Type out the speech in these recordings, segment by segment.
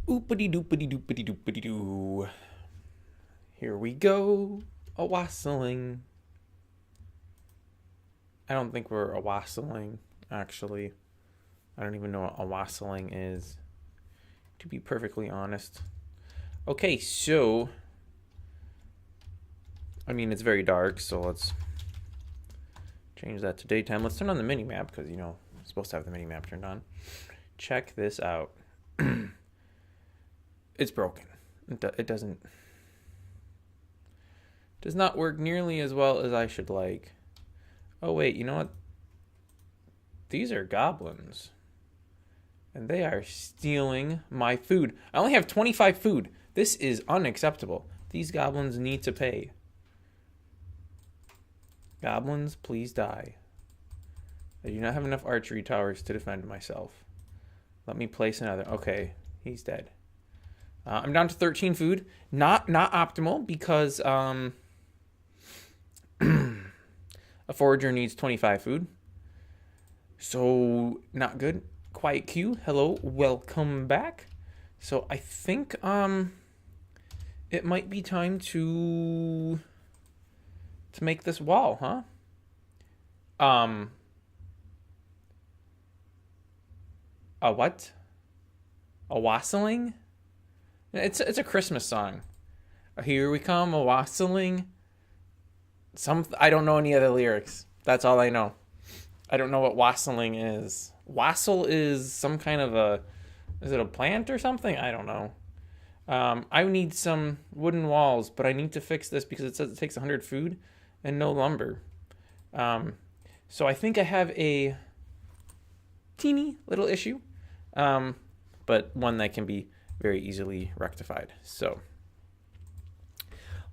Oopity doopity doopity doopity doo. Here we go. A wassailing. I don't think we're a wassailing, actually. I don't even know what a wassailing is, to be perfectly honest. Okay, so I mean, it's very dark, so let's change that to daytime. Let's turn on the mini map because, you know, I'm supposed to have the mini map turned on. Check this out. It's broken. It does not work nearly as well as I should like. Oh, wait, you know what? These are goblins. And they are stealing my food. I only have 25 food. This is unacceptable. These goblins need to pay. Goblins, please die. I do not have enough archery towers to defend myself. Let me place another. Okay, he's dead. I'm down to 13 food. Not optimal because a forager needs 25 food. So not good. Quiet Q, hello, welcome back. So I think it might be time to make this wall, huh? A what? A wassailing? It's a Christmas song. Here we come, a wassailing. I don't know any other lyrics. That's all I know. I don't know what wassailing is. Wassail is some kind of is it a plant or something? I don't know. I need some wooden walls, but I need to fix this because it says it takes 100 food and no lumber. So I think I have a teeny little issue, but one that can be very easily rectified. So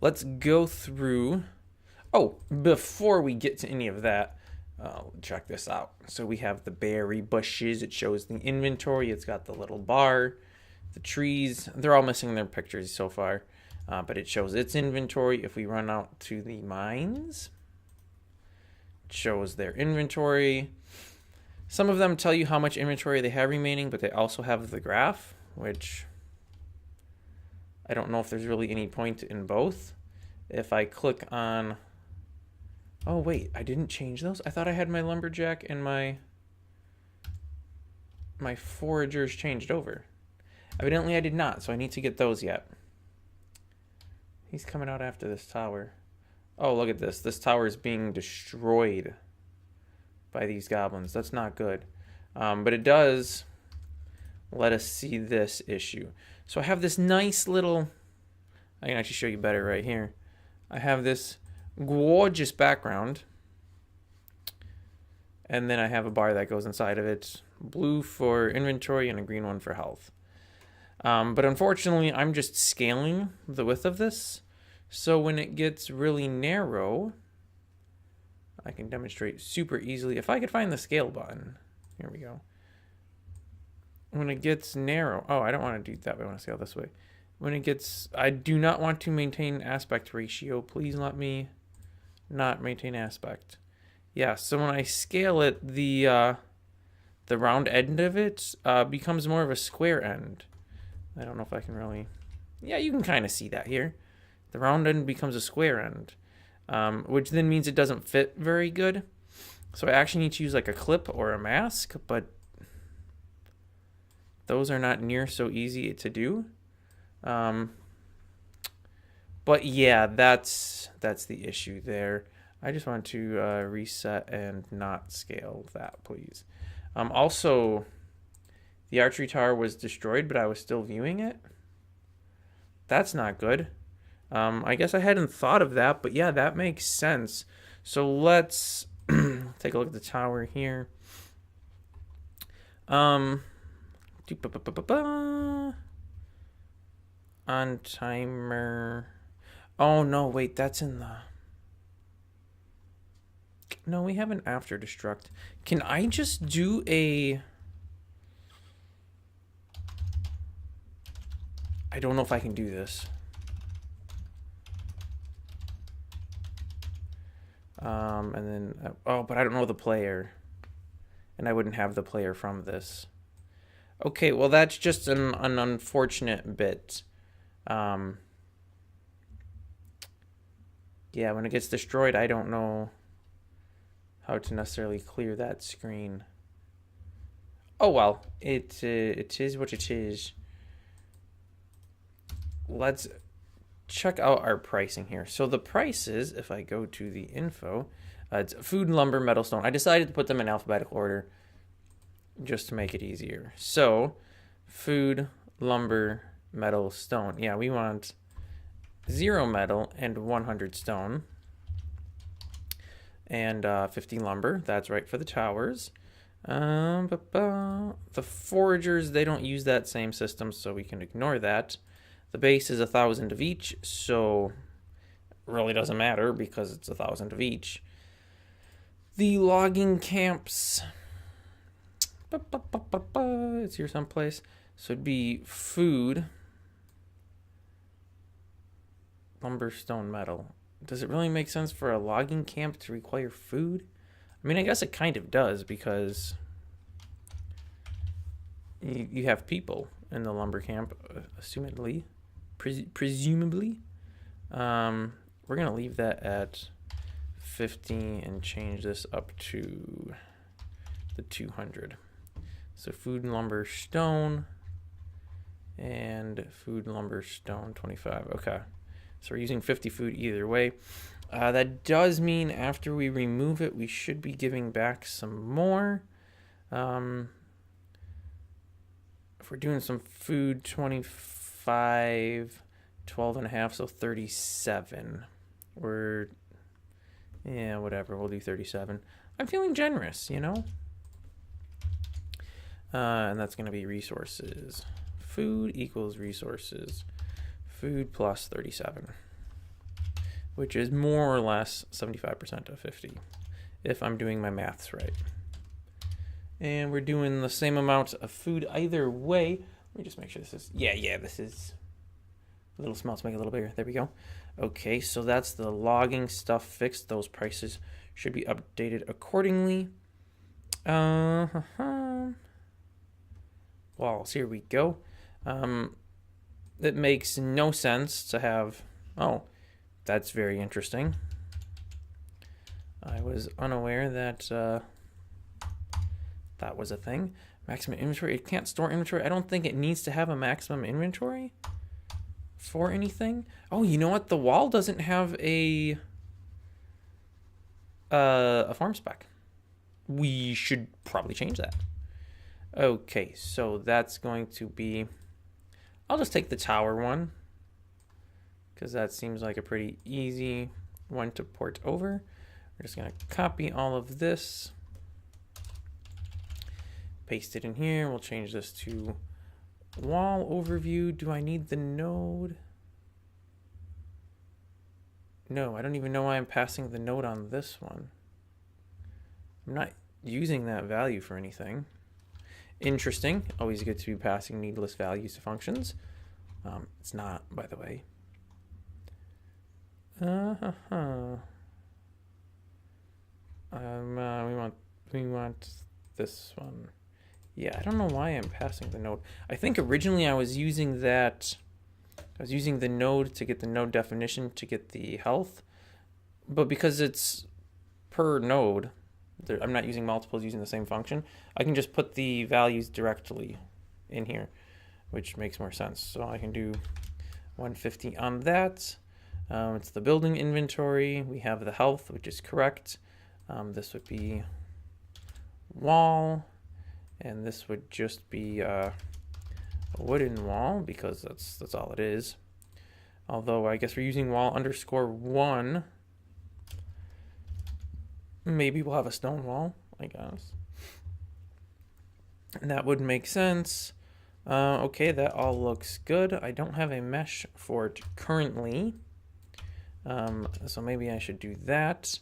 let's go through. Oh, before we get to any of that, check this out. So we have the berry bushes. It shows the inventory. It's got the little bar, the trees. They're all missing their pictures so far, but it shows its inventory. If we run out to the mines, it shows their inventory. Some of them tell you how much inventory they have remaining, but they also have the graph, which I don't know if there's really any point in both. If I click on... Oh, wait, I didn't change those? I thought I had my lumberjack and my foragers changed over. Evidently I did not, so I need to get those yet. He's coming out after this tower. Oh, look at this. This tower is being destroyed by these goblins. That's not good. But it does let us see this issue. So I have this nice little... I can actually show you better right here. I have this gorgeous background, and then I have a bar that goes inside of it, blue for inventory and a green one for health. But unfortunately I'm just scaling the width of this, so when it gets really narrow I can demonstrate super easily. If I could find the scale button, here we go. When it gets narrow, oh, I don't want to do it that way. I want to scale this way. When it gets, I do not want to maintain aspect ratio. Please let me not maintain aspect. Yeah, so when I scale it, the round end of it becomes more of a square end. I don't know if I can really... Yeah, you can kind of see that here. The round end becomes a square end, which then means it doesn't fit very good. So I actually need to use like a clip or a mask, but those are not near so easy to do. But yeah, that's the issue there. I just want to reset and not scale that, please. Also, the archery tower was destroyed, but I was still viewing it. That's not good. I guess I hadn't thought of that, but yeah, that makes sense. So let's take a look at the tower here. On timer. Oh no, wait, that's in the... No, we have an after destruct. Can I just do a... I don't know if I can do this. And then... Oh, but I don't know the player. And I wouldn't have the player from this. Okay, well, that's just an unfortunate bit. Yeah, when it gets destroyed, I don't know how to necessarily clear that screen. Oh well, it is what it is. Let's check out our pricing here. So the prices, if I go to the info, it's food, lumber, metal, stone. I decided to put them in alphabetical order just to make it easier. So food, lumber, metal, stone. Yeah, we want 0 metal and 100 stone. And 50 lumber. That's right for the towers. The foragers, they don't use that same system, so we can ignore that. The base is 1,000 of each, so it really doesn't matter because it's 1,000 of each. The logging camps, it's here someplace. So it'd be food, lumber, stone, metal. Does it really make sense for a logging camp to require food? I mean, I guess it kind of does because you have people in the lumber camp, assumedly, presumably. We're going to leave that at 50 and change this up to the 200. So food, lumber, stone, and food, lumber, stone, 25. Okay. So we're using 50 food either way. That does mean after we remove it, we should be giving back some more. If we're doing some food, 25, 12 and a half, so 37. Yeah, whatever, we'll do 37. I'm feeling generous, you know? And that's going to be resources. Food equals resources. Food plus 37. Which is more or less 75% of 50, if I'm doing my maths right. And we're doing the same amount of food either way. Let me just make sure this is, yeah, this is a little small to make it a little bigger. There we go. Okay, so that's the logging stuff fixed. Those prices should be updated accordingly. Walls, here we go. It makes no sense to have, that's very interesting. I was unaware that that was a thing. Maximum inventory. It can't store inventory. I don't think it needs to have a maximum inventory for anything. Oh, you know what? The wall doesn't have a farm spec. We should probably change that. Okay, so that's going to be... I'll just take the tower one, because that seems like a pretty easy one to port over. We're just going to copy all of this, paste it in here. We'll change this to wall overview. Do I need the node? No, I don't even know why I'm passing the node on this one. I'm not using that value for anything. Interesting. Always good to be passing needless values to functions. It's not, by the way. We want this one. Yeah, I don't know why I'm passing the node. I think originally I was using that. I was using the node to get the node definition to get the health, but because it's per node, I'm not using multiples using the same function. I can just put the values directly in here, which makes more sense. So I can do 150 on that. It's the building inventory. We have the health, which is correct. This would be wall, and this would just be a wooden wall because that's all it is. Although I guess we're using wall _1. Maybe we'll have a stone wall, I guess. And that would make sense. Okay, that all looks good. I don't have a mesh for it currently. So maybe I should do that.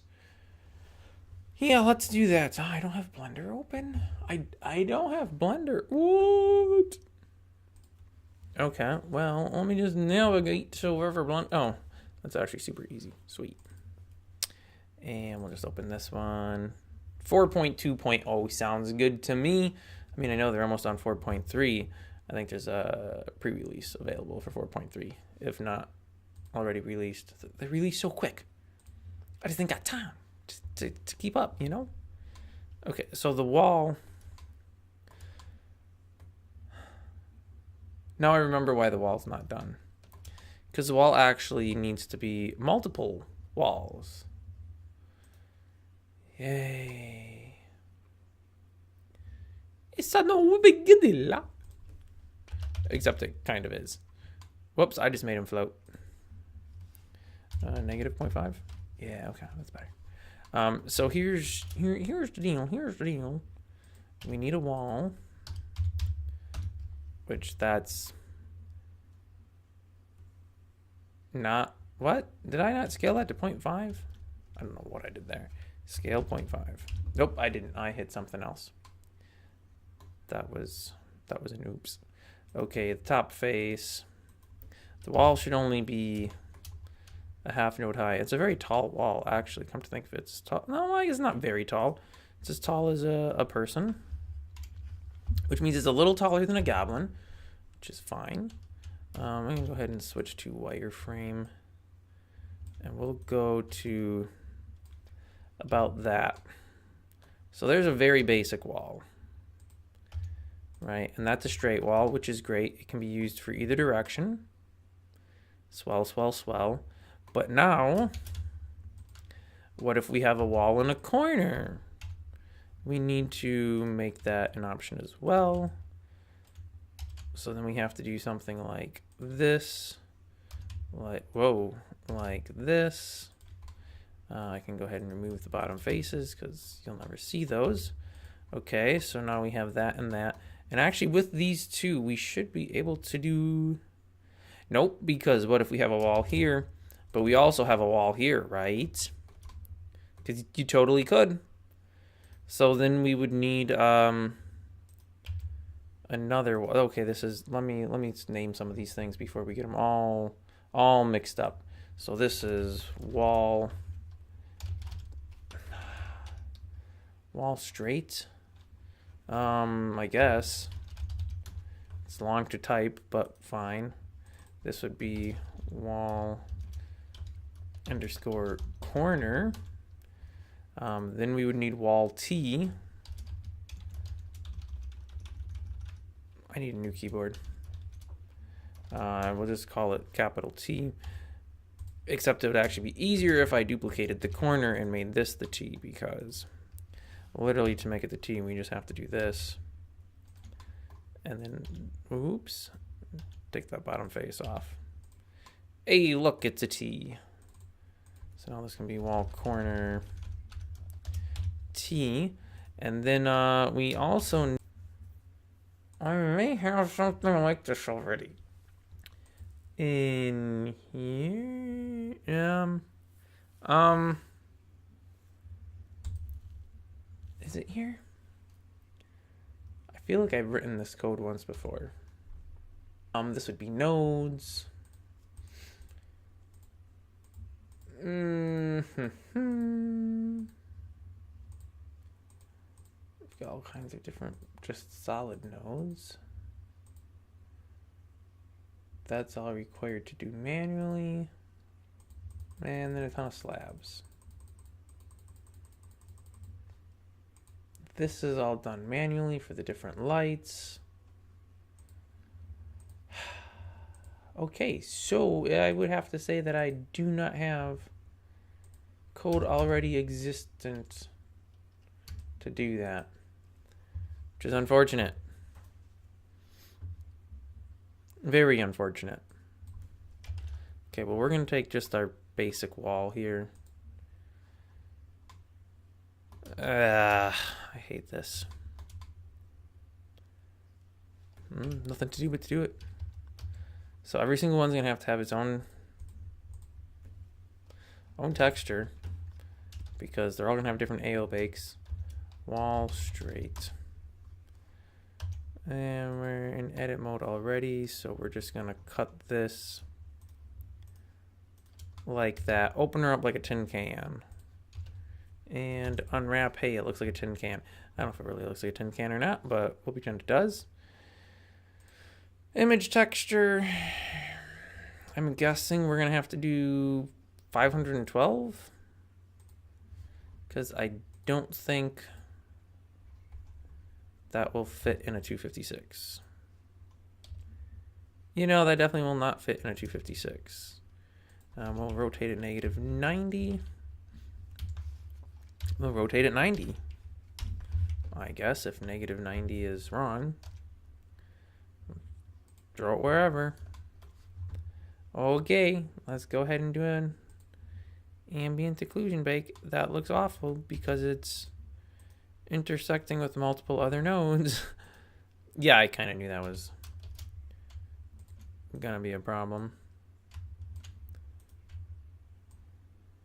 Yeah, let's do that. Oh, I don't have Blender open. I don't have Blender. What? Okay, well, let me just navigate to wherever Blender... Oh, that's actually super easy. Sweet. And we'll just open this one. 4.2.0 sounds good to me. I mean, I know they're almost on 4.3. I think there's a pre-release available for 4.3, if not already released. They release so quick. I just ain't got time to keep up, you know? Okay, so the wall. Now I remember why the wall's not done. Because the wall actually needs to be multiple walls. Yay. It's a no big deal. Except it kind of is. Whoops, I just made him float. Negative 0.5? Yeah, okay, that's better. So here's the deal. Here's the deal. We need a wall. Which that's not... What? Did I not scale that to 0.5? I don't know what I did there. Scale 0.5. Nope, I didn't. I hit something else. That was an oops. Okay, the top face. The wall should only be a half note high. It's a very tall wall, actually. Come to think of it, it's tall. No, it's not very tall. It's as tall as a person, which means it's a little taller than a goblin, which is fine. I'm gonna go ahead and switch to wireframe, and we'll go to about that. So there's a very basic wall, right? And that's a straight wall, which is great. It can be used for either direction. Swell, swell, swell. But now, what if we have a wall in a corner? We need to make that an option as well. So then we have to do something like this. Like this. I can go ahead and remove the bottom faces because you'll never see those. Okay, so now we have that and that. And actually with these two, we should be able to do... Nope, because what if we have a wall here, but we also have a wall here, right? Because you totally could. So then we would need another... Okay, this is... Let me name some of these things before we get them all mixed up. So this is wall straight. I guess it's long to type, but fine. This would be wall underscore corner. Then we would need wall T. I need a new keyboard. We'll just call it capital T. Except it would actually be easier if I duplicated the corner and made this the T, because literally to make it the T, we just have to do this. And then, oops, take that bottom face off. Hey, look, it's a T. So now this can be wall corner T. And then we also... I may have something like this already. In here... Is it here? I feel like I've written this code once before. This would be nodes. We've got all kinds of different just solid nodes. That's all required to do manually. And then a ton of slabs. This is all done manually for the different lights. Okay, so I would have to say that I do not have code already existent to do that, which is unfortunate. Very unfortunate. Okay, well, we're going to take just our basic wall here. I hate this. Nothing to do but to do it. So every single one's going to have its own texture, because they're all going to have different AO bakes. Wall straight. And we're in edit mode already, so we're just going to cut this like that. Open her up like a tin can. And unwrap, hey, it looks like a tin can. I don't know if it really looks like a tin can or not, but we'll pretend it does. Image texture. I'm guessing we're going to have to do 512. Because I don't think that will fit in a 256. You know, that definitely will not fit in a 256. We'll rotate it negative 90. We'll rotate it 90. I guess if negative 90 is wrong, throw it wherever. Okay, let's go ahead and do an ambient occlusion bake. That looks awful because it's intersecting with multiple other nodes. Yeah, I kind of knew that was gonna be a problem.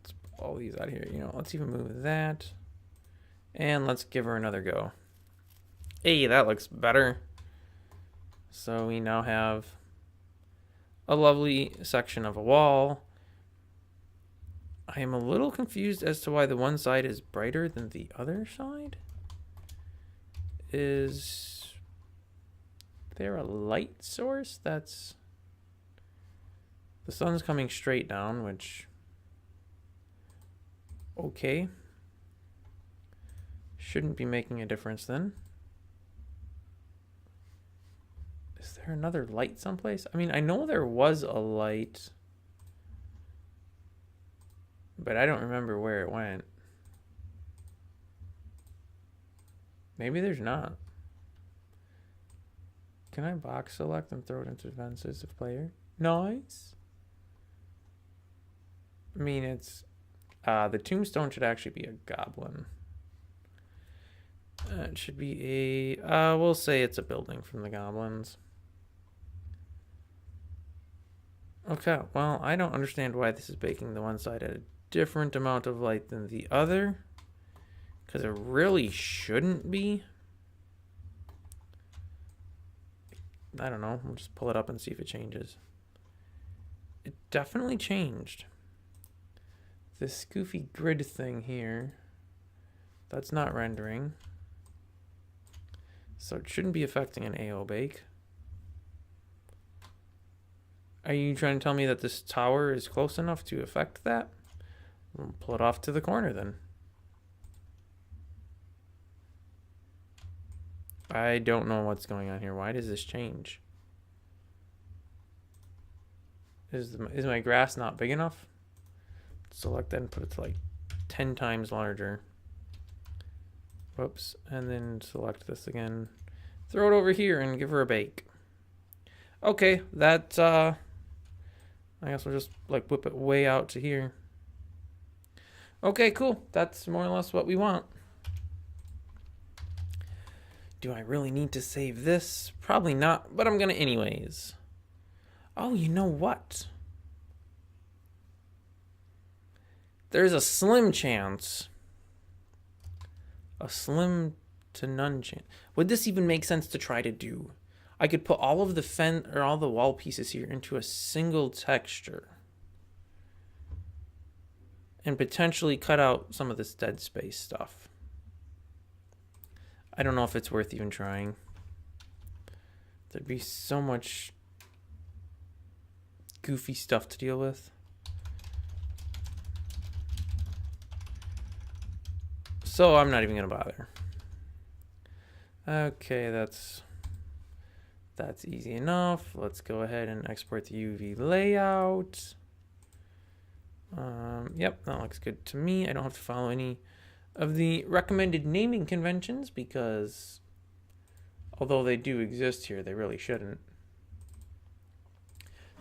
Let's pull all these out of here. You know, let's even move that. And let's give her another go. Hey, that looks better. So we now have a lovely section of a wall. I am a little confused as to why the one side is brighter than the other side. Is there a light source? That's... The sun's coming straight down, which... Okay. Shouldn't be making a difference then. Is there another light someplace? I mean, I know there was a light, but I don't remember where it went. Maybe there's not. Can I box select and throw it into defenses of player? Nice. I mean, it's... the tombstone should actually be a goblin. It should be a... we'll say it's a building from the goblins. Okay, well, I don't understand why this is baking the one side at a different amount of light than the other. Because it really shouldn't be. I don't know. We'll just pull it up and see if it changes. It definitely changed. This goofy grid thing here, that's not rendering. So it shouldn't be affecting an AO bake. Are you trying to tell me that this tower is close enough to affect that? We'll pull it off to the corner then. I don't know what's going on here. Why does this change? Is my grass not big enough? Select that and put it to like 10 times larger. Whoops. And then select this again. Throw it over here and give her a bake. Okay, that I guess we'll just like whip it way out to here. Okay, cool. That's more or less what we want. Do I really need to save this? Probably not, but I'm gonna anyways. Oh, you know what? There's a slim chance. A slim to none chance. Would this even make sense to try to do? I could put all of the all the wall pieces here into a single texture. And potentially cut out some of this dead space stuff. I don't know if it's worth even trying. There'd be so much goofy stuff to deal with. So I'm not even gonna bother. Okay, that's easy enough. Let's go ahead and export the UV layout. Yep, that looks good to me. I don't have to follow any of the recommended naming conventions because although they do exist here, they really shouldn't.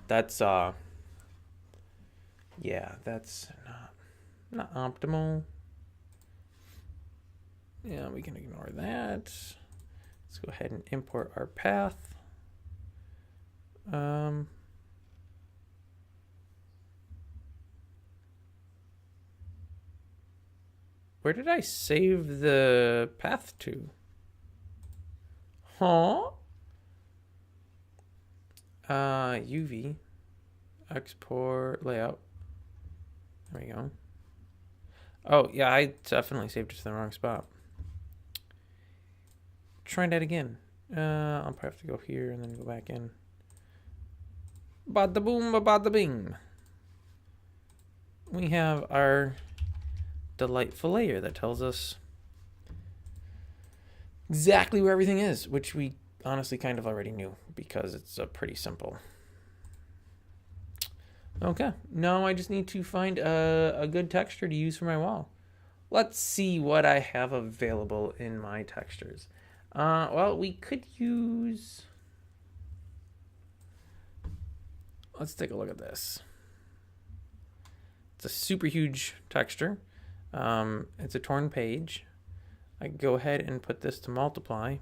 That's yeah, that's not optimal. Yeah, we can ignore that. Let's go ahead and import our path. Where did I save the path to? Huh? UV. Export layout. There we go. Oh, yeah, I definitely saved it to the wrong spot. try that again. I'll probably have to go here and then go back in. Bada boom, bada bing. We have our delightful layer that tells us exactly where everything is, which we honestly kind of already knew because it's pretty simple. Okay, now I just need to find a good texture to use for my wall. Let's see what I have available in my textures. Well, we could use... Let's take a look at this. It's a super huge texture. It's a torn page. I go ahead and put this to multiply.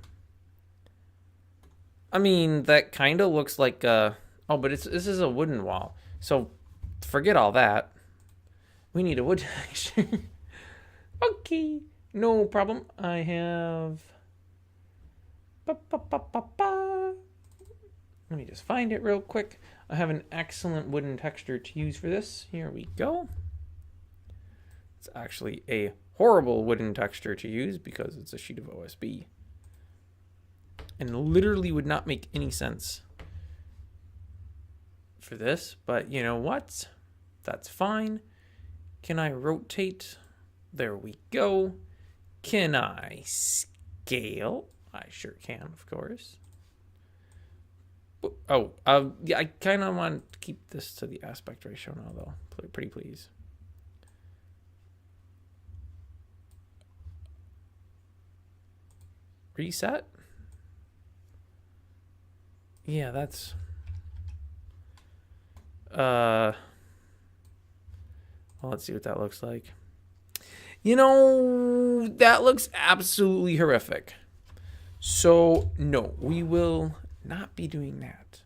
I mean, that kind of looks like oh, but this is a wooden wall. So forget all that. We need a wood texture. Okay, no problem. I have... Let me just find it real quick. I have an excellent wooden texture to use for this. Here we go. It's actually a horrible wooden texture to use because it's a sheet of OSB. And literally would not make any sense for this. But you know what? That's fine. Can I rotate? There we go. Can I scale? I sure can, of course. Oh, yeah, I kind of want to keep this to the aspect ratio now, though. Pretty please. Reset? Yeah, that's... Well, let's see what that looks like. You know, that looks absolutely horrific. So, no, we will not be doing that.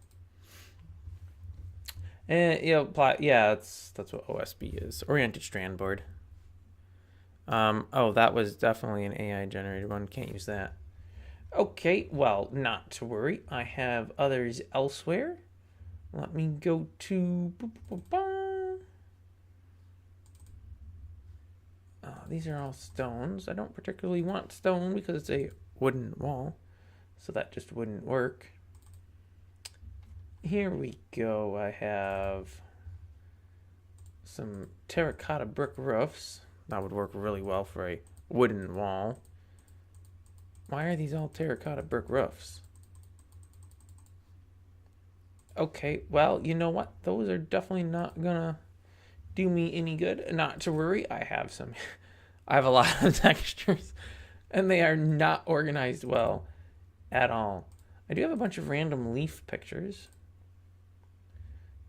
And, you know, yeah, that's what OSB is. Oriented strand board. Oh, that was definitely an AI generated one. Can't use that. Okay, well, not to worry. I have others elsewhere. Let me go to... these are all stones. I don't particularly want stone because it's a wooden wall. So that just wouldn't work. Here we go. I have some terracotta brick roofs. That would work really well for a wooden wall. Why are these all terracotta brick roofs? Okay, well, you know what? Those are definitely not gonna do me any good. Not to worry. I have a lot of textures and they are not organized well at all. I do have a bunch of random leaf pictures.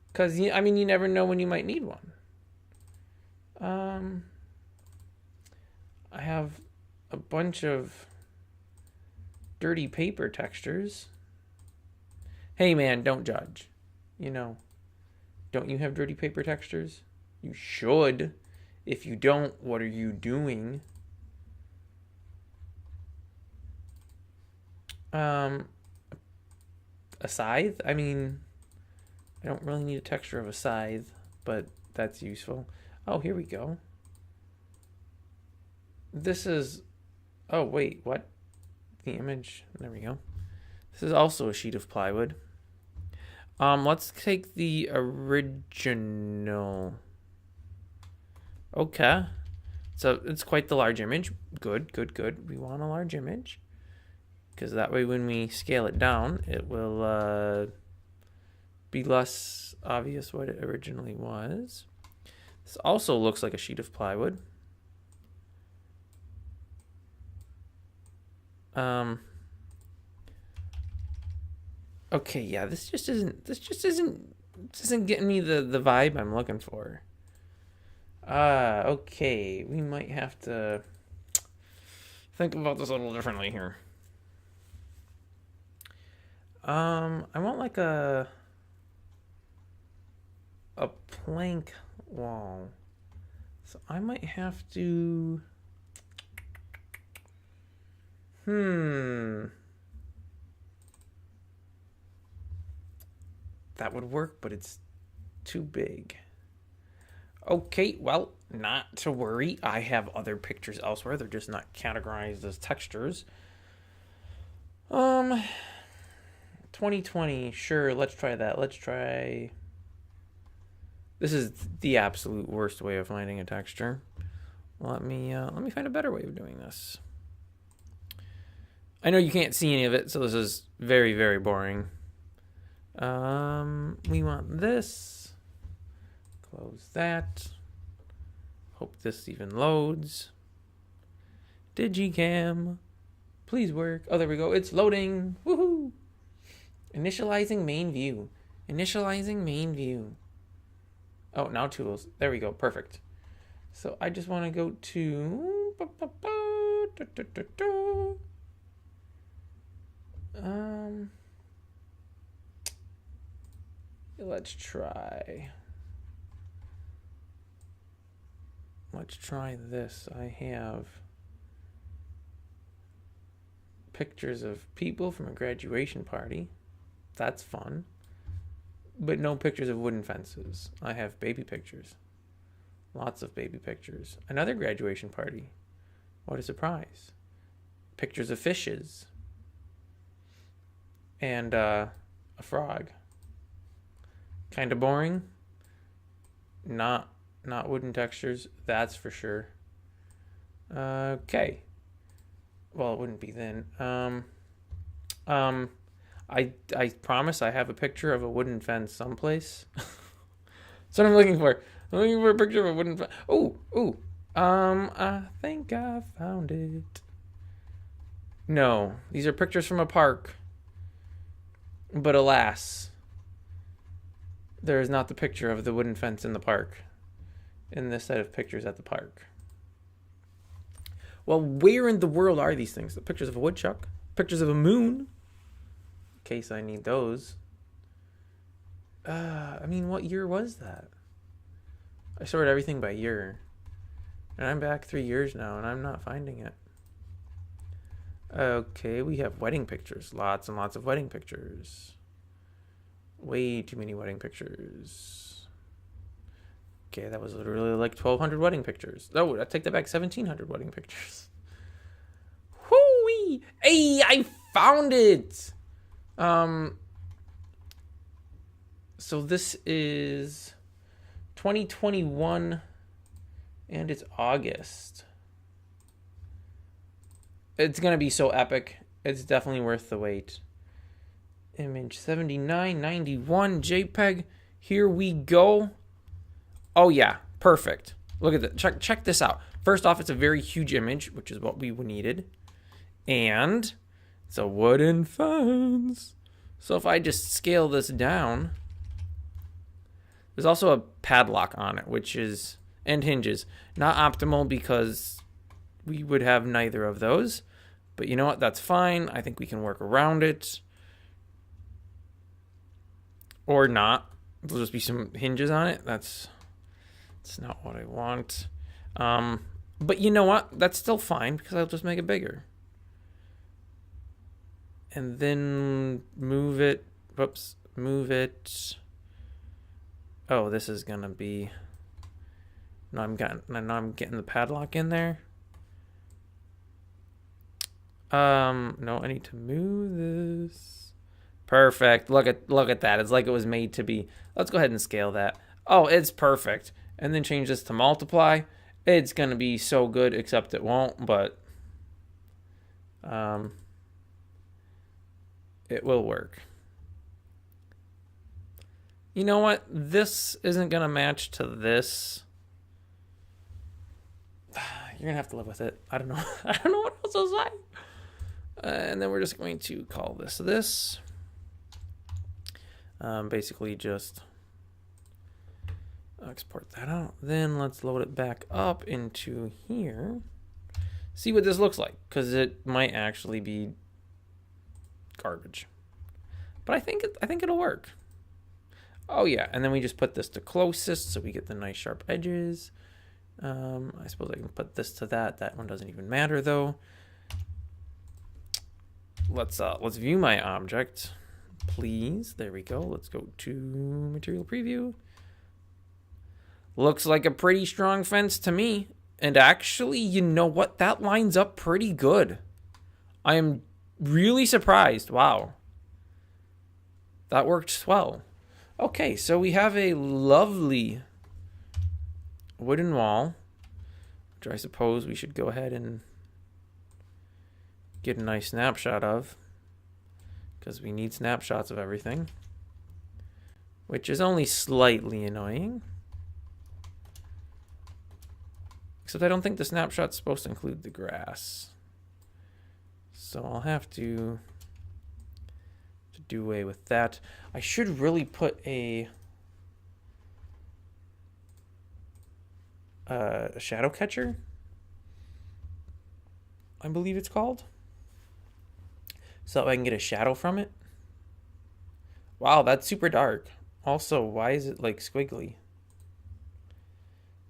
Because, I mean, you never know when you might need one. I have a bunch of dirty paper textures. Hey, man, don't judge. You know, don't you have dirty paper textures? You should. If you don't, what are you doing? A scythe? I mean, I don't really need a texture of a scythe, but that's useful. Oh, here we go. This is... Oh, wait, what? The image... There we go. This is also a sheet of plywood. Let's take the original... Okay. So it's quite the large image. Good, good, good. We want a large image. Because that way when we scale it down, it will be less obvious what it originally was. This also looks like a sheet of plywood. Okay, yeah, this isn't getting me the vibe I'm looking for. Okay, we might have to think about this a little differently here. I want like a plank wall. So I might have to that would work, but it's too big. Okay, well, not to worry. I have other pictures elsewhere. They're just not categorized as textures. Um, 2020. Sure, let's try that. Let's try. This is the absolute worst way of finding a texture. Let me find a better way of doing this. I know you can't see any of it, so this is very, very boring. We want this. Close that. Hope this even loads. Digicam. Please work. Oh, there we go. It's loading. Woohoo! Initializing main view. Initializing main view. Oh, now tools. There we go. Perfect. So I just want to go to... Let's try this. I have pictures of people from a graduation party. That's fun. But no pictures of wooden fences. I have baby pictures. Lots of baby pictures. Another graduation party. What a surprise. Pictures of fishes. And a frog. Kind of boring. Not wooden textures, that's for sure. Okay. Well, it wouldn't be then. I promise I have a picture of a wooden fence someplace. That's what I'm looking for. I'm looking for a picture of a wooden fence. Ooh. I think I found it. No, these are pictures from a park. But alas, there is not the picture of the wooden fence in the park in this set of pictures at the park. Well, where in the world are these things? The pictures of a woodchuck, pictures of a moon, in case I need those. I mean, what year was that? I sorted everything by year. And I'm back 3 years now, and I'm not finding it. Okay, we have wedding pictures. Lots and lots of wedding pictures. Way too many wedding pictures. Okay, that was literally like 1,200 wedding pictures. Oh, I take that back. 1,700 wedding pictures. Whoo-wee! Hey, I found it! So this is 2021, and it's August. It's going to be so epic. It's definitely worth the wait. Image 7991 JPEG. Here we go. Oh yeah, perfect. Look at that. Check this out. First off, it's a very huge image, which is what we needed. And it's a wooden fence. So if I just scale this down, there's also a padlock on it, which is, and hinges. Not optimal because we would have neither of those. But you know what? That's fine. I think we can work around it. Or not. There'll just be some hinges on it. That's not what I want. But you know what? That's still fine because I'll just make it bigger. And then move it. Whoops. Move it. Oh, this is going to be... Now I'm getting the padlock in there. No, I need to move this. Perfect. Look at that. It's like it was made to be. Let's go ahead and scale that. Oh, it's perfect. And then change this to multiply. It's going to be so good, except it won't, but it will work. You know what? This isn't going to match to this. You're going to have to live with it. I don't know. I don't know what else to say. And then we're just going to call this. Basically just export that out. Then let's load it back up into here. See what this looks like, because it might actually be garbage. But I think it'll work. Oh yeah, and then we just put this to closest so we get the nice sharp edges. I suppose I can put this to that. That one doesn't even matter though. Let's view my object, please. There we go. Let's go to material preview. Looks like a pretty strong fence to me. And actually, you know what? That lines up pretty good. I am really surprised. Wow. That worked well. Okay, so we have a lovely wooden wall, which I suppose we should go ahead and get a nice snapshot of, because we need snapshots of everything, which is only slightly annoying. Except I don't think the snapshot's supposed to include the grass. So I'll have to do away with that. I should really put a shadow catcher, I believe it's called, so I can get a shadow from it. Wow, that's super dark. Also, why is it like squiggly?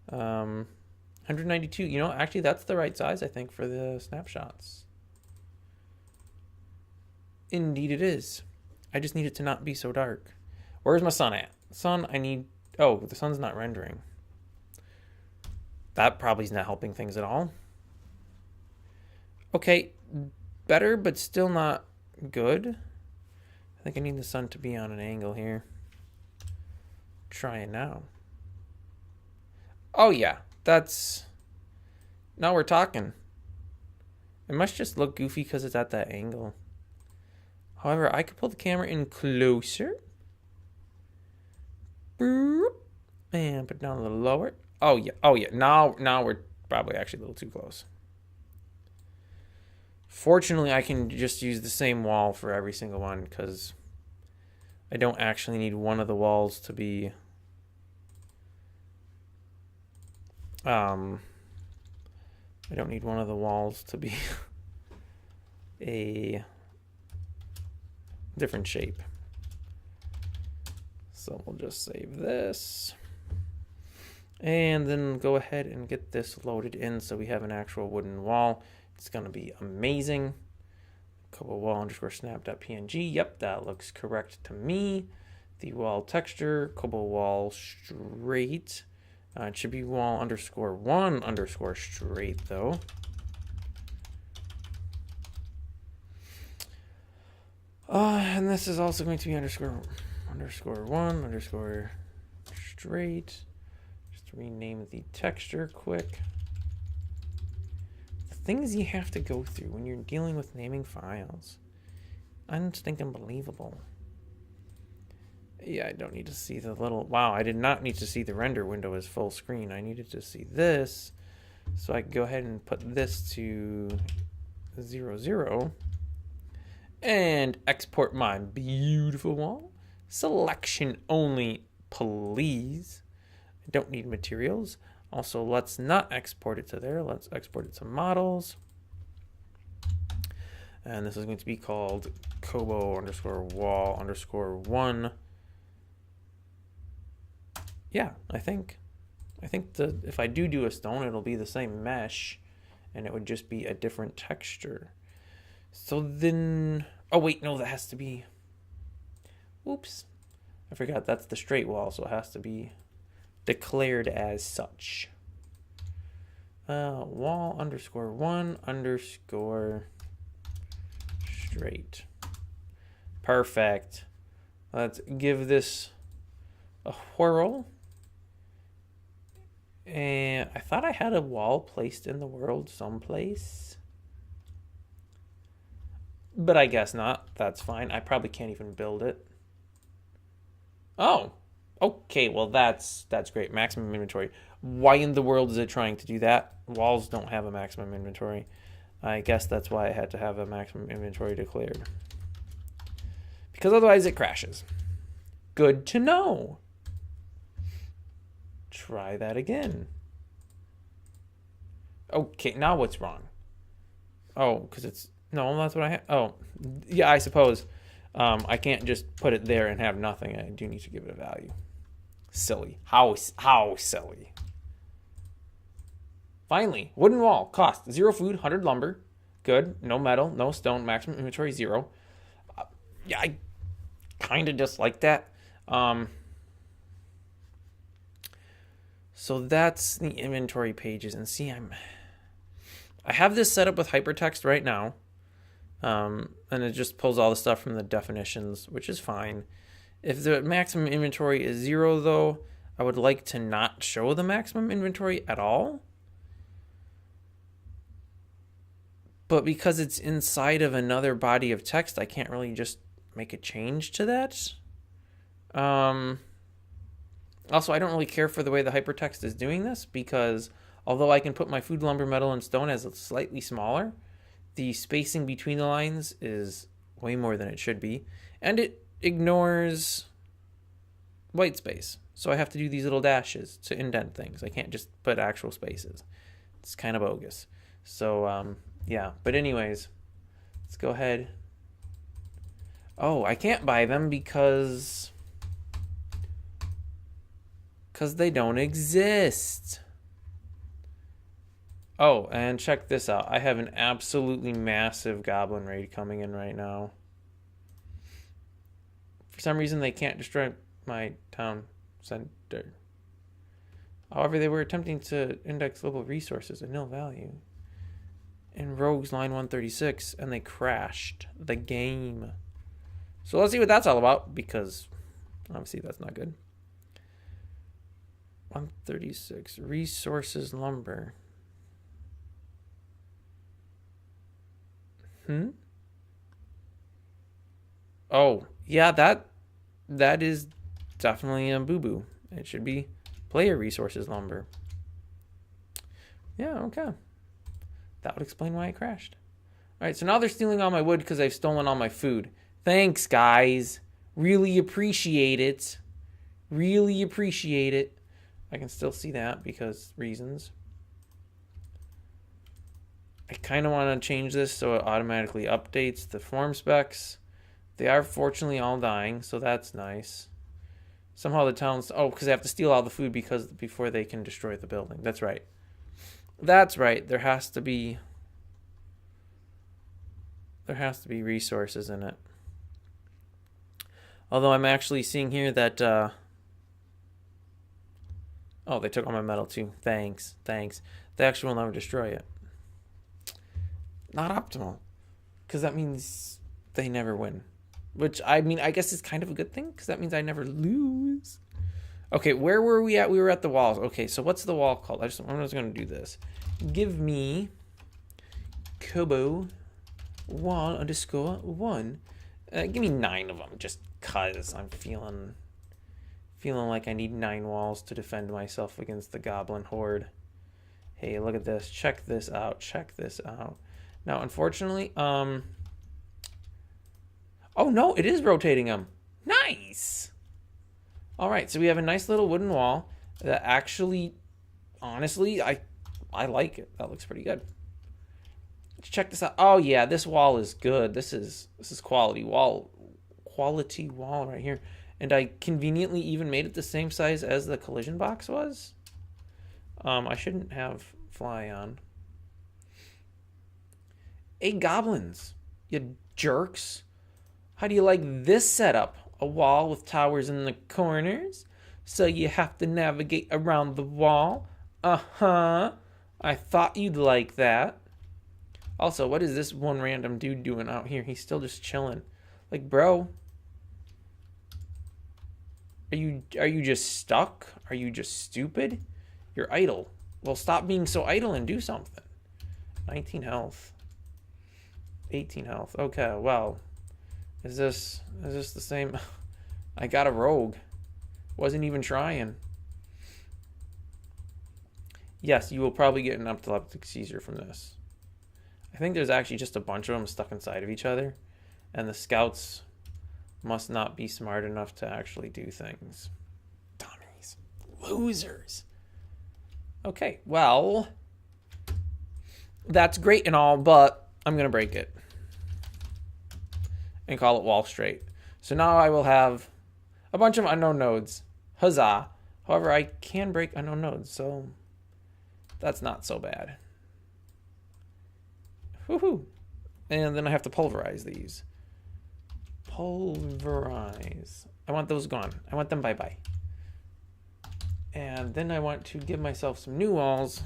192. You know, actually, that's the right size, I think, for the snapshots. Indeed it is. I just need it to not be so dark. Where's my sun at? Sun, I need... Oh, the sun's not rendering. That probably is not helping things at all. Okay, better, but still not good. I think I need the sun to be on an angle here. Try it now. Oh, yeah. That's... Now we're talking. It must just look goofy because it's at that angle. However, I could pull the camera in closer. And put it down a little lower. Oh, yeah. Oh, yeah. Now we're probably actually a little too close. Fortunately, I can just use the same wall for every single one because I don't actually need one of the walls to be... I don't need one of the walls to be a different shape. So we'll just save this. And then go ahead and get this loaded in so we have an actual wooden wall. It's going to be amazing. Kobo wall underscore snap.png. Yep, that looks correct to me. The wall texture, Kobo wall straight. It should be wall underscore one underscore straight though. And this is also going to be underscore one underscore straight. Just rename the texture quick. The things you have to go through when you're dealing with naming files. Unbelievable. Yeah, I don't need to see the little... Wow, I did not need to see the render window as full screen. I needed to see this. So I can go ahead and put this to 0, 0. And export my beautiful wall. Selection only, please. I don't need materials. Also, let's not export it to there. Let's export it to models. And this is going to be called Kobo underscore wall underscore one. Yeah, I think if I do a stone, it'll be the same mesh, and it would just be a different texture. So then, oh wait, no, that has to be, oops, I forgot that's the straight wall, so it has to be declared as such. Wall underscore one underscore straight. Perfect. Let's give this a whirl. And I thought I had a wall placed in the world someplace. But I guess not. That's fine. I probably can't even build it. Oh. Okay, well that's great. Maximum inventory. Why in the world is it trying to do that? Walls don't have a maximum inventory. I guess that's why I had to have a maximum inventory declared. Because otherwise it crashes. Good to know. Try that again. Okay, now what's wrong? Oh, because it's... No, that's what I have. Oh, yeah, I suppose. I can't just put it there and have nothing. I do need to give it a value. Silly. How silly. Finally, wooden wall. Cost 0 food, 100 lumber. Good. No metal, no stone. Maximum inventory 0. Yeah, I kind of just like that. So that's the inventory pages. And see, I have this set up with hypertext right now. and it just pulls all the stuff from the definitions, which is fine. If the maximum inventory is 0, though, I would like to not show the maximum inventory at all. But because it's inside of another body of text, I can't really just make a change to that. Also, I don't really care for the way the hypertext is doing this, because although I can put my food, lumber, metal, and stone as slightly smaller, the spacing between the lines is way more than it should be. And it ignores white space. So I have to do these little dashes to indent things. I can't just put actual spaces. It's kind of bogus. So, yeah. But anyways, let's go ahead. Oh, I can't buy them because they don't exist. Oh, and check this out. I have an absolutely massive goblin raid coming in right now. For some reason, they can't destroy my town center. However, they were attempting to index global resources at nil value in Rogues line 136, and they crashed the game. So let's see what that's all about, because obviously that's not good. 136 resources lumber. Oh, yeah, that is definitely a boo-boo. It should be player resources lumber. Yeah, okay. That would explain why it crashed. All right, so now they're stealing all my wood because I've stolen all my food. Thanks, guys. Really appreciate it. Really appreciate it. I can still see that because reasons. I kind of want to change this so it automatically updates the form specs. They are fortunately all dying, so that's nice. Somehow the towns... Oh, because they have to steal all the food before they can destroy the building. That's right. That's right. There has to be resources in it. Although I'm actually seeing here that... Oh, they took all my metal too. Thanks. They actually will never destroy it. Not optimal. Because that means they never win. Which, I mean, I guess is kind of a good thing, because that means I never lose. Okay, where were we at? We were at the walls. Okay, so what's the wall called? I'm just going to do this. Give me Kobo wall _1. Give me 9 of them, just because I'm feeling like I need 9 walls to defend myself against the goblin horde. Hey, look at this. Check this out. Now, unfortunately, oh no, it is rotating them. Nice. All right, so we have a nice little wooden wall that actually, honestly, I like it. That looks pretty good. Let's check this out. Oh yeah, this wall is good. This is quality wall right here. And I conveniently even made it the same size as the collision box was. I shouldn't have fly on. Hey, goblins, you jerks. How do you like this setup? A wall with towers in the corners, so you have to navigate around the wall. Uh-huh. I thought you'd like that. Also, what is this one random dude doing out here? He's still just chilling. Like, bro, are you just stuck? Are you just stupid? You're idle. Well, stop being so idle and do something. 19 health. 18 health. Okay, well, is this the same? I got a rogue. Wasn't even trying. Yes, you will probably get an epileptic seizure from this. I think there's actually just a bunch of them stuck inside of each other, and the scouts must not be smart enough to actually do things. Dummies. Losers. Okay, well, that's great and all, but I'm going to break it and call it wall straight. So now I will have a bunch of unknown nodes. Huzzah. However, I can break unknown nodes, so that's not so bad. Woohoo. And then I have to pulverize these. Pulverize. I want those gone. I want them bye-bye. And then I want to give myself some new walls.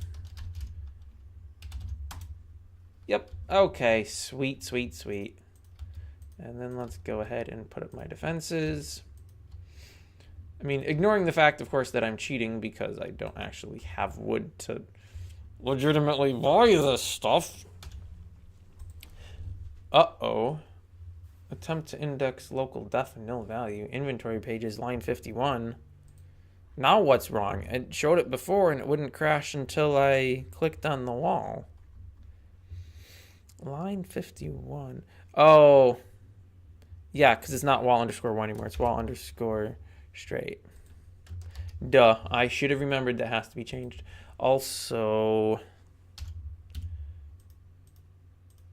Yep. Okay. Sweet. And then let's go ahead and put up my defenses. I mean, ignoring the fact, of course, that I'm cheating because I don't actually have wood to legitimately buy this stuff. Uh-oh. Attempt to index local def and nil value. Inventory pages, line 51. Now what's wrong? It showed it before and it wouldn't crash until I clicked on the wall. Line 51. Oh. Yeah, because it's not wall _1 anymore. It's wall _straight. Duh. I should have remembered that has to be changed. Also,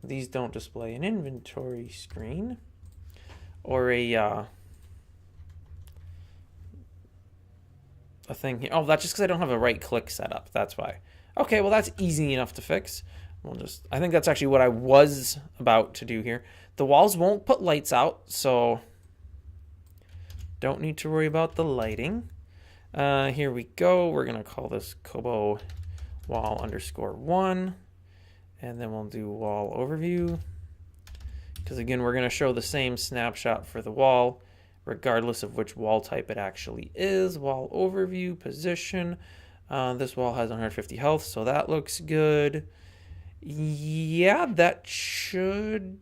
these don't display an inventory screen or a thing here. Oh, that's just because I don't have a right click set up. That's why. Okay, well, that's easy enough to fix. I think that's actually what I was about to do here. The walls won't put lights out, so don't need to worry about the lighting. Here we go. We're going to call this Kobo wall _1. And then we'll do wall overview. Because again, we're going to show the same snapshot for the wall, regardless of which wall type it actually is. Wall overview, position. This wall has 150 health, so that looks good. Yeah, that should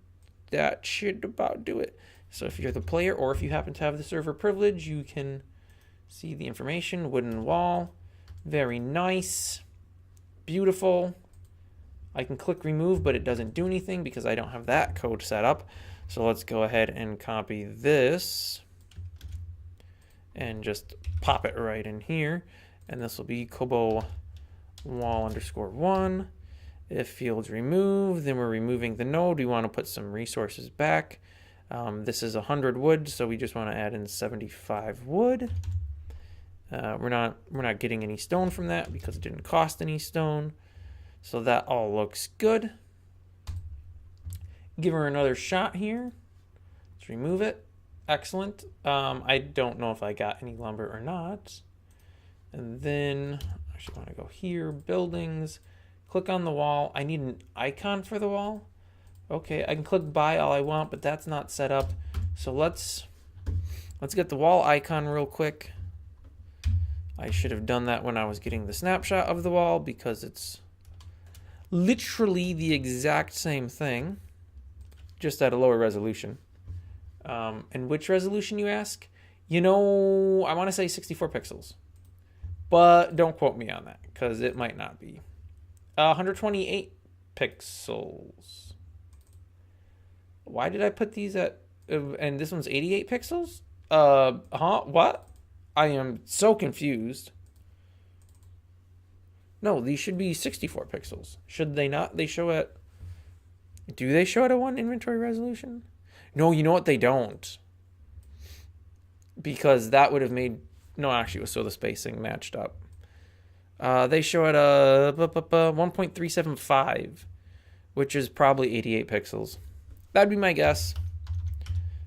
about do it. So if you're the player or if you happen to have the server privilege, you can see the information. Wooden wall. Very nice. Beautiful. I can click remove, but it doesn't do anything because I don't have that code set up. So let's go ahead and copy this and just pop it right in here. And this will be Kobo wall _1. If fields remove, then we're removing the node. We want to put some resources back. This is 100 wood, so we just want to add in 75 wood. We're not getting any stone from that because it didn't cost any stone. So that all looks good. Give her another shot here. Let's remove it. Excellent. I don't know if I got any lumber or not. And then I actually want to go here, buildings, click on the wall. I need an icon for the wall. Okay, I can click buy all I want, but that's not set up. So let's get the wall icon real quick. I should have done that when I was getting the snapshot of the wall because it's literally the exact same thing, just at a lower resolution. And which resolution, you ask? You know, I want to say 64 pixels. But don't quote me on that, because it might not be. 128 pixels. Why did I put these at... and this one's 88 pixels? What? I am so confused. No, these should be 64 pixels. Should they not? They show at... Do they show at a 1 inventory resolution? No, you know what? They don't. Because that would have made... No, actually, it was so the spacing matched up. They show at a 1.375, which is probably 88 pixels. That'd be my guess.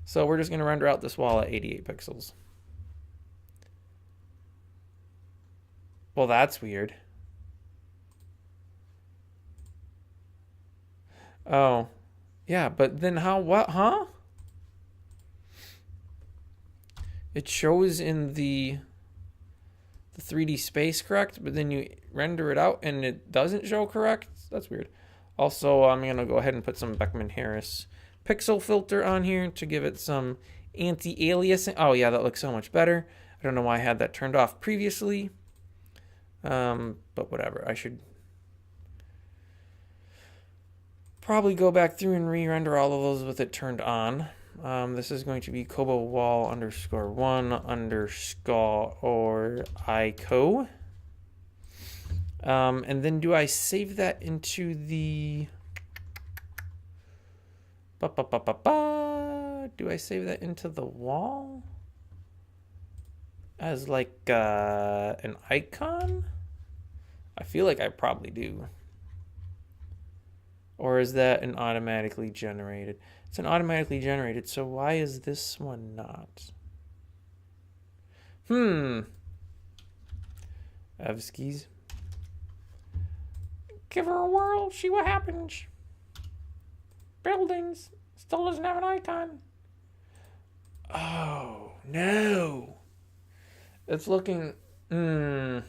So we're just going to render out this wall at 88 pixels. Well, that's weird. Oh, yeah, but then how, what, huh? It shows in the 3D space correct, but then you render it out and it doesn't show correct. That's weird. Also, I'm going to go ahead and put some Beckman-Harris pixel filter on here to give it some anti-aliasing. Oh, yeah, that looks so much better. I don't know why I had that turned off previously. But whatever. I should probably go back through and re-render all of those with it turned on. This is going to be Kobo wall _1 _ ICO. And then do I save that into the... Do I save that into the wall? As like an icon? I feel like I probably do. Or is that an automatically generated? It's an automatically generated, so why is this one not? Evskis. Give her a whirl, see what happens. Buildings. It's Still doesn't have an icon. Oh, no. It's looking... I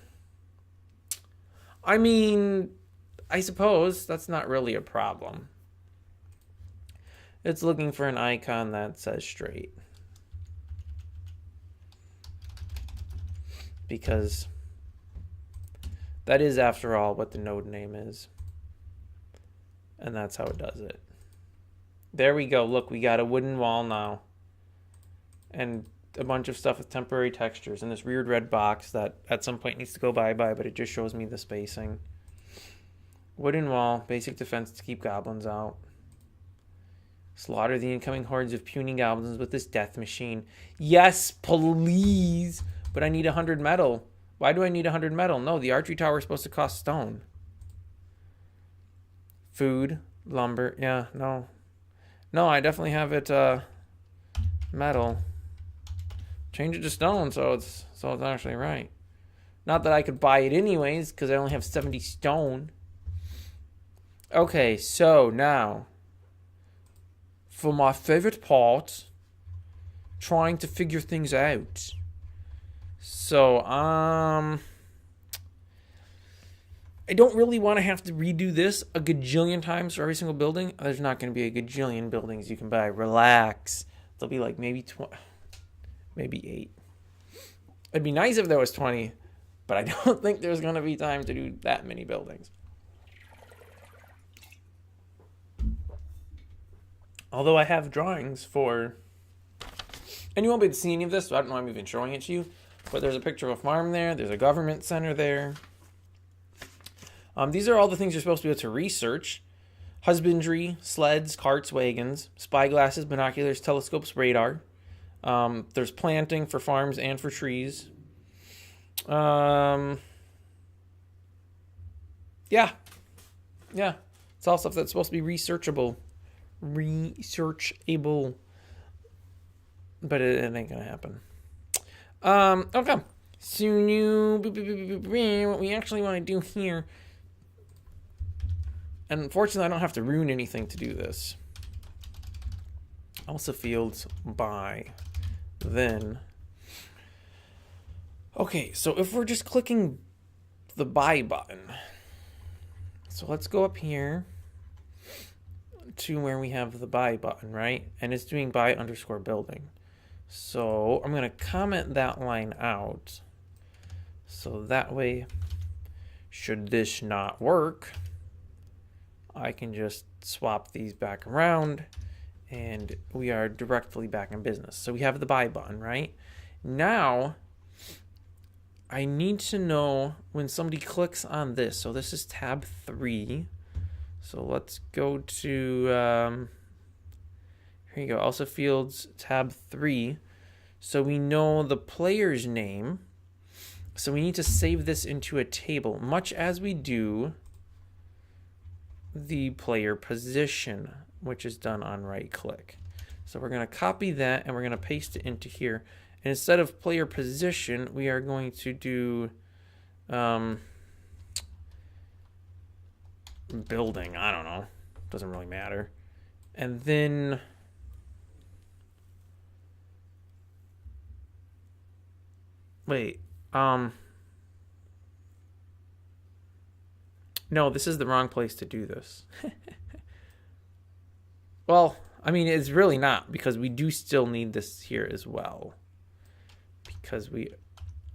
mean, I suppose that's not really a problem. It's looking for an icon that says straight. Because that is, after all, what the node name is. And that's how it does it. There we go. Look, we got a wooden wall now. And a bunch of stuff with temporary textures. And this weird red box that at some point needs to go bye-bye, but it just shows me the spacing. Wooden wall, basic defense to keep goblins out. Slaughter the incoming hordes of puny goblins with this death machine. Yes, please! But I need 100 metal. Why do I need 100 metal? No, the archery tower is supposed to cost stone. Food, lumber, yeah, no. No, I definitely have it metal. Change it to stone so it's actually right. Not that I could buy it anyways, because I only have 70 stone. Okay, so now for my favorite part, trying to figure things out. So, I don't really want to have to redo this a gajillion times for every single building. There's not going to be a gajillion buildings you can buy. Relax. There'll be like maybe 8. It'd be nice if there was 20, but I don't think there's going to be time to do that many buildings. Although I have drawings for... And you won't be able to see any of this, so I don't know why I'm even showing it to you. But there's a picture of a farm there. There's a government center there. These are all the things you're supposed to be able to research. Husbandry, sleds, carts, wagons, spyglasses, binoculars, telescopes, radar. There's planting for farms and for trees. Yeah. It's all stuff that's supposed to be researchable. But it ain't gonna happen. Okay. So what we actually want to do here, and unfortunately I don't have to ruin anything to do this. Also fields by then. Okay, so if we're just clicking the buy button, so let's go up here to where we have the buy button, right? And it's doing buy _ building. So I'm going to comment that line out. So that way, should this not work, I can just swap these back around and we are directly back in business. So we have the buy button, right? Now, I need to know when somebody clicks on this. So this is tab 3. So let's go to, here you go, also fields, tab 3. So we know the player's name. So we need to save this into a table, much as we do the player position, which is done on right click. So we're going to copy that and we're going to paste it into here. And instead of player position, we are going to do building. I don't know. Doesn't really matter. And then wait. No, this is the wrong place to do this. Well, I mean, it's really not, because we do still need this here as well. Because we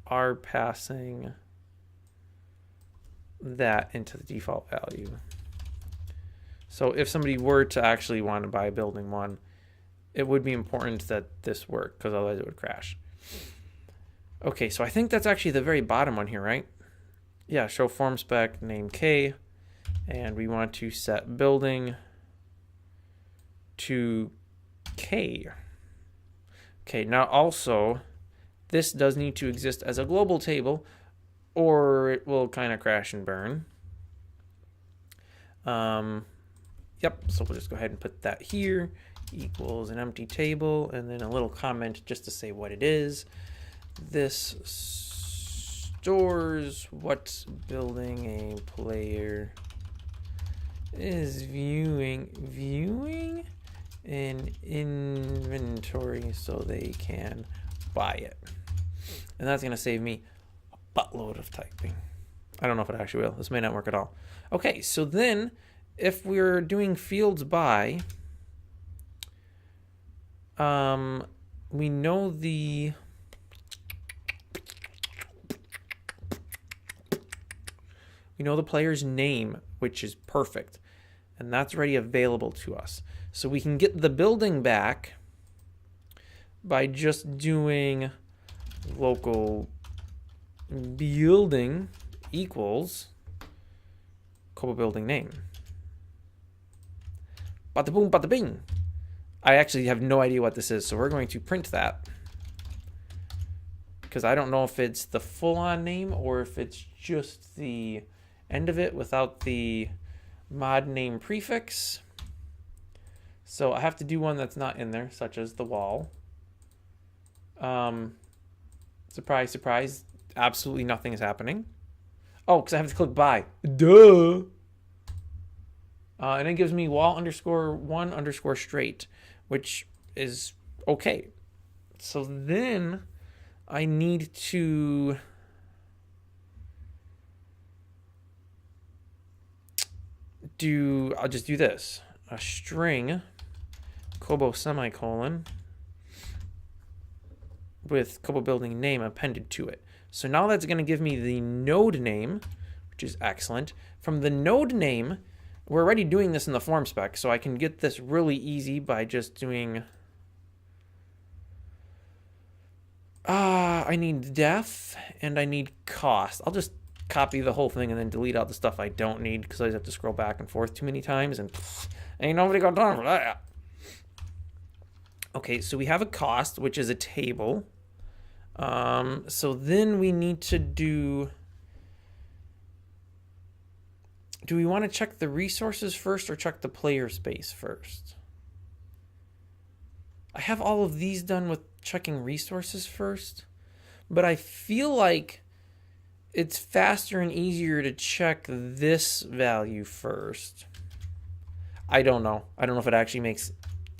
are passing that into the default value. So if somebody were to actually want to buy building 1, it would be important that this worked, because otherwise it would crash. Okay, so I think that's actually the very bottom one here, right? Yeah, show form spec, name K, and we want to set building to K. Okay, now also, this does need to exist as a global table, or it will kind of crash and burn. Yep, so we'll just go ahead and put that here, equals an empty table, and then a little comment just to say what it is. This stores what building a player is viewing in inventory so they can buy it. And that's going to save me a buttload of typing. I don't know if it actually will. This may not work at all. Okay, so then if we're doing fields by, we know the player's name, which is perfect. And that's already available to us. So we can get the building back by just doing local building equals Kobo building name. Bada boom, bada bing. I actually have no idea what this is, so we're going to print that. Because I don't know if it's the full-on name or if it's just the end of it without the mod name prefix. So I have to do one that's not in there, such as the wall. Surprise, surprise. Absolutely nothing is happening. Oh, because I have to click buy. Duh. And it gives me wall underscore 1 underscore straight, which is okay. So then I need to I'll just do this. A string Kobo semicolon with Kobo building name appended to it. So now that's going to give me the node name, which is excellent. From the node name, we're already doing this in the form spec, so I can get this really easy by just doing... I need def and I need cost. I'll just copy the whole thing and then delete out the stuff I don't need because I just have to scroll back and forth too many times and ain't nobody got time for that. Okay, so we have a cost, which is a table. So then we need to do we want to check the resources first or check the player space first? I have all of these done with checking resources first, but I feel like it's faster and easier to check this value first. I don't know. I don't know if it actually makes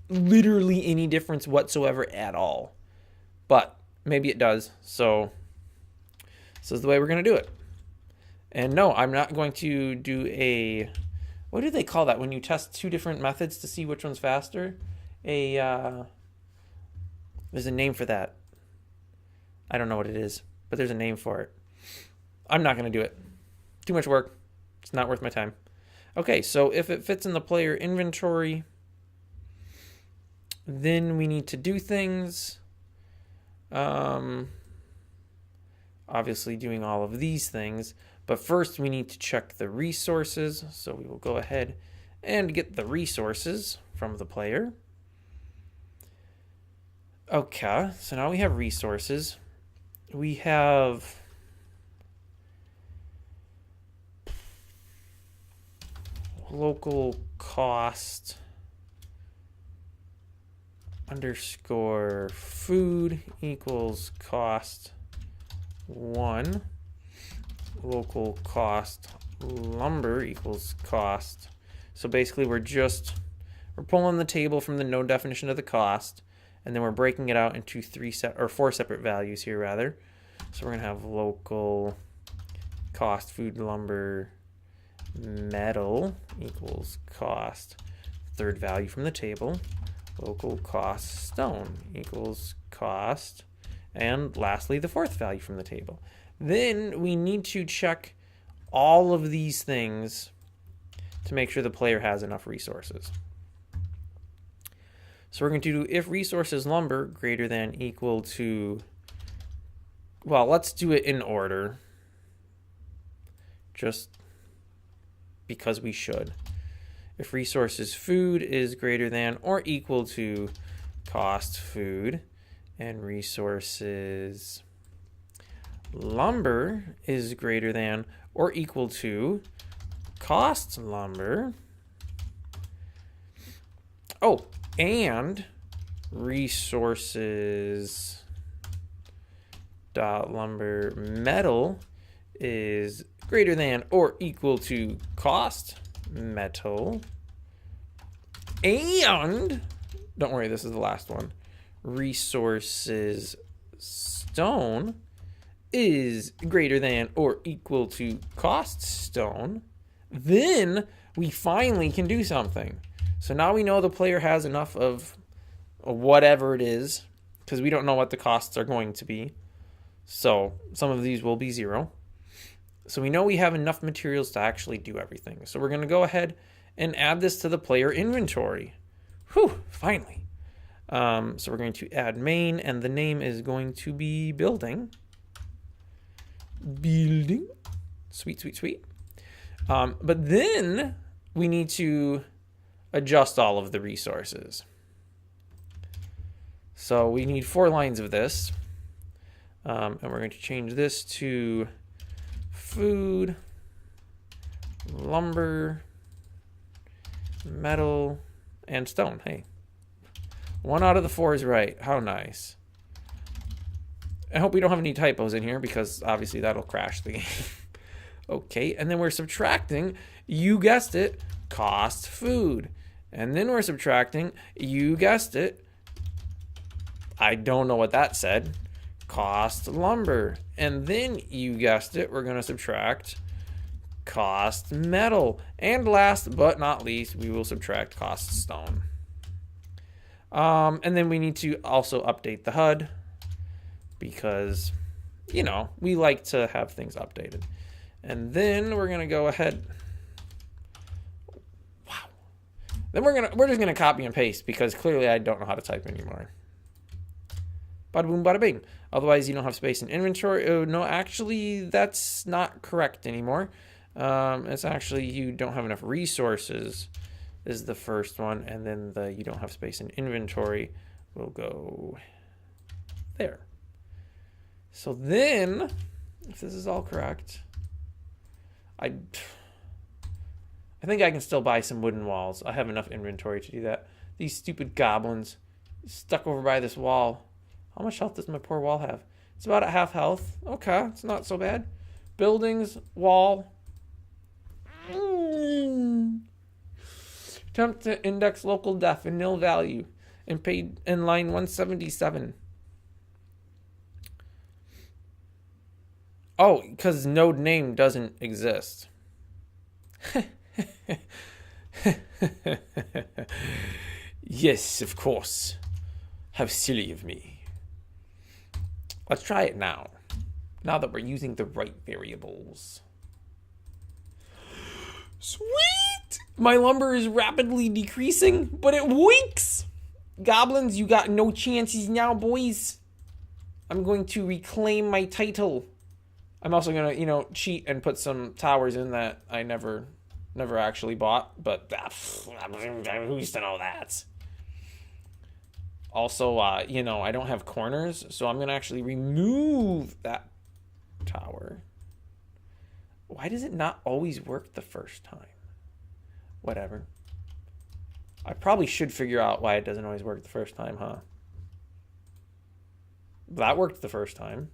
literally any difference whatsoever at all, but maybe it does. So this is the way we're going to do it. And no, I'm not going to do a, what do they call that when you test two different methods to see which one's faster? There's a name for that. I don't know what it is, but there's a name for it. I'm not going to do it. Too much work. It's not worth my time. Okay, so if it fits in the player inventory, then we need to do things. Obviously doing all of these things, but first we need to check the resources. So we will go ahead and get the resources from the player. Okay, so now we have resources. We have local cost underscore food equals cost 1. Local cost lumber equals cost. So basically we're pulling the table from the node definition of the cost, and then we're breaking it out into 4 separate values here rather. So we're gonna have local cost food lumber metal equals cost, third value from the table, local cost stone equals cost, and lastly the fourth value from the table. Then we need to check all of these things to make sure the player has enough resources. So we're going to do if resources lumber greater than equal to, well, let's do it in order, just because we should. If resources food is greater than or equal to cost food, and resources lumber is greater than or equal to cost lumber. Oh, and resources dot lumber metal is greater than or equal to cost metal, and don't worry, this is the last one. Resources stone is greater than or equal to cost stone, then we finally can do something. So now we know the player has enough of whatever it is, because we don't know what the costs are going to be. So some of these will be 0. So we know we have enough materials to actually do everything. So we're going to go ahead and add this to the player inventory. Whew, finally. So we're going to add main, and the name is going to be building. Building. Sweet, sweet, sweet. But then we need to adjust all of the resources. So we need 4 lines of this. And we're going to change this to food, lumber, metal, and stone. Hey, 1 out of the 4 is right. How nice. I hope we don't have any typos in here, because obviously that'll crash the game. Okay, and then we're subtracting, you guessed it, cost food. And then we're subtracting, you guessed it, I don't know what that said, cost lumber. And then you guessed it, we're going to subtract cost metal. And last but not least, we will subtract cost stone. And then we need to also update the HUD, because, you know, we like to have things updated. And then we're going to go ahead. Wow. Then we're just going to copy and paste, because clearly I don't know how to type anymore. Bada boom, bada bing. Otherwise, you don't have space in inventory. Oh, no, actually, that's not correct anymore. It's actually you don't have enough resources is the first one. And then the you don't have space in inventory will go there. So then, if this is all correct, I think I can still buy some wooden walls. I have enough inventory to do that. These stupid goblins stuck over by this wall. How much health does my poor wall have? It's about at half health. Okay, it's not so bad. Buildings, wall. Attempt to index local def and nil value. And paid in line 177. Oh, because node name doesn't exist. Yes, of course. How silly of me. Let's try it now. Now that we're using the right variables. Sweet! My lumber is rapidly decreasing, but it winks! Goblins, you got no chances now, boys. I'm going to reclaim my title. I'm also going to, you know, cheat and put some towers in that I never actually bought, but who used to know that? Also, you know, I don't have corners, so I'm going to actually remove that tower. Why does it not always work the first time? Whatever. I probably should figure out why it doesn't always work the first time, huh? That worked the first time.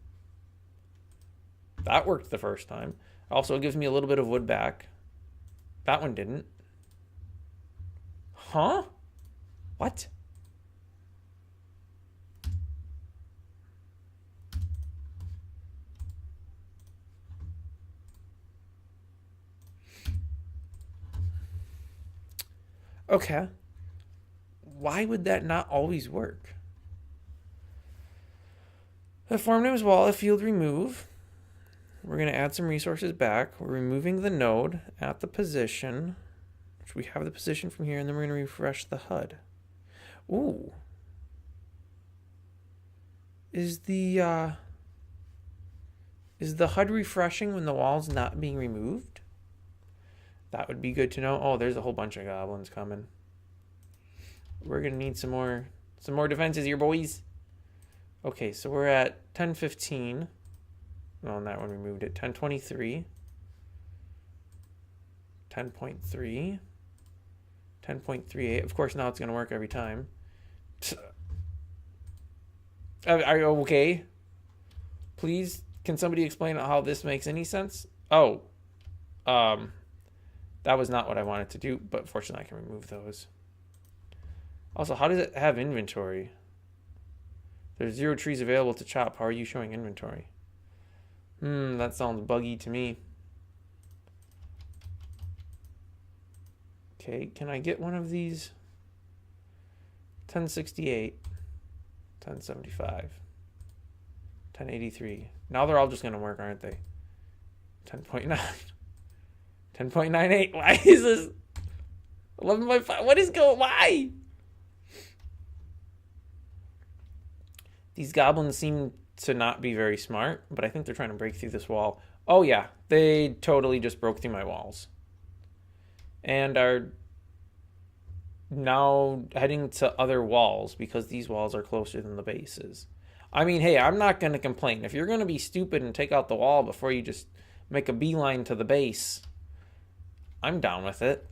That worked the first time. Also, it gives me a little bit of wood back. That one didn't. Huh? What? Okay. Why would that not always work? The farm name's wall, a field remove. We're going to add some resources back. We're removing the node at the position, which we have the position from here, and then we're going to refresh the HUD. Ooh. Is the HUD refreshing when the wall's not being removed? That would be good to know. Oh, there's a whole bunch of goblins coming. We're going to need some more defenses here, boys. Okay, so we're at 10:15. Well, on that one we moved it. 10:23. 10.3. 10.38. Of course, now it's going to work every time. Are you okay? Please, can somebody explain how this makes any sense? Oh. That was not what I wanted to do, but fortunately I can remove those. Also, how does it have inventory? There's 0 trees available to chop. How are you showing inventory? That sounds buggy to me. Okay, can I get one of these? 1068, 1075, 1083. Now they're all just going to work, aren't they? 10.9, 10.98. Why is this 11.5? What is going? Why? These goblins seem to not be very smart, but I think they're trying to break through this wall. Oh yeah, they totally just broke through my walls. And are now heading to other walls because these walls are closer than the bases. I mean, hey, I'm not going to complain. If you're going to be stupid and take out the wall before you just make a beeline to the base, I'm down with it.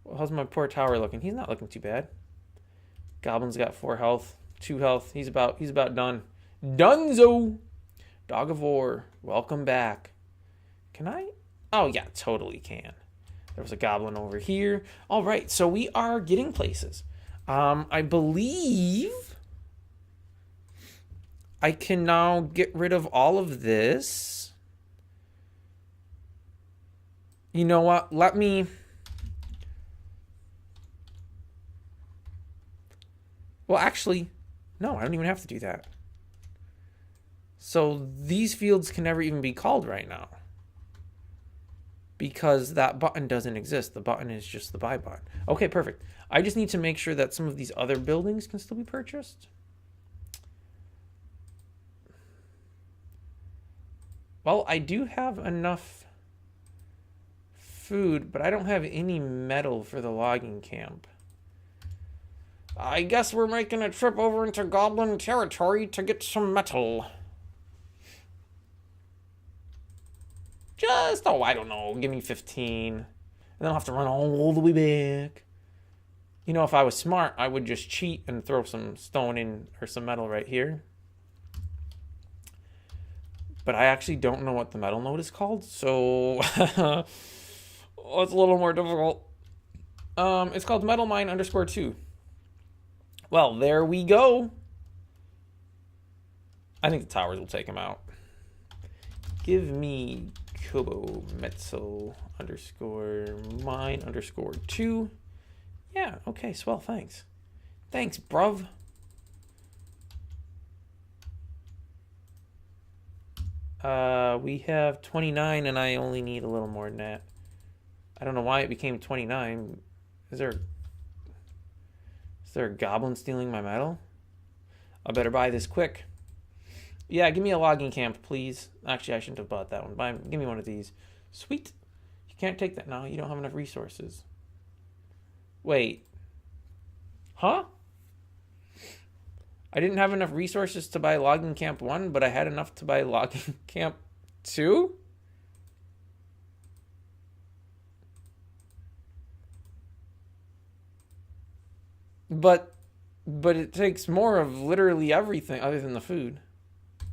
Well, how's my poor tower looking? He's not looking too bad. Goblin's got 4 health, 2 health. He's about done. Dunzo! Dog of War, welcome back. Can I? Oh, yeah, totally can. There was a goblin over here. All right, so we are getting places. I believe I can now get rid of all of this. You know what? Let me... Well, actually, no, I don't even have to do that. So these fields can never even be called right now, because that button doesn't exist. The button is just the buy button. Okay, perfect. I just need to make sure that some of these other buildings can still be purchased. Well, I do have enough food, but I don't have any metal for the logging camp. I guess we're making a trip over into goblin territory to get some metal. Just, I don't know, give me 15. And then I'll have to run all the way back. You know, if I was smart, I would just cheat and throw some stone in, or some metal right here. But I actually don't know what the metal node is called, so it's a little more difficult. It's called metal mine _2. Well, there we go. I think the towers will take him out. Give me Kobo Metal _mine _2. Yeah, okay, swell, thanks. Thanks, bruv. We have 29 and I only need a little more than that. I don't know why it became 29. Is there a goblin stealing my metal? I better buy this quick. Yeah, give me a logging camp, please. Actually, I shouldn't have bought that one. Give me one of these. Sweet. You can't take that now. You don't have enough resources. Wait. Huh? I didn't have enough resources to buy logging camp 1, but I had enough to buy logging camp 2? But it takes more of literally everything other than the food. I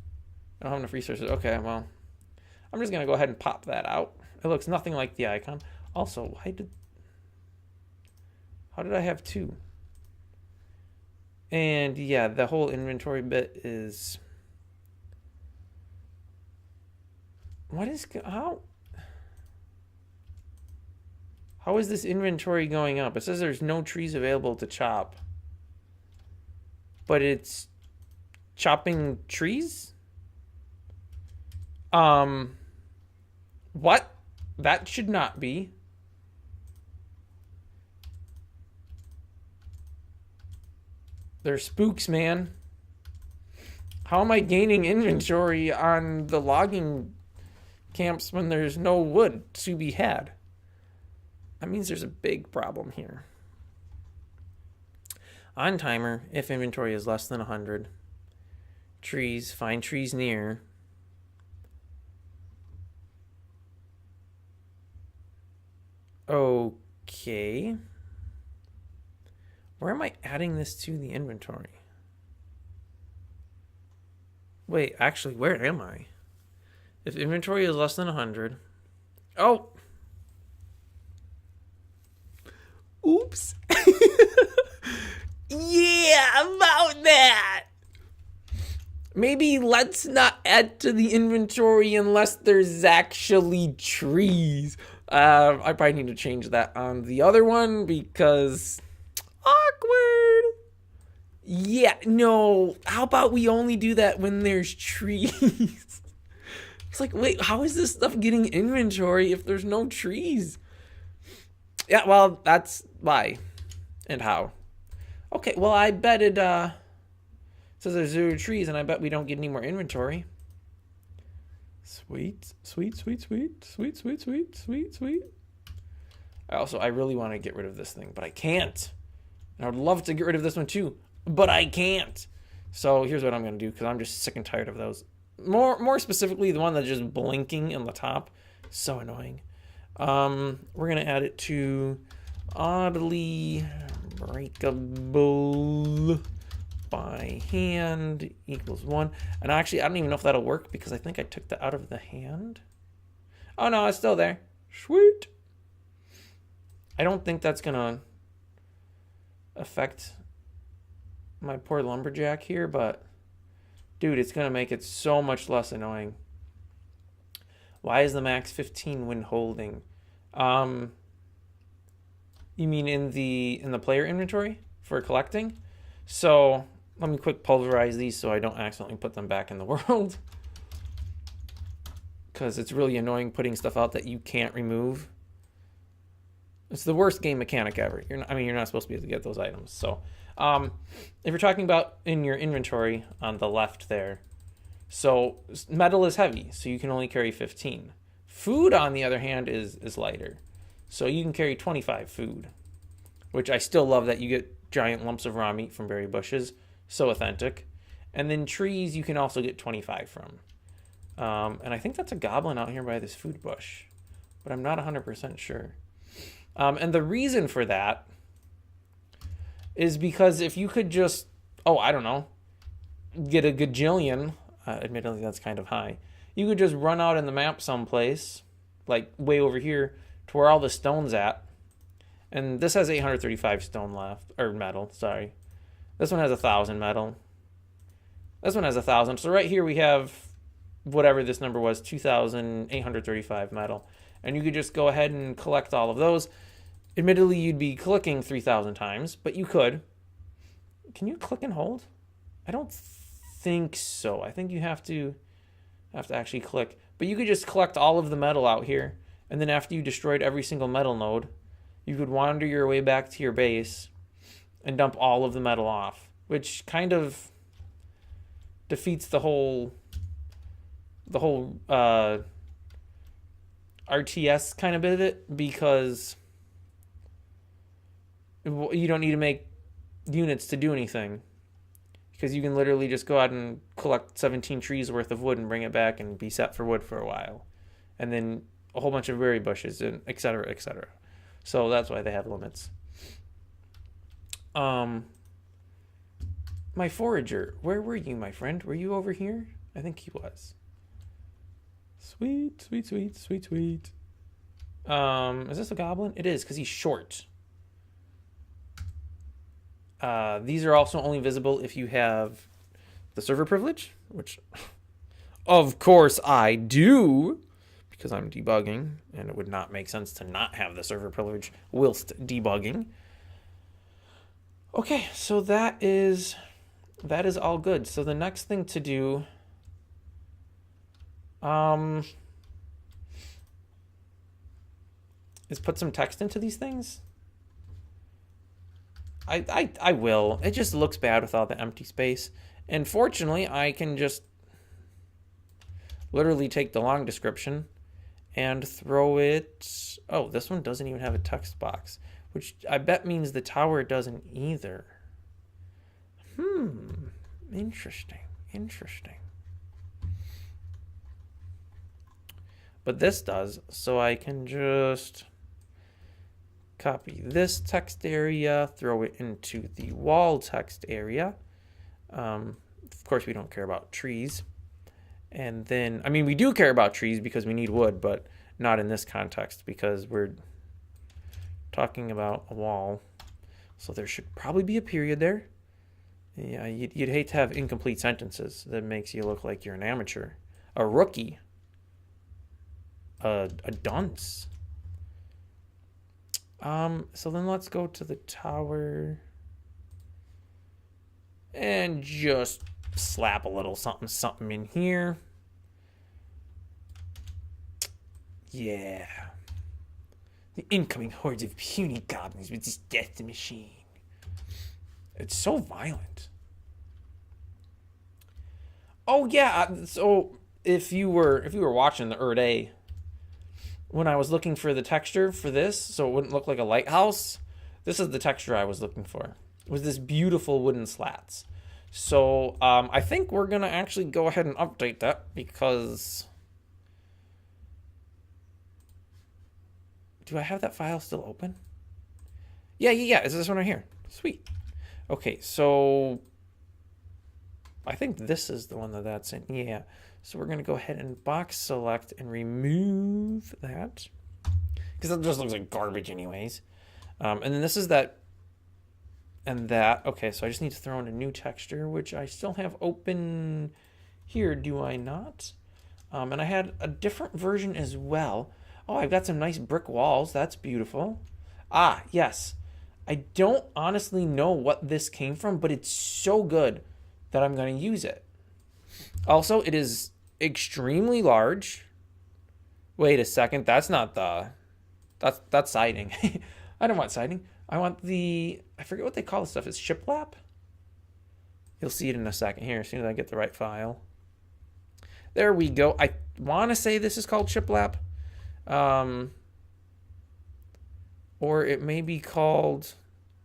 don't have enough resources. Okay, well, I'm just going to go ahead and pop that out. It looks nothing like the icon. Also, how did I have 2? And yeah, the whole inventory bit is... How is this inventory going up? It says there's no trees available to chop. But it's chopping trees? What? That should not be. They're spooks, man. How am I gaining inventory on the logging camps when there's no wood to be had? That means there's a big problem here. On timer, if inventory is less than 100. Trees, find trees near. Okay. Where am I adding this to the inventory? Wait, actually, where am I? If inventory is less than 100. Oh! Oops! Yeah, about that. Maybe let's not add to the inventory unless there's actually trees. I probably need to change that on the other one because awkward. Yeah, no. How about we only do that when there's trees? It's like, wait, how is this stuff getting inventory if there's no trees? Yeah, well, that's why and how. Okay, well, I bet it says there's 0 trees, and I bet we don't get any more inventory. Sweet, sweet, sweet, sweet, sweet, sweet, sweet, sweet, sweet. I really want to get rid of this thing, but I can't. And I would love to get rid of this one too, but I can't. So here's what I'm going to do, because I'm just sick and tired of those. More specifically, the one that's just blinking in the top. So annoying. We're going to add it to oddly breakable by hand equals 1. And actually, I don't even know if that'll work because I think I took that out of the hand. Oh no, it's still there. Sweet. I don't think that's going to affect my poor lumberjack here, but dude, it's going to make it so much less annoying. Why is the max 15 when holding? You mean in the player inventory for collecting? So let me quick pulverize these so I don't accidentally put them back in the world. Because it's really annoying putting stuff out that you can't remove. It's the worst game mechanic ever. You're not supposed to be able to get those items. So if you're talking about in your inventory on the left there, so metal is heavy, so you can only carry 15. Food, on the other hand, is lighter. So you can carry 25 food, which I still love that you get giant lumps of raw meat from berry bushes. So authentic. And then trees you can also get 25 from. And I think that's a goblin out here by this food bush, but I'm not 100% sure. And the reason for that is because if you could just, I don't know, get a gajillion, admittedly that's kind of high, you could just run out in the map someplace, like way over here, to where all the stone's at. And this has 835 stone left, or metal, sorry. This one has 1,000 metal. This one has 1,000. So right here we have whatever this number was, 2,835 metal. And you could just go ahead and collect all of those. Admittedly, you'd be clicking 3,000 times, but you could. Can you click and hold? I don't think so. I think you have to actually click. But you could just collect all of the metal out here, and then after you destroyed every single metal node, you could wander your way back to your base and dump all of the metal off, which kind of defeats the whole RTS kind of bit of it, because you don't need to make units to do anything, because you can literally just go out and collect 17 trees worth of wood and bring it back and be set for wood for a while, and then a whole bunch of berry bushes and etc. etc. So that's why they have limits. My forager, where were you, my friend? Were you over here? I think he was. Sweet, sweet, sweet, sweet, sweet. Is this a goblin? It is, because he's short. These are also only visible if you have the server privilege, which, of course, I do, because I'm debugging, and it would not make sense to not have the server privilege whilst debugging. Okay, so that is all good. So the next thing to do, is put some text into these things. I will. It just looks bad with all the empty space. And fortunately, I can just literally take the long description and throw it. Oh, this one doesn't even have a text box, which I bet means the tower doesn't either. Interesting. But this does, so I can just copy this text area, throw it into the wall text area. Of course, we don't care about trees. And then, we do care about trees because we need wood, but not in this context because we're talking about a wall. So there should probably be a period there. Yeah, you'd hate to have incomplete sentences. That makes you look like you're an amateur. A rookie. A dunce. So then let's go to the tower. And just slap a little something something in here. Yeah. The incoming hordes of puny goblins with this death machine. It's so violent. Oh yeah, so if you were watching the other day, when I was looking for the texture for this, so it wouldn't look like a lighthouse, this is the texture I was looking for. It was this beautiful wooden slats. So I think we're gonna actually go ahead and update that because do I have that file still open? Yeah. Is this one right here? Sweet. Okay, so I think this is the one that's in. Yeah. So we're gonna go ahead and box select and remove that because it just looks like garbage anyways. And then this is that and that. Okay, so I just need to throw in a new texture, which I still have open here, do I not? And I had a different version as well. Oh, I've got some nice brick walls. That's beautiful. Ah, yes. I don't honestly know what this came from, but it's so good that I'm going to use it. Also, it is extremely large. Wait a second. That's not the... That's siding. I don't want siding. I want the... I forget what they call this stuff. It's shiplap? You'll see it in a second here as soon as I get the right file. There we go. I want to say this is called shiplap. Or it may be called...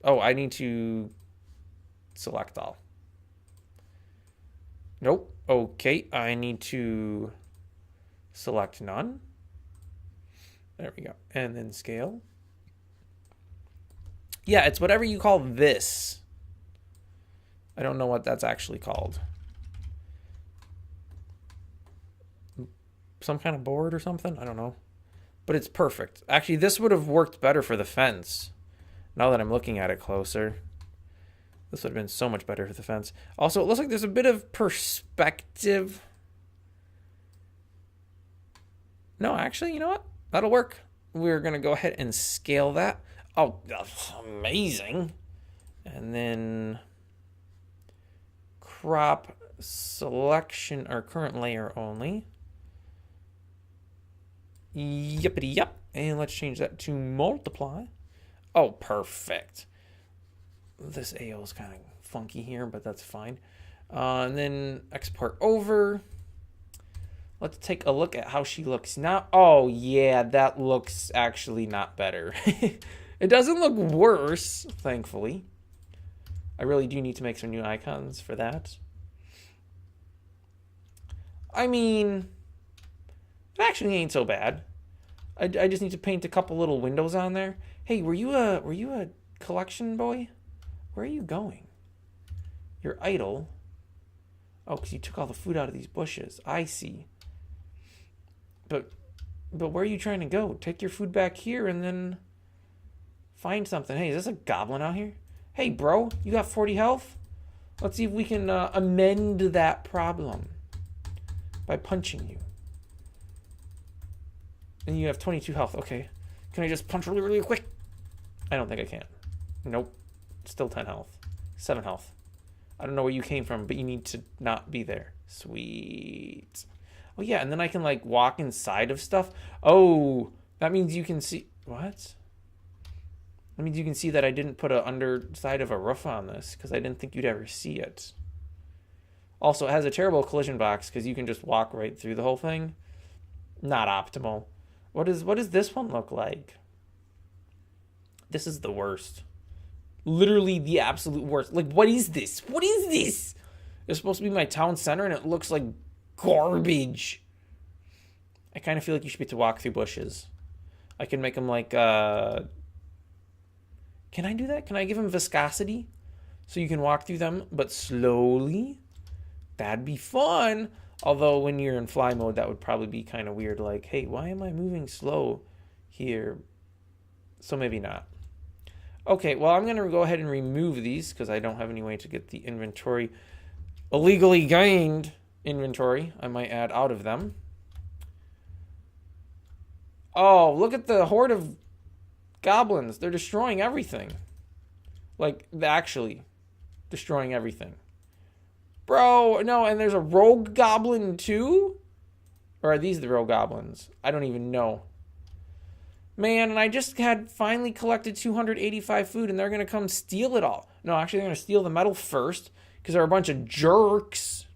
Oh, I need to select all. Nope. Okay, I need to select none. There we go. And then scale. Yeah, it's whatever you call this. I don't know what that's actually called. Some kind of board or something? I don't know. But it's perfect. Actually, this would have worked better for the fence. Now that I'm looking at it closer. This would have been so much better for the fence. Also, it looks like there's a bit of perspective. No, actually, you know what? That'll work. We're going to go ahead and scale that. Oh, that's amazing. And then crop selection or current layer only. Yippity yep. And let's change that to multiply. Oh, perfect. This AO is kind of funky here, but that's fine. And then export over. Let's take a look at how she looks now. Oh, yeah, that looks actually not better. It doesn't look worse, thankfully. I really do need to make some new icons for that. I mean, it actually ain't so bad. I just need to paint a couple little windows on there. Hey, were you a collection boy? Where are you going? You're idle. Oh, because you took all the food out of these bushes. I see. But where are you trying to go? Take your food back here and then find something. Hey, is this a goblin out here? Hey, bro, you got 40 health? Let's see if we can amend that problem by punching you. And you have 22 health. Okay. Can I just punch really, really quick? I don't think I can. Nope. Still 10 health. 7 health. I don't know where you came from, but you need to not be there. Sweet. Oh, yeah, and then I can, like, walk inside of stuff. Oh, that means you can see... What? That means you can see that I didn't put an underside of a roof on this, because I didn't think you'd ever see it. Also, it has a terrible collision box, because you can just walk right through the whole thing. Not optimal. What does this one look like? This is the worst. Literally the absolute worst. Like, what is this? What is this? It's supposed to be my town center, and it looks like garbage. I kind of feel like you should be able to walk through bushes. I can make them like, Can I do that? Can I give them viscosity? So you can walk through them, but slowly? That'd be fun. Although when you're in fly mode, that would probably be kind of weird. Like, hey, why am I moving slow here? So maybe not. Okay, well, I'm going to go ahead and remove these because I don't have any way to get the inventory, illegally gained inventory, I might add, out of them. Oh, look at the horde of goblins. They're destroying everything. Like, actually destroying everything. Bro, no, and there's a rogue goblin too? Or are these the rogue goblins? I don't even know. Man, and I just had finally collected 285 food, and they're going to come steal it all. No, actually, they're going to steal the metal first, because they're a bunch of jerks.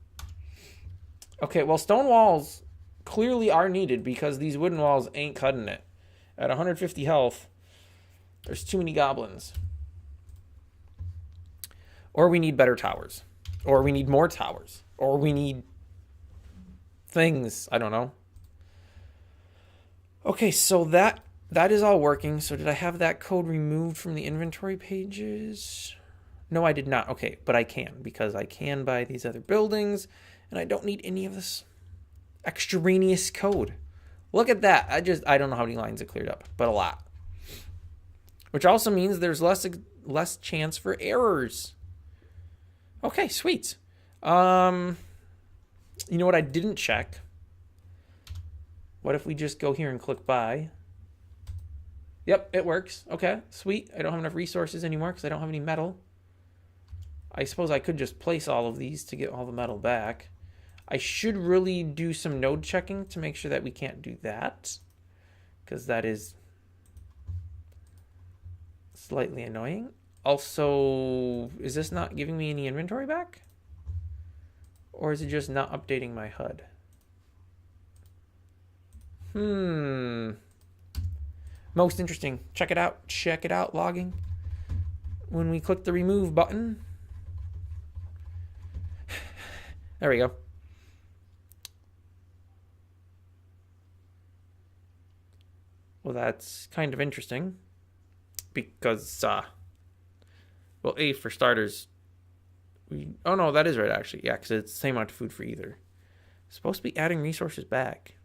Okay, well, stone walls clearly are needed, because these wooden walls ain't cutting it. At 150 health, there's too many goblins. Or we need better towers. Or we need more towers. Or we need things. I don't know. Okay, so that is all working. So did I have that code removed from the inventory pages? No, I did not. Okay, but I can, because I can buy these other buildings, and I don't need any of this extraneous code. Look at that. I don't know how many lines it cleared up, but a lot. Which also means there's less chance for errors. Okay, sweet. You know what I didn't check? What if we just go here and click buy? Yep, it works. Okay, sweet. I don't have enough resources anymore because I don't have any metal. I suppose I could just place all of these to get all the metal back. I should really do some node checking to make sure that we can't do that, because that is slightly annoying. Also, is this not giving me any inventory back? Or is it just not updating my HUD? Most interesting. Check it out. Check it out, logging. When we click the remove button. There we go. Well, that's kind of interesting. Because, well, A, for starters, oh no, that is right, actually. Yeah, because it's the same amount of food for either. It's supposed to be adding resources back.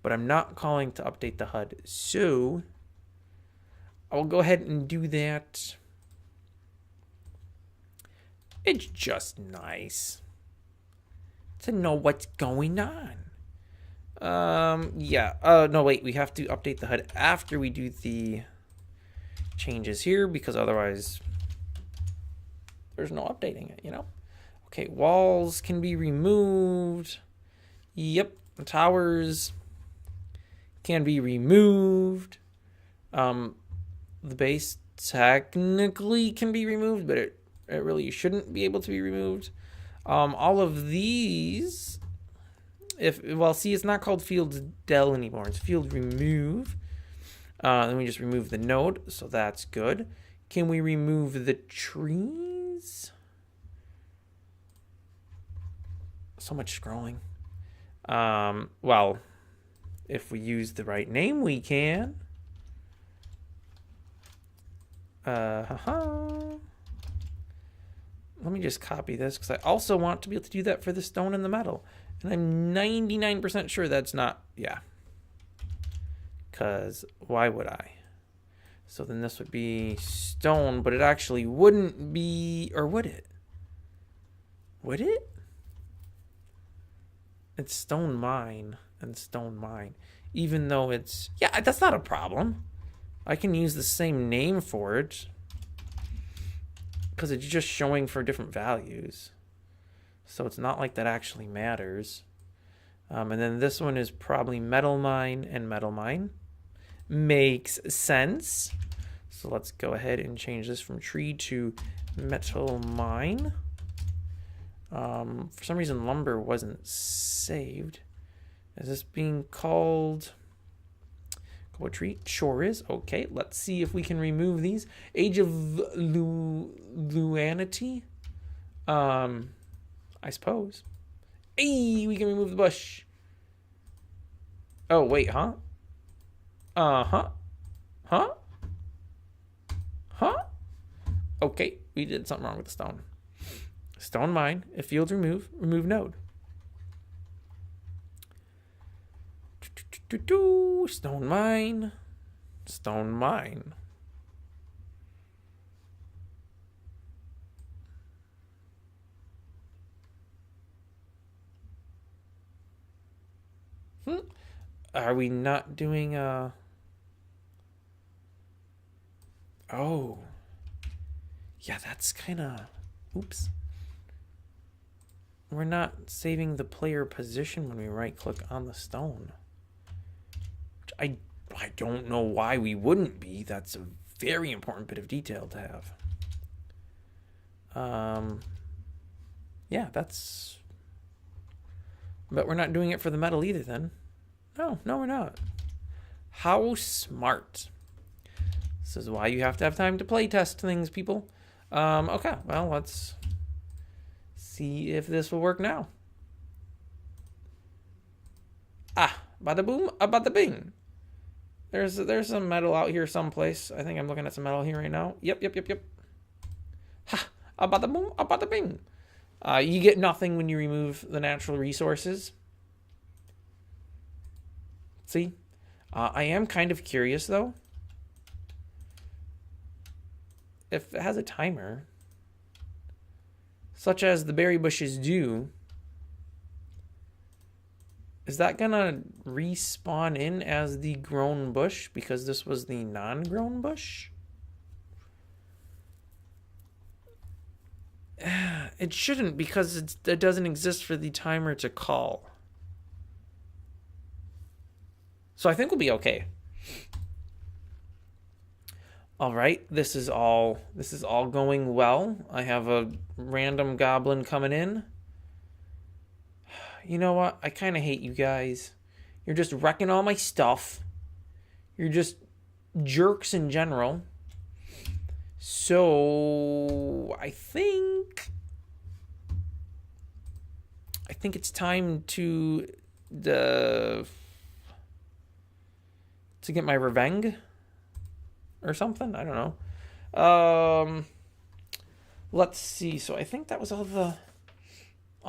But I'm not calling to update the HUD. So, I'll go ahead and do that. It's just nice to know what's going on. Yeah. No, wait. We have to update the HUD after we do the changes here, because otherwise there's no updating it, you know? Okay, walls can be removed. Yep. Towers can be removed. The base technically can be removed, but it really shouldn't be able to be removed. All of these, see, it's not called fields del anymore. It's field remove. Then we just remove the node, so that's good. Can we remove the trees? So much scrolling. Well, if we use the right name, we can. Let me just copy this, because I also want to be able to do that for the stone and the metal. And I'm 99% sure that's not, yeah. Because why would I? So then this would be stone, but it actually wouldn't be, or would it? Would it? It's stone mine and stone mine. Even though it's, yeah, that's not a problem. I can use the same name for it, because it's just showing for different values. So it's not like that actually matters. And then this one is probably metal mine and metal mine. Makes sense. So let's go ahead and change this from tree to metal mine. For some reason lumber wasn't saved. Is this being called Koboldkrieg? Sure is. Okay, let's see if we can remove these. Age of Luanti. I suppose. Hey, we can remove the bush. Oh, wait, huh? Huh? Okay, we did something wrong with the stone. Stone mine. If fields remove node. Stone mine. Stone mine. Are we not doing oh. Yeah, that's kind of... Oops. We're not saving the player position when we right-click on the stone. I don't know why we wouldn't be. That's a very important bit of detail to have. Yeah, that's... But we're not doing it for the metal either then. No, we're not. How smart. This is why you have to have time to play test things, people. Okay, well, let's see if this will work now. Bada boom, bada bing. There's some metal out here someplace. I think I'm looking at some metal here right now. Yep. Ha! Bada boom, bada bing. You get nothing when you remove the natural resources. See? I am kind of curious, though. If it has a timer, such as the berry bushes do, is that going to respawn in as the grown bush because this was the non-grown bush? It shouldn't because it doesn't exist for the timer to call. So I think we'll be okay. All right, this is all going well. I have a random goblin coming in. You know what? I kind of hate you guys. You're just wrecking all my stuff. You're just jerks in general. So I think it's time to get my revenge or something. I don't know. Let's see. So I think that was all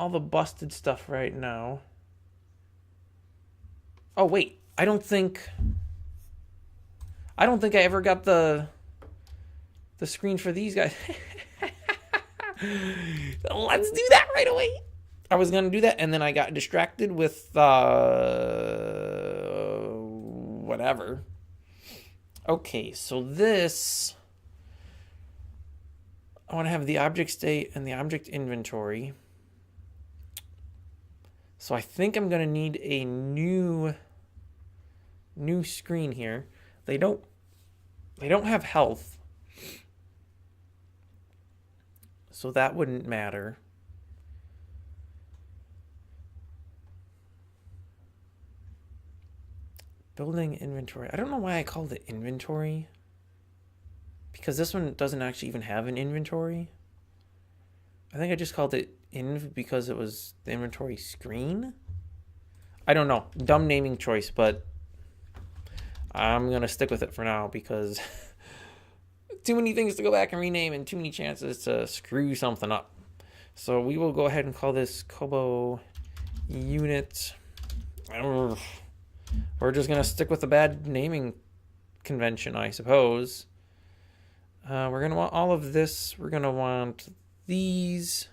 the busted stuff right now. Oh wait, I don't think I ever got the screen for these guys. Let's do that right away. I was gonna do that and then I got distracted with whatever. Okay, so this, I want to have the object state and the object inventory. So I think I'm going to need a new screen here. They don't have health. So that wouldn't matter. Building inventory. I don't know why I called it inventory. Because this one doesn't actually even have an inventory. I think I just called it inv because it was the inventory screen. I don't know. Dumb naming choice, but I'm going to stick with it for now because too many things to go back and rename and too many chances to screw something up. So we will go ahead and call this Kobo unit. We're just going to stick with the bad naming convention, I suppose. We're going to want all of this. We're going to want these.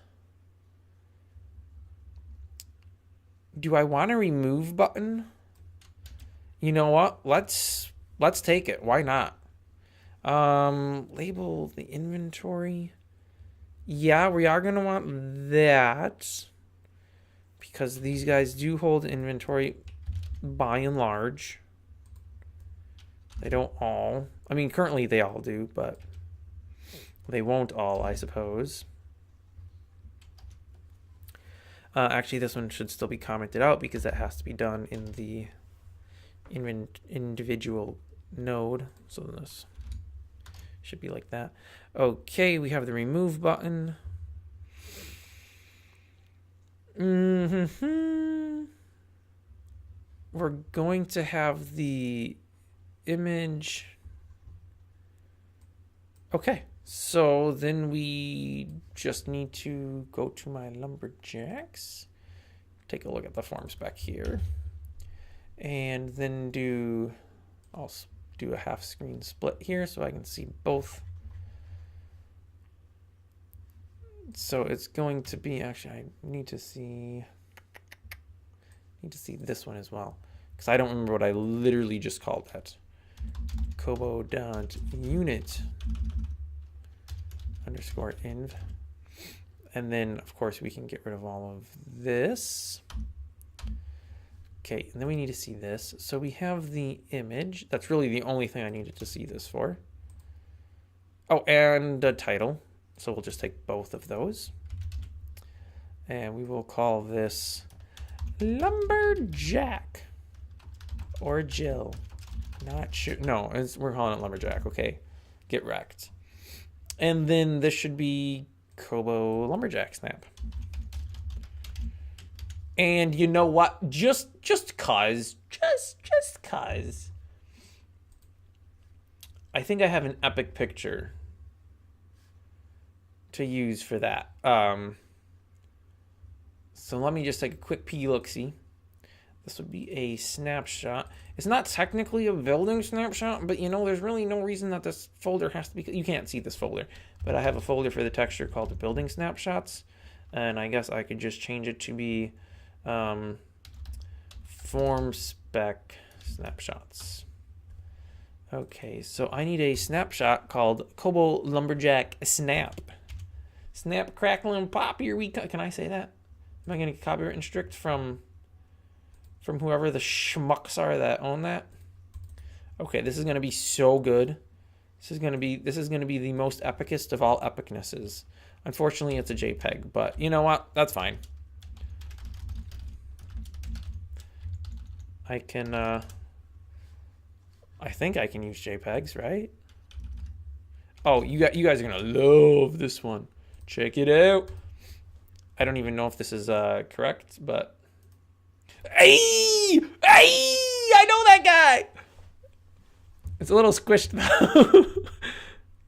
Do I want a remove button? You know what? Let's take it. Why not? Label the inventory. Yeah, we are going to want that because these guys do hold inventory by and large. They don't all. I mean, currently they all do, but they won't all, I suppose. Actually, this one should still be commented out because that has to be done in the individual node. So this should be like that. Okay, we have the remove button. We're going to have the image. Okay, so then we just need to go to my lumberjacks, take a look at the form spec here, and then I'll do a half screen split here so I can see both. So it's going to be, actually I need to see this one as well. because I don't remember what I literally just called that. Kobo.unit underscore inv. And then, of course, we can get rid of all of this. Okay, and then we need to see this. So we have the image. That's really the only thing I needed to see this for. Oh, and a title. So we'll just take both of those. And we will call this Lumberjack. Or Jill. Not sure. No, we're calling it Lumberjack. Okay, get wrecked. And then this should be Kobo Lumberjack Snap. And you know what? Just cause. I think I have an epic picture to use for that. So let me just take a quick look-see. This would be a snapshot. It's not technically a building snapshot, but you know, there's really no reason that this folder has to be, you can't see this folder, but I have a folder for the texture called the building snapshots. And I guess I could just change it to be form spec snapshots. Okay, so I need a snapshot called Kobo Lumberjack Snap. Snap, crackle, and pop. Here we can I say that? Am I going to get copyright strict from whoever the schmucks are that own that? Okay, this is going to be so good. This is going to be the most epicest of all epicnesses. Unfortunately, it's a JPEG, but you know what? That's fine. I can I think I can use JPEGs, right? Oh, you guys are going to love this one. Check it out. I don't even know if this is correct, but hey, I know that guy. It's a little squished though.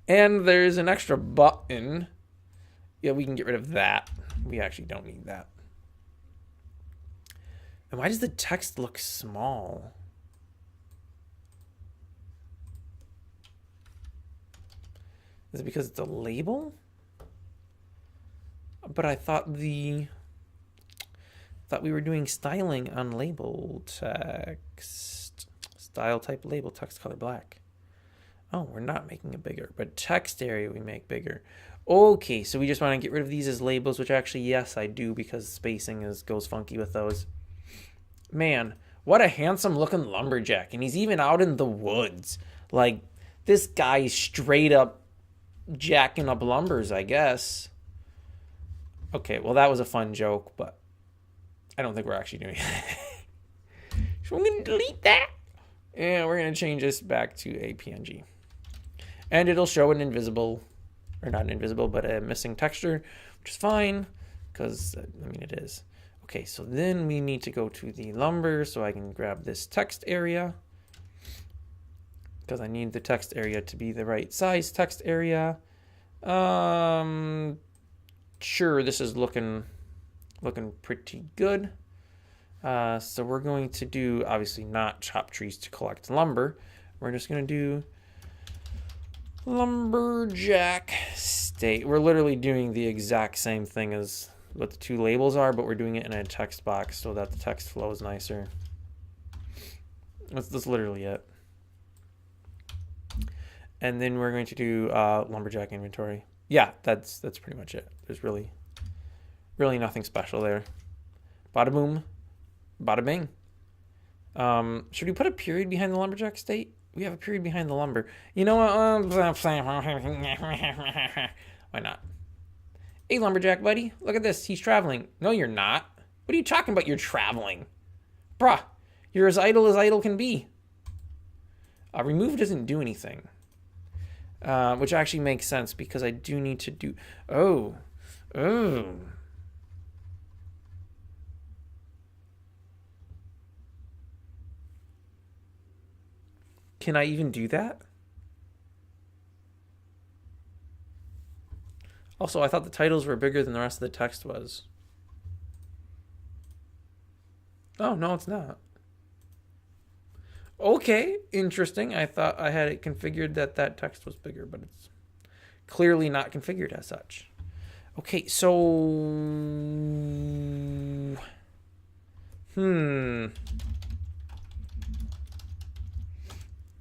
And there's an extra button. Yeah, we can get rid of that. We actually don't need that. And why does the text look small? Is it because it's a label? But I thought we were doing styling on label text. Style type label, text color black. Oh, we're not making it bigger, but text area we make bigger. Okay, so we just want to get rid of these as labels, which actually, yes, I do, because spacing goes funky with those. Man, what a handsome looking lumberjack. And he's even out in the woods. Like, this guy is straight up jacking up lumbers, I guess. Okay, well, that was a fun joke, but I don't think we're actually doing it. So I'm going to delete that. And we're going to change this back to a PNG. And it'll show an invisible, or not an invisible, but a missing texture, which is fine, because, I mean, it is. Okay, so then we need to go to the lumber, so I can grab this text area, because I need the text area to be the right size text area. Sure, this is looking pretty good. So we're going to do, obviously not chop trees to collect lumber. We're just going to do lumberjack state. We're literally doing the exact same thing as what the two labels are, but we're doing it in a text box so that the text flows nicer. That's literally it. And then we're going to do lumberjack inventory. Yeah, that's pretty much it. There's really nothing special there. Bada boom, bada bing. Should we put a period behind the lumberjack state? We have a period behind the lumber. You know what? Why not? Hey, lumberjack buddy, look at this. He's traveling. No, you're not. What are you talking about? You're traveling, bruh. You're as idle can be. Remove doesn't do anything. Which actually makes sense because I do need to do... Oh. Can I even do that? Also, I thought the titles were bigger than the rest of the text was. Oh, no, it's not. Okay, interesting. I thought I had it configured that text was bigger, but it's clearly not configured as such. Okay, so...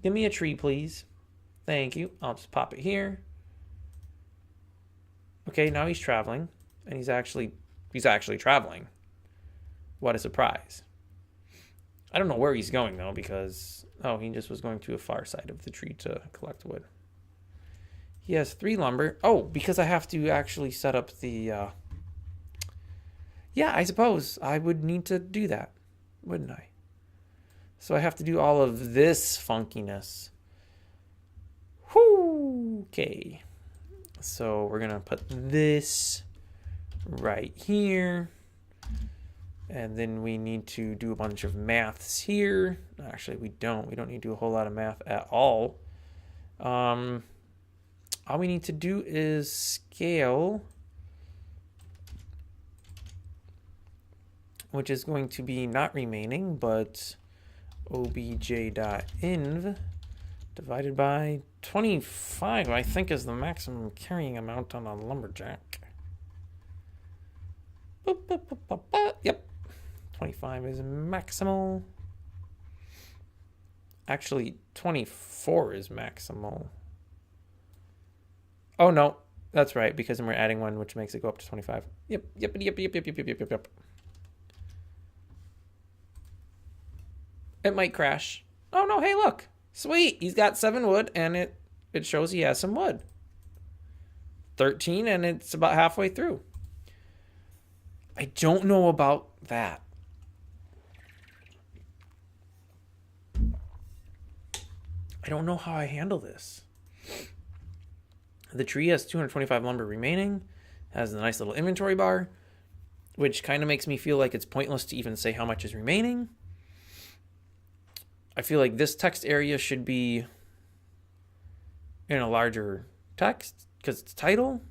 Give me a tree, please. Thank you. I'll just pop it here. Okay, now he's traveling. And he's actually traveling. What a surprise. I don't know where he's going, though, because... Oh, he just was going to a far side of the tree to collect wood. He has 3 lumber. Oh, because I have to actually set up the... Yeah, I suppose I would need to do that, wouldn't I? So I have to do all of this funkiness. Whoo! Okay. So we're going to put this right here. And then we need to do a bunch of maths here. Actually, we don't. We don't need to do a whole lot of math at all. All we need to do is scale, which is going to be not remaining, but obj.inv divided by 25, I think, is the maximum carrying amount on a lumberjack. Boop, boop, boop, boop, boop. Yep. 25 is maximal. Actually, 24 is maximal. Oh, no. That's right, because then we're adding 1, which makes it go up to 25. Yep. It might crash. Oh, no. Hey, look. Sweet. He's got 7 wood, and it shows he has some wood. 13, and it's about halfway through. I don't know about that. I don't know how I handle this. The tree has 225 lumber remaining, has a nice little inventory bar, which kind of makes me feel like it's pointless to even say how much is remaining. I feel like this text area should be in a larger text because it's title.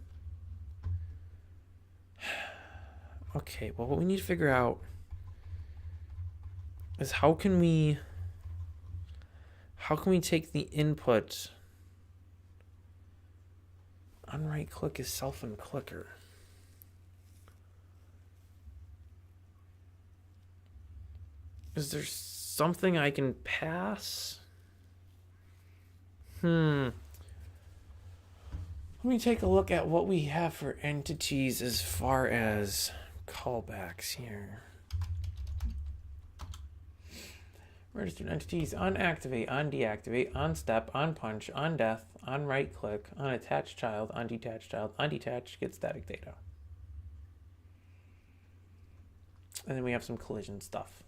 Okay, well, what we need to figure out is how can we take the input on right click is self and clicker. Is there something I can pass? Let me take a look at what we have for entities as far as callbacks here. Registered entities on activate, on deactivate, on step, on punch, on death, on right click, on attached child, on detached, get static data. And then we have some collision stuff.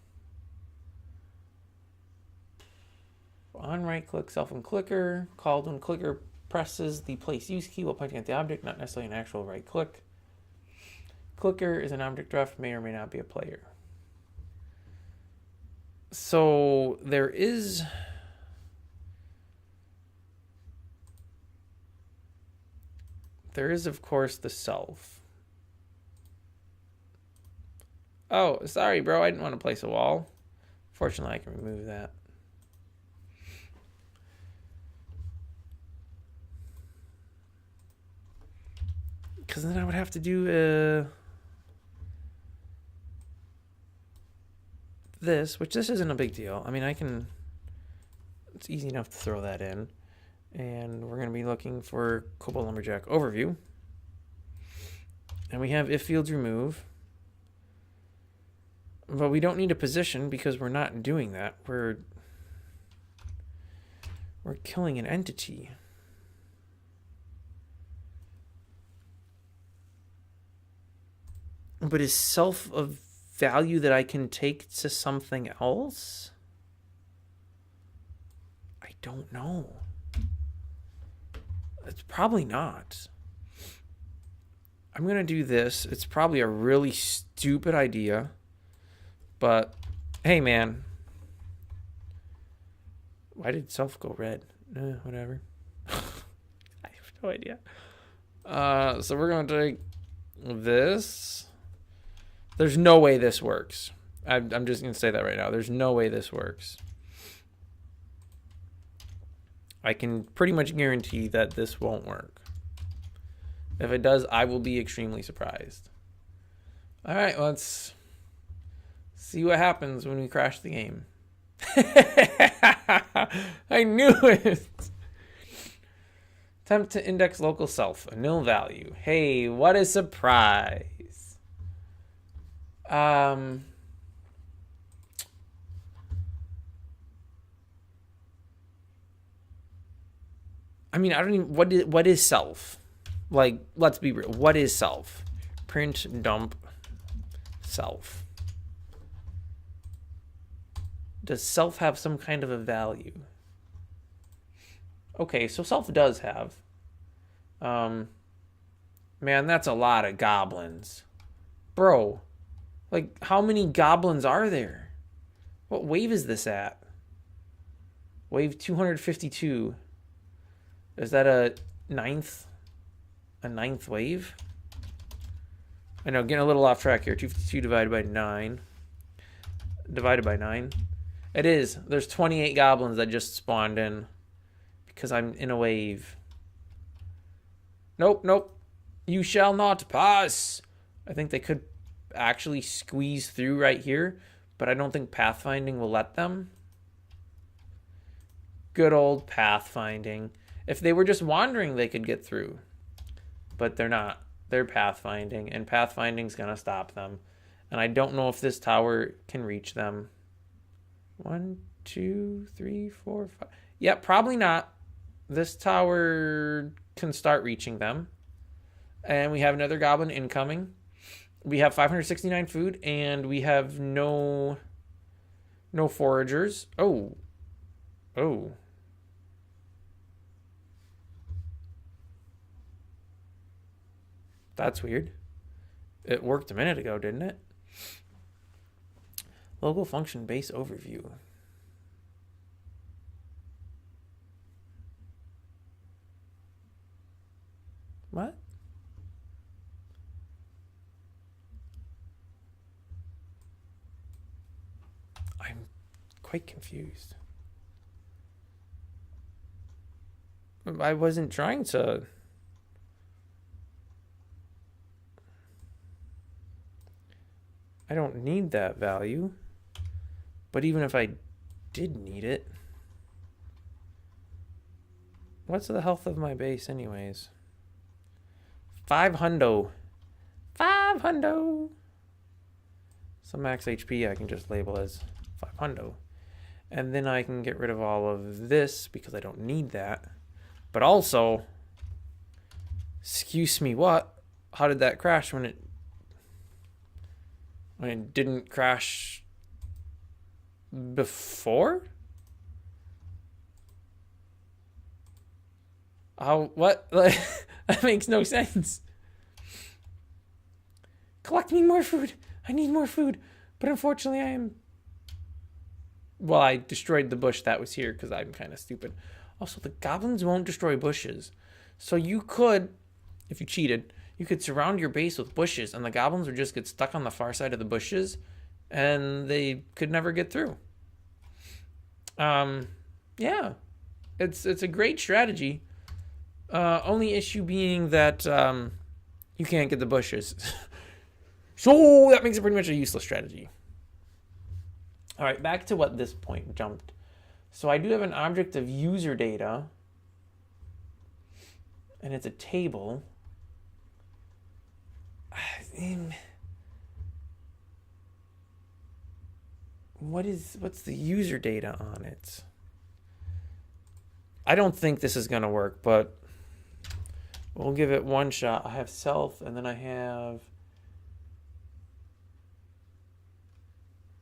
On right click, self and clicker, called when clicker presses the place use key while pointing at the object, not necessarily an actual right click. Clicker is an object ref, may or may not be a player. So there is of course the self. Oh, sorry, bro, I didn't want to place a wall. Fortunately, I can remove that. Because then I would have to do this, which this isn't a big deal. I mean, it's easy enough to throw that in. And we're going to be looking for Cobalt Lumberjack overview. And we have if fields remove. But we don't need a position because we're not doing that. We're killing an entity. But is self a value that I can take to something else? I don't know. It's probably not. I'm going to do this. It's probably a really stupid idea. But, hey, man. Why did self go red? Whatever. I have no idea. So we're going to take this. There's no way this works. I'm just going to say that right now. There's no way this works. I can pretty much guarantee that this won't work. If it does, I will be extremely surprised. All right, let's see what happens when we crash the game. I knew it. Attempt to index local self, a nil value. Hey, what a surprise. I mean, I don't even, what is self? Like, let's be real. What is self? Print dump self. Does self have some kind of a value? Okay, so self does have. Man, that's a lot of goblins. Bro, like, how many goblins are there? What wave is this at? Wave 252. Is that a ninth wave? I know, getting a little off track here. 252 divided by 9. Divided by 9. It is. There's 28 goblins that just spawned in. Because I'm in a wave. Nope. You shall not pass. I think they could actually squeeze through right here. But I don't think pathfinding will let them. Good old pathfinding. If they were just wandering, they could get through. But they're not. They're pathfinding. And pathfinding's going to stop them. And I don't know if this tower can reach them. 1, 2, 3, 4, 5. Yeah, probably not. This tower can start reaching them. And we have another goblin incoming. We have 569 food. And we have no foragers. Oh. That's weird. It worked a minute ago, didn't it? Local function base overview. What? I'm quite confused. I wasn't trying to... I don't need that value. But even if I did need it... What's the health of my base anyways? 500. 500. So max HP I can just label as 500. And then I can get rid of all of this because I don't need that. But also, excuse me, what? How did that crash when it didn't crash before? How, what? That makes no sense. Collect me more food. I need more food. But unfortunately I am... Well, I destroyed the bush that was here because I'm kind of stupid. Also, the goblins won't destroy bushes. So you could, if you cheated, you could surround your base with bushes and the goblins would just get stuck on the far side of the bushes and they could never get through. Yeah. It's a great strategy. Only issue being that you can't get the bushes. So that makes it pretty much a useless strategy. All right, back to what this point jumped. So I do have an object of user data. And it's a table. What's the user data on it? I don't think this is going to work, but we'll give it one shot. I have self, and then I have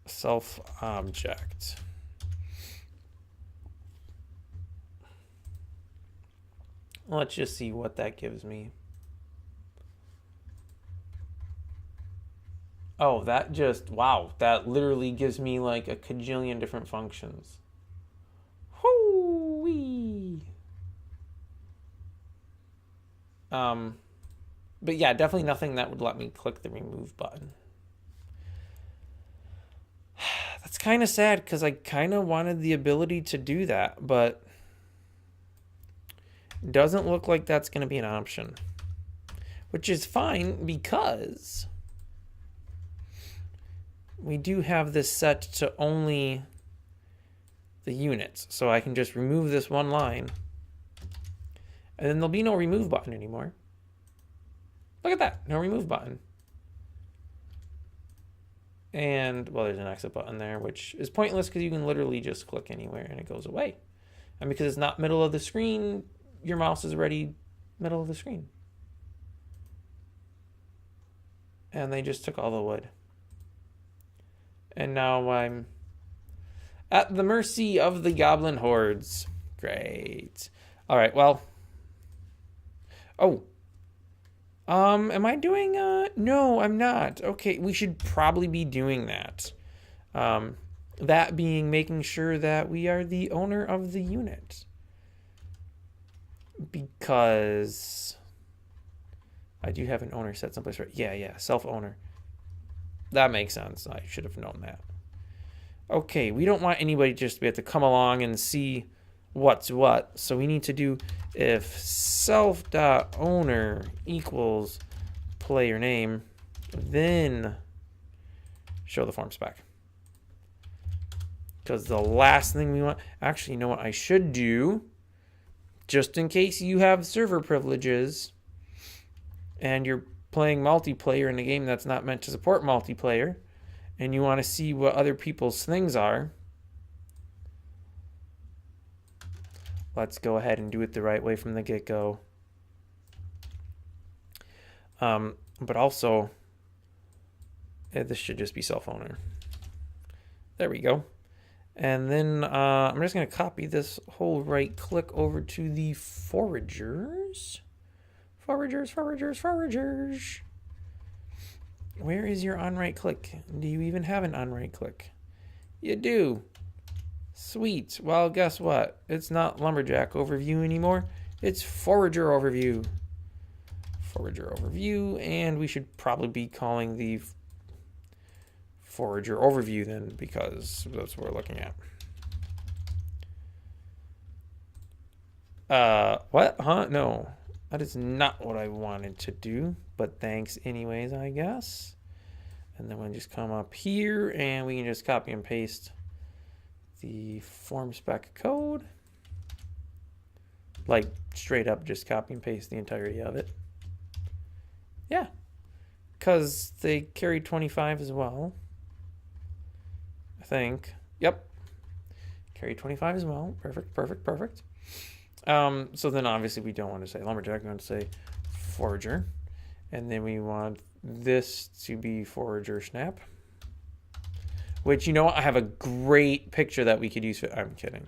self object. Let's just see what that gives me. Oh, that just, wow, that literally gives me like a cajillion different functions. Hoo-wee. But yeah, definitely nothing that would let me click the remove button. That's kind of sad because I kind of wanted the ability to do that, but doesn't look like that's going to be an option, which is fine because we do have this set to only the units. So I can just remove this one line. And then there'll be no remove button anymore. Look at that, no remove button. And, well, there's an exit button there, which is pointless because you can literally just click anywhere and it goes away. And because it's not middle of the screen, your mouse is already middle of the screen. And they just took all the wood. And now I'm at the mercy of the goblin hordes. Great. All right, well. Oh. Am I doing, no, I'm not. Okay, we should probably be doing that. That being making sure that we are the owner of the unit. Because I do have an owner set someplace, right? Yeah, self-owner. That makes sense. I should have known that. Okay, we don't want anybody just to be able to come along and see what's what. So we need to do if self.owner equals player name, then show the form spec. Because the last thing we want, actually, you know what I should do, just in case you have server privileges and you're playing multiplayer in a game that's not meant to support multiplayer, and you want to see what other people's things are, let's go ahead and do it the right way from the get-go. But also, this should just be self-owner. There we go. And then I'm just going to copy this whole right click over to the foragers. Foragers. Where is your on right click? Do you even have an on right click? You do. Sweet. Well, guess what? It's not lumberjack overview anymore. It's forager overview. Forager overview, and we should probably be calling the forager overview then, because that's what we're looking at. What? Huh? No. That is not what I wanted to do, but thanks anyways, I guess. And then we'll just come up here and we can just copy and paste the form spec code. Like straight up just copy and paste the entirety of it. Yeah, because they carry 25 as well. I think. Yep. Carry 25 as well. Perfect. So then obviously we don't want to say lumberjack, we want to say forager. And then we want this to be forager snap. Which, you know what? I have a great picture that we could use for, I'm kidding.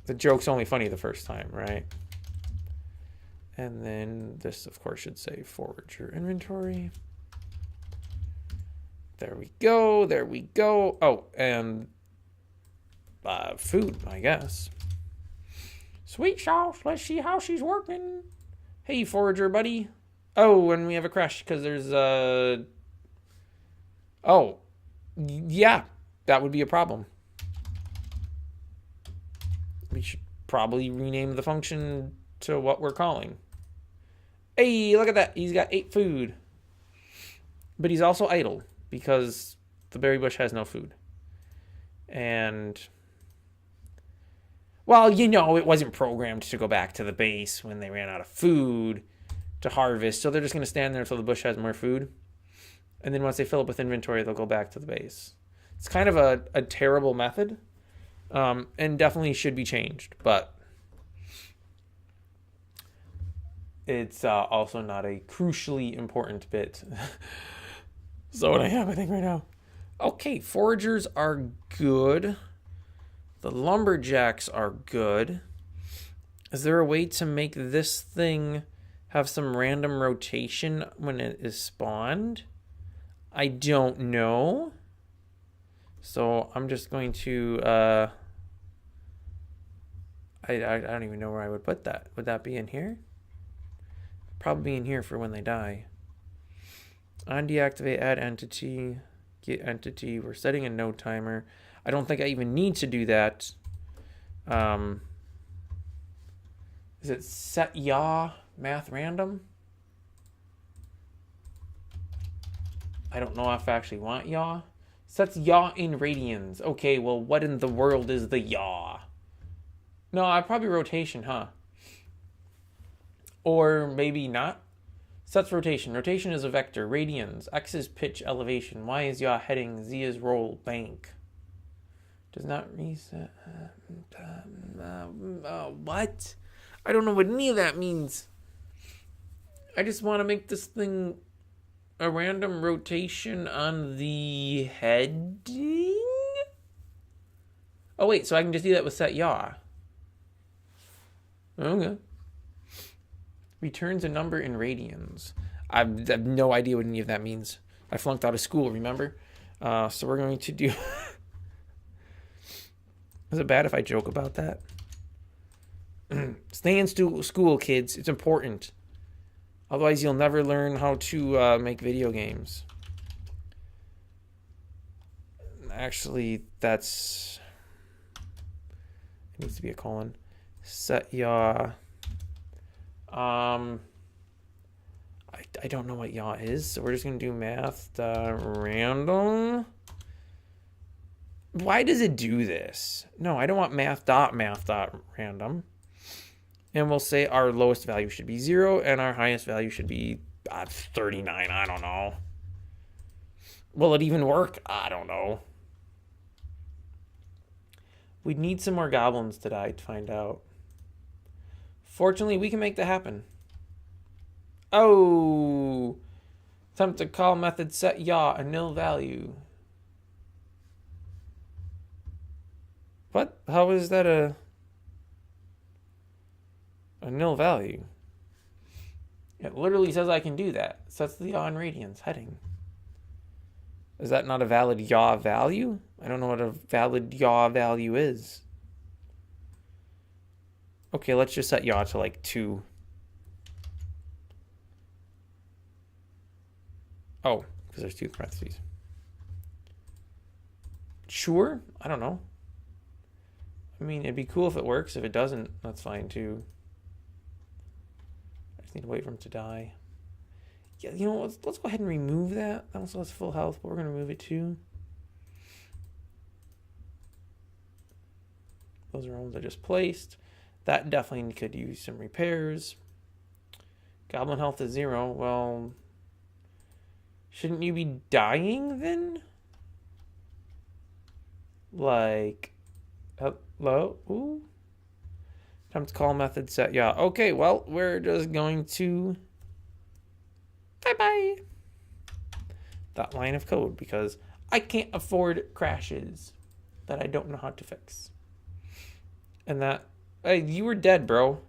The joke's only funny the first time, right? And then this, of course, should say forager inventory. There we go. Oh, and food, I guess. Sweet sauce. Let's see how she's working. Hey, forager buddy. Oh, and we have a crash because there's Oh, yeah, that would be a problem. We should probably rename the function to what we're calling. Hey, look at that. He's got 8 food. But he's also idle because the berry bush has no food. And, well, you know, it wasn't programmed to go back to the base when they ran out of food to harvest. So they're just going to stand there until the bush has more food. And then once they fill up with inventory, they'll go back to the base. It's kind of a terrible method, and definitely should be changed. But it's also not a crucially important bit. So what I have, I think, right now. Okay, foragers are good. The lumberjacks are good. Is there a way to make this thing have some random rotation when it is spawned? I don't know. So I'm just going to, I don't even know where I would put that. Would that be in here? Probably in here for when they die. Undeactivate, add entity, get entity. We're setting a no timer. I don't think I even need to do that. Is it set yaw math random? I don't know if I actually want yaw. Sets yaw in radians. Okay, well, what in the world is the yaw? No, I probably rotation, huh? Or maybe not. Sets rotation. Rotation is a vector. Radians. X is pitch elevation. Y is yaw heading. Z is roll bank. Does not reset. What? I don't know what any of that means. I just want to make this thing a random rotation on the heading? Oh, wait, so I can just do that with set yaw. Okay. Returns a number in radians. I have no idea what any of that means. I flunked out of school, remember? So we're going to do... Is it bad if I joke about that? Stay in school, kids. It's important. Otherwise, you'll never learn how to make video games. Actually, that's... It needs to be a colon. Set yaw. I don't know what yaw is, so we're just going to do math random. Why does it do this? No, I don't want math random. And we'll say our lowest value should be 0 and our highest value should be 39. I don't know. Will it even work? I don't know. We'd need some more goblins to die to find out. Fortunately, we can make that happen. Oh! Attempt to call method set yaw a nil value. What? How is that a nil value? It literally says I can do that. Sets the yaw in radians heading. Is that not a valid yaw value? I don't know what a valid yaw value is. Okay, let's just set yaw to like 2. Oh, because there's 2 parentheses. Sure? I don't know. I mean, it'd be cool if it works. If it doesn't, that's fine too. I just need to wait for him to die. Yeah, you know what? Let's go ahead and remove that. That also has full health, but we're going to remove it too. Those are ones I just placed. That definitely could use some repairs. Goblin health is 0. Well, shouldn't you be dying then? Like, hello? Ooh. Time to call method set. Yeah. Okay, well, we're just going to... Bye-bye. That line of code because I can't afford crashes that I don't know how to fix. And that... Hey, you were dead, bro.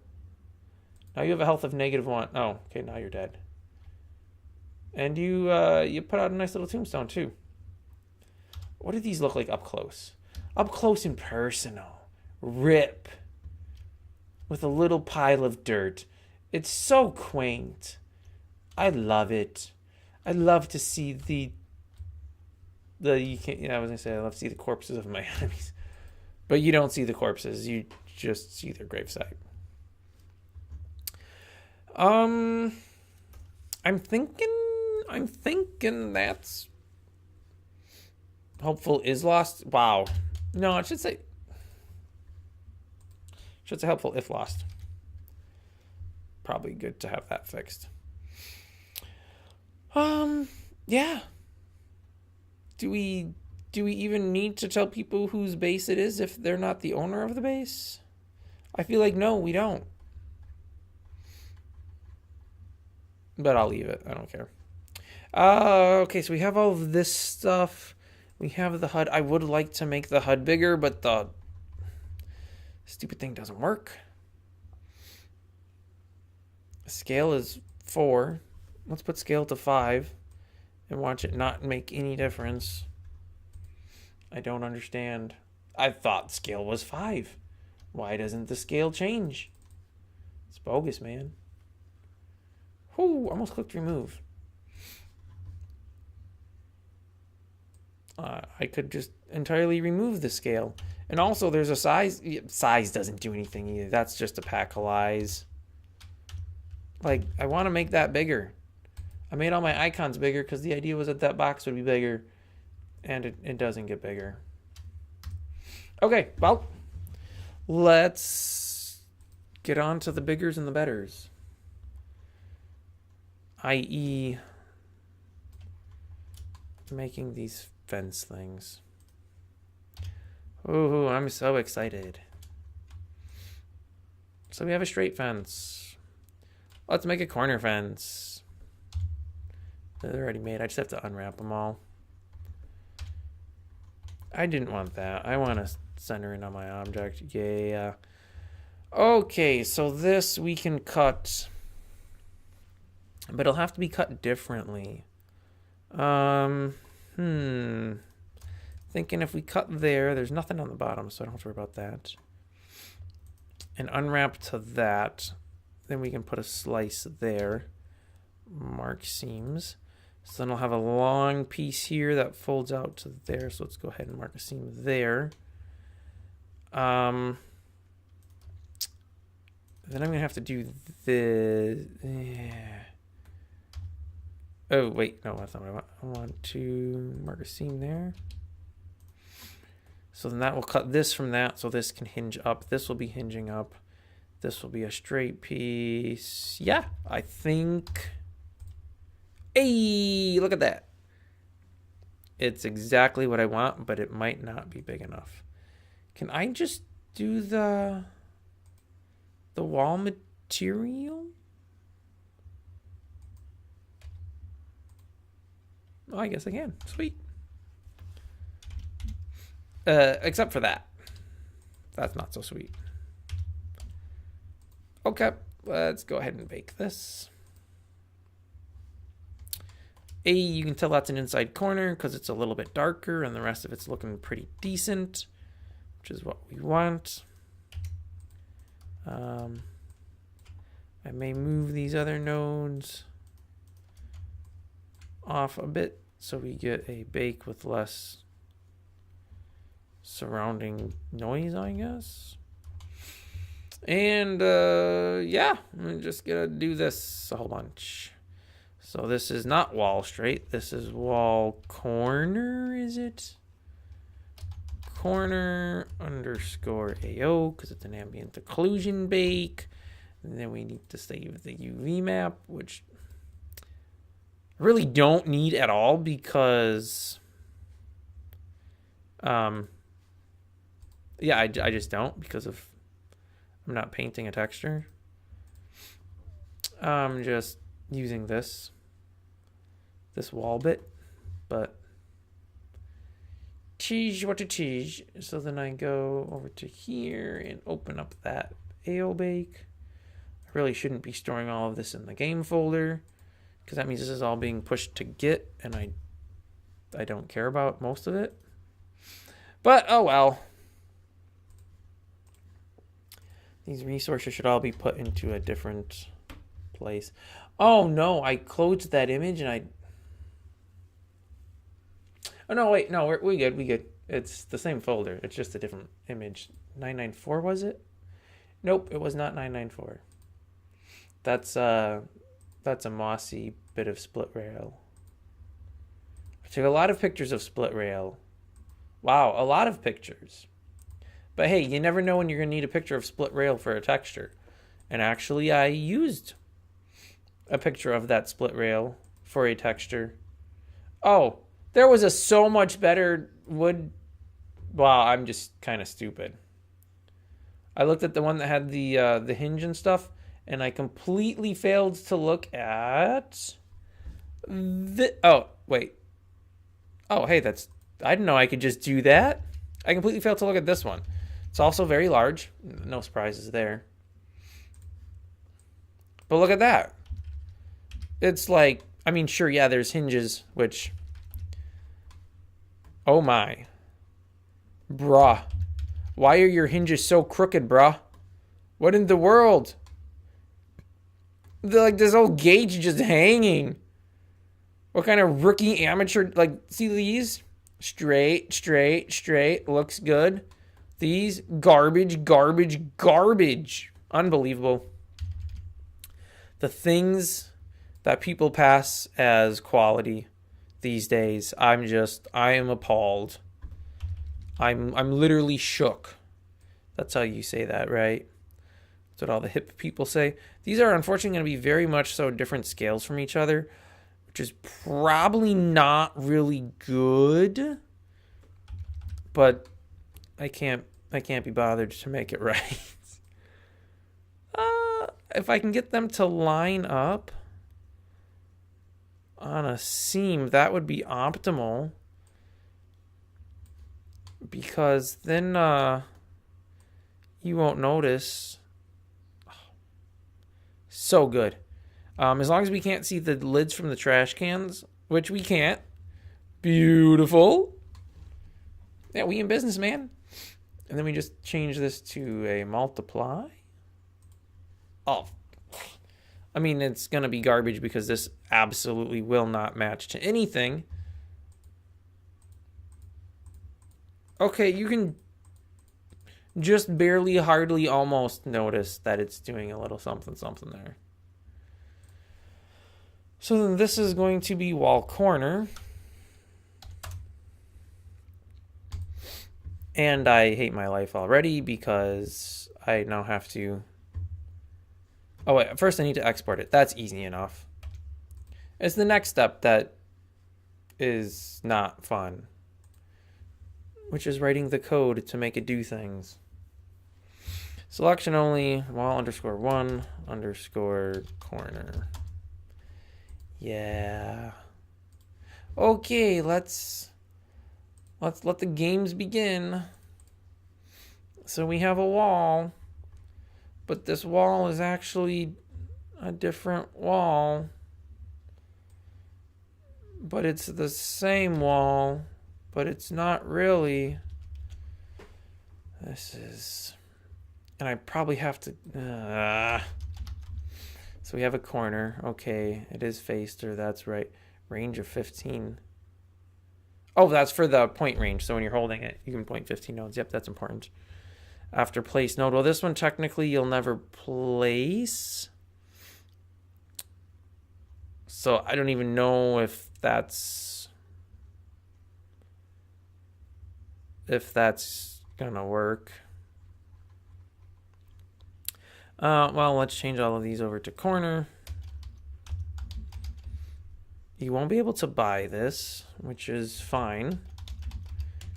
Now you have a health of -1. Oh, okay, now you're dead. And you put out a nice little tombstone, too. What do these look like up close? Up close and personal. Rip. With a little pile of dirt. It's so quaint. I love it. I love to see I was gonna say I love to see the corpses of my enemies. But you don't see the corpses. You just see their gravesite. I'm thinking that's hopeful is lost. Wow. No, it should say helpful if lost. Probably good to have that fixed. Yeah. Do we even need to tell people whose base it is if they're not the owner of the base? I feel like no, we don't. But I'll leave it. I don't care. Okay, so we have all of this stuff. We have the HUD. I would like to make the HUD bigger, but the stupid thing doesn't work. Scale is 4. Let's put scale to 5 and watch it not make any difference. I don't understand. I thought scale was 5. Why doesn't the scale change? It's bogus, man. Whoo, almost clicked remove. I could just entirely remove the scale. And also there's a size. Size doesn't do anything either. That's just a pack of lies. Like, I want to make that bigger. I made all my icons bigger because the idea was that box would be bigger. And it doesn't get bigger. Okay, well, let's get on to the biggers and the betters. I.e. making these fence things. Ooh, I'm so excited. So we have a straight fence. Let's make a corner fence. They're already made. I just have to unwrap them all. I didn't want that. I want to center in on my object. Yeah. Okay, so this we can cut. But it'll have to be cut differently. Thinking if we cut there's nothing on the bottom, so I don't have to worry about that. And unwrap to that. Then we can put a slice there. Mark seams. So then I'll have a long piece here that folds out to there. So let's go ahead and mark a seam there. Then I'm going to have to do the... Oh, wait. No, that's not what I want. I want to mark a seam there. So then that will cut this from that. So this can hinge up. This will be hinging up. This will be a straight piece. Yeah, I think... Hey, look at that. It's exactly what I want, but it might not be big enough. Can I just do the wall material? Oh, I guess I can. Sweet. Except for that. That's not so sweet. Okay, let's go ahead and bake this. You can tell that's an inside corner because it's a little bit darker and the rest of it's looking pretty decent, which is what we want. I may move these other nodes off a bit so we get a bake with less surrounding noise, I guess. And yeah, I'm just gonna do this a whole bunch. So this is not wall straight. This is wall corner, is it? Corner underscore AO because it's an ambient occlusion bake. And then we need to save the UV map, which I really don't need at all because, yeah, I just don't because of I'm not painting a texture. I'm just using this wall bit, but tease what to tease. So then I go over to here and open up that AO bake. I really shouldn't be storing all of this in the game folder because that means this is all being pushed to Git and I don't care about most of it. But oh well. These resources should all be put into a different place. Oh no, I closed that image and oh no, wait, no, we good. It's the same folder. It's just a different image. 994 was it? Nope, it was not 994. That's a mossy bit of split rail. I took a lot of pictures of split rail. Wow, a lot of pictures. But hey, you never know when you're going to need a picture of split rail for a texture. And actually, I used a picture of that split rail for a texture. Oh, there was a so much better wood. Wow, I'm just kind of stupid. I looked at the one that had the hinge and stuff, and I completely failed to look at oh, wait. Oh, hey, I didn't know I could just do that. I completely failed to look at this one. It's also very large. No surprises there. But look at that. It's like, I mean, sure, yeah, there's hinges, which... Oh my. Bruh. Why are your hinges so crooked, bruh? What in the world? They're like this old gauge just hanging. What kind of rookie amateur, like, see these? Straight, straight, straight. Looks good. These, garbage, garbage, garbage. Unbelievable. The things that people pass as quality, these days. I am appalled. I'm literally shook. That's how you say that, right? That's what all the hip people say. These are unfortunately going to be very much so different scales from each other, which is probably not really good. But I can't be bothered to make it right. If I can get them to line up on a seam, that would be optimal. Because then you won't notice. So good. As long as we can't see the lids from the trash cans, which we can't. Beautiful. Yeah, we in business, man. And then we just change this to a multiply. Oh, I mean, it's going to be garbage because this absolutely will not match to anything. Okay, you can just barely, hardly, almost notice that it's doing a little something there. So then this is going to be wall corner. And I hate my life already because I now have to... Oh, wait, first I need to export it. That's easy enough. It's the next step that is not fun, which is writing the code to make it do things. Selection only, wall _1 _ corner. Yeah. Okay, let's let the games begin. So we have a wall, but this wall is actually a different wall. But it's the same wall, but it's not really. This is... And I probably have to... So we have a corner. Okay, it is faced, or that's right. Range of 15. Oh, that's for the point range. So when you're holding it, you can point 15 nodes. Yep, that's important. After place node. Well, this one technically you'll never place. So I don't even know if that's gonna work. Well, let's change all of these over to corner. You won't be able to buy this, which is fine,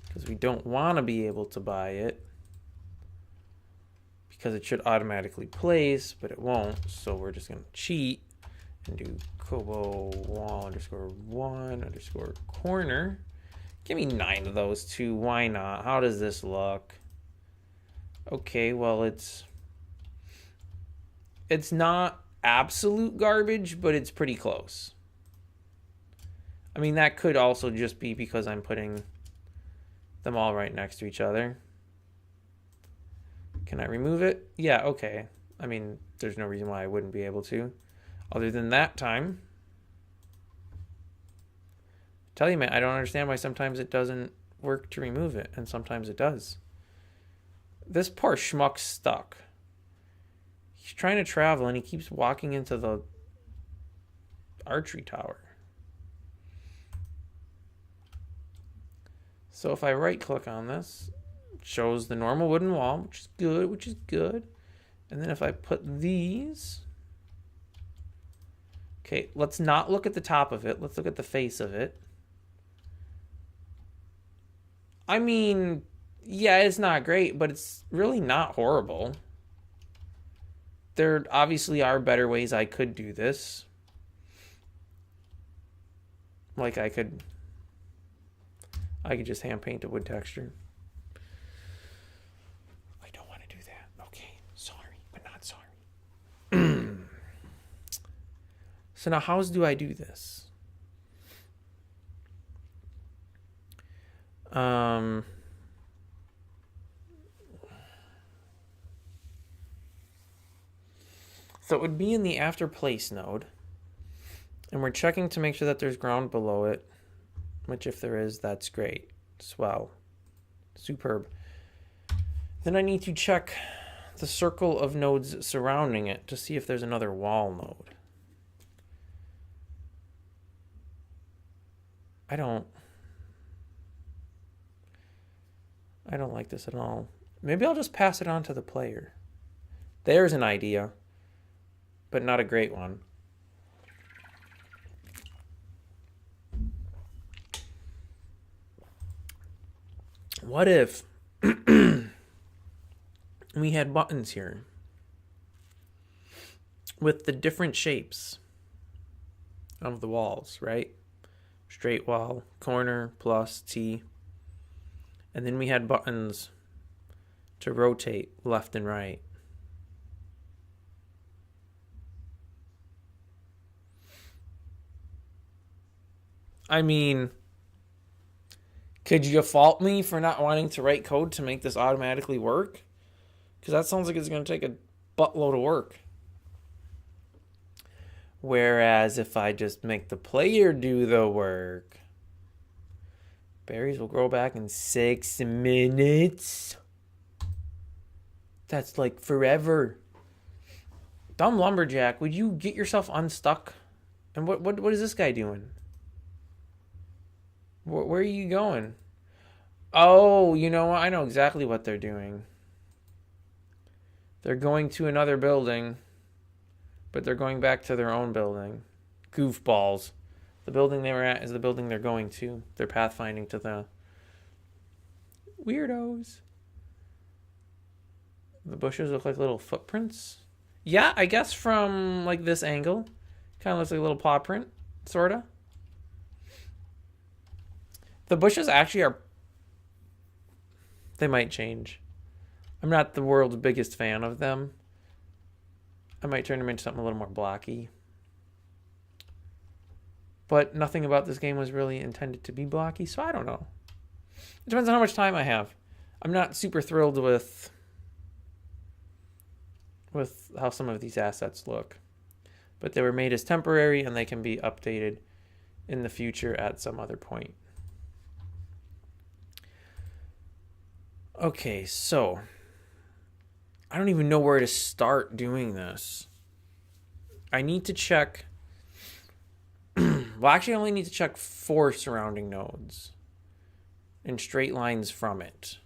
because we don't want to be able to buy it, because it should automatically place, but it won't. So we're just going to cheat and do Kobo wall _1 _ corner. Give me 9 of those too. Why not? How does this look? Okay, well, it's not absolute garbage, but it's pretty close. I mean, that could also just be because I'm putting them all right next to each other. Can I remove it? Yeah, okay. I mean, there's no reason why I wouldn't be able to. Other than that time. Tell you, man, I don't understand why sometimes it doesn't work to remove it, and sometimes it does. This poor schmuck's stuck. He's trying to travel, and he keeps walking into the archery tower. So if I right-click on this, it shows the normal wooden wall, which is good. And then if I put these... Okay, let's not look at the top of it. Let's look at the face of it. I mean, yeah, it's not great, but it's really not horrible. There obviously are better ways I could do this. Like I could just hand paint a wood texture. I don't want to do that. Okay, sorry, but not sorry. So now how do I do this? So it would be in the after place node. And we're checking to make sure that there's ground below it. Which if there is, that's great. Swell. Superb. Then I need to check the circle of nodes surrounding it to see if there's another wall node. I don't like this at all. Maybe I'll just pass it on to the player. There's an idea, but not a great one. What if we had buttons here with the different shapes of the walls, right? Straight wall, corner, plus, T. And then we had buttons to rotate left and right. I mean, could you fault me for not wanting to write code to make this automatically work? Because that sounds like it's going to take a buttload of work. Whereas if I just make the player do the work, berries will grow back in 6 minutes. That's like forever. Dumb lumberjack, would you get yourself unstuck? And what is this guy doing? Where are you going? Oh, you know what? I know exactly what they're doing. They're going to another building, but they're going back to their own building. Goofballs. The building they were at is the building they're going to. They're pathfinding to the weirdos. The bushes look like little footprints. Yeah, I guess from like this angle. Kind of looks like a little paw print, sort of. The bushes actually are... They might change. I'm not the world's biggest fan of them. I might turn them into something a little more blocky. But nothing about this game was really intended to be blocky, so I don't know. It depends on how much time I have. I'm not super thrilled with how some of these assets look. But they were made as temporary, and they can be updated in the future at some other point. Okay, so I don't even know where to start doing this. I need to check... Well, actually, I only need to check 4 surrounding nodes and straight lines from it.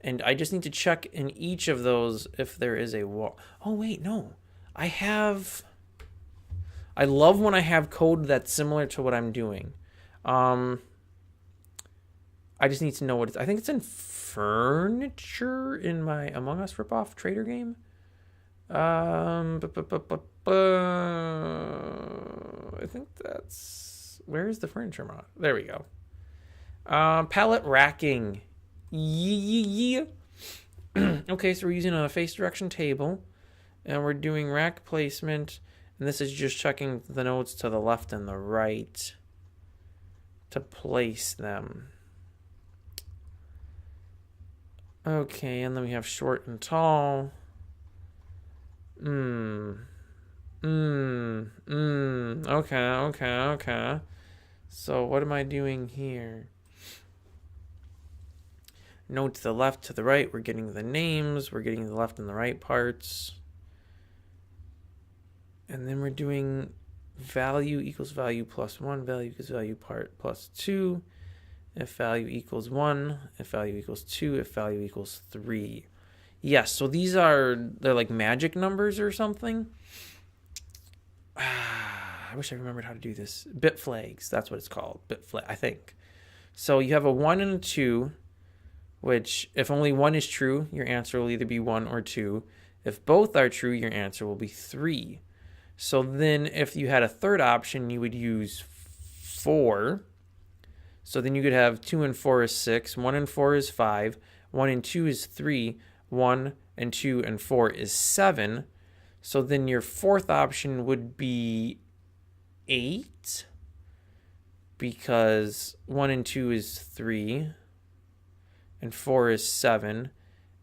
And I just need to check in each of those if there is a wall. Oh, wait, no. I love when I have code that's similar to what I'm doing. I just need to know what it's... I think it's in furniture in my Among Us ripoff trader game. I think that's... Where's the furniture mod? There we go. Pallet racking. Yeah. Okay, so we're using a face direction table. And we're doing rack placement. And this is just checking the nodes to the left and the right to place them. Okay, and then we have short and tall. Okay. So what am I doing here? Node to the left, to the right. We're getting the names. We're getting the left and the right parts. And then we're doing value equals value plus 1. Value equals value part plus 2. If value equals 1. If value equals 2. If value equals 3. Yes, so they're like magic numbers or something. I wish I remembered how to do this. Bit flags, that's what it's called. Bit flag, I think. So you have a 1 and a 2, which if only 1 is true, your answer will either be 1 or 2. If both are true, your answer will be 3. So then if you had a third option, you would use 4. So then you could have 2 and 4 is 6, 1 and 4 is 5, 1 and 2 is 3, 1 and 2 and 4 is 7. So then your fourth option would be 8, because 1 and 2 is 3, and 4 is 7,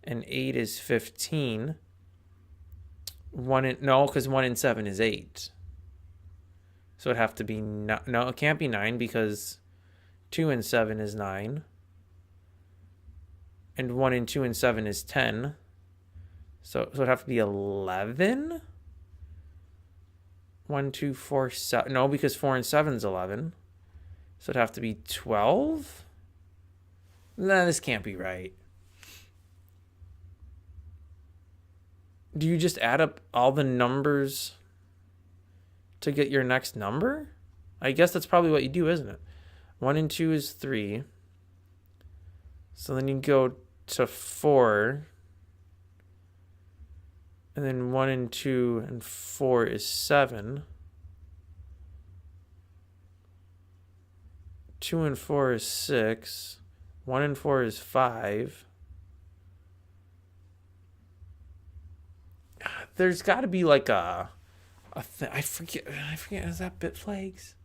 and 8 is 15. No, because 1 and 7 is 8. So it'd have to be... No, it can't be 9, because 2 and 7 is 9. And 1 and 2 and 7 is 10. So it'd have to be 11? 1, 2, 4, 7. No, because 4 and 7 is 11. So it'd have to be 12? Nah, this can't be right. Do you just add up all the numbers to get your next number? I guess that's probably what you do, isn't it? 1 and 2 is 3. So then you go to 4. And then 1 and 2 and 4 is 7. 2 and 4 is 6. 1 and 4 is 5. There's got to be like a thing. I forget. Is that bit flags?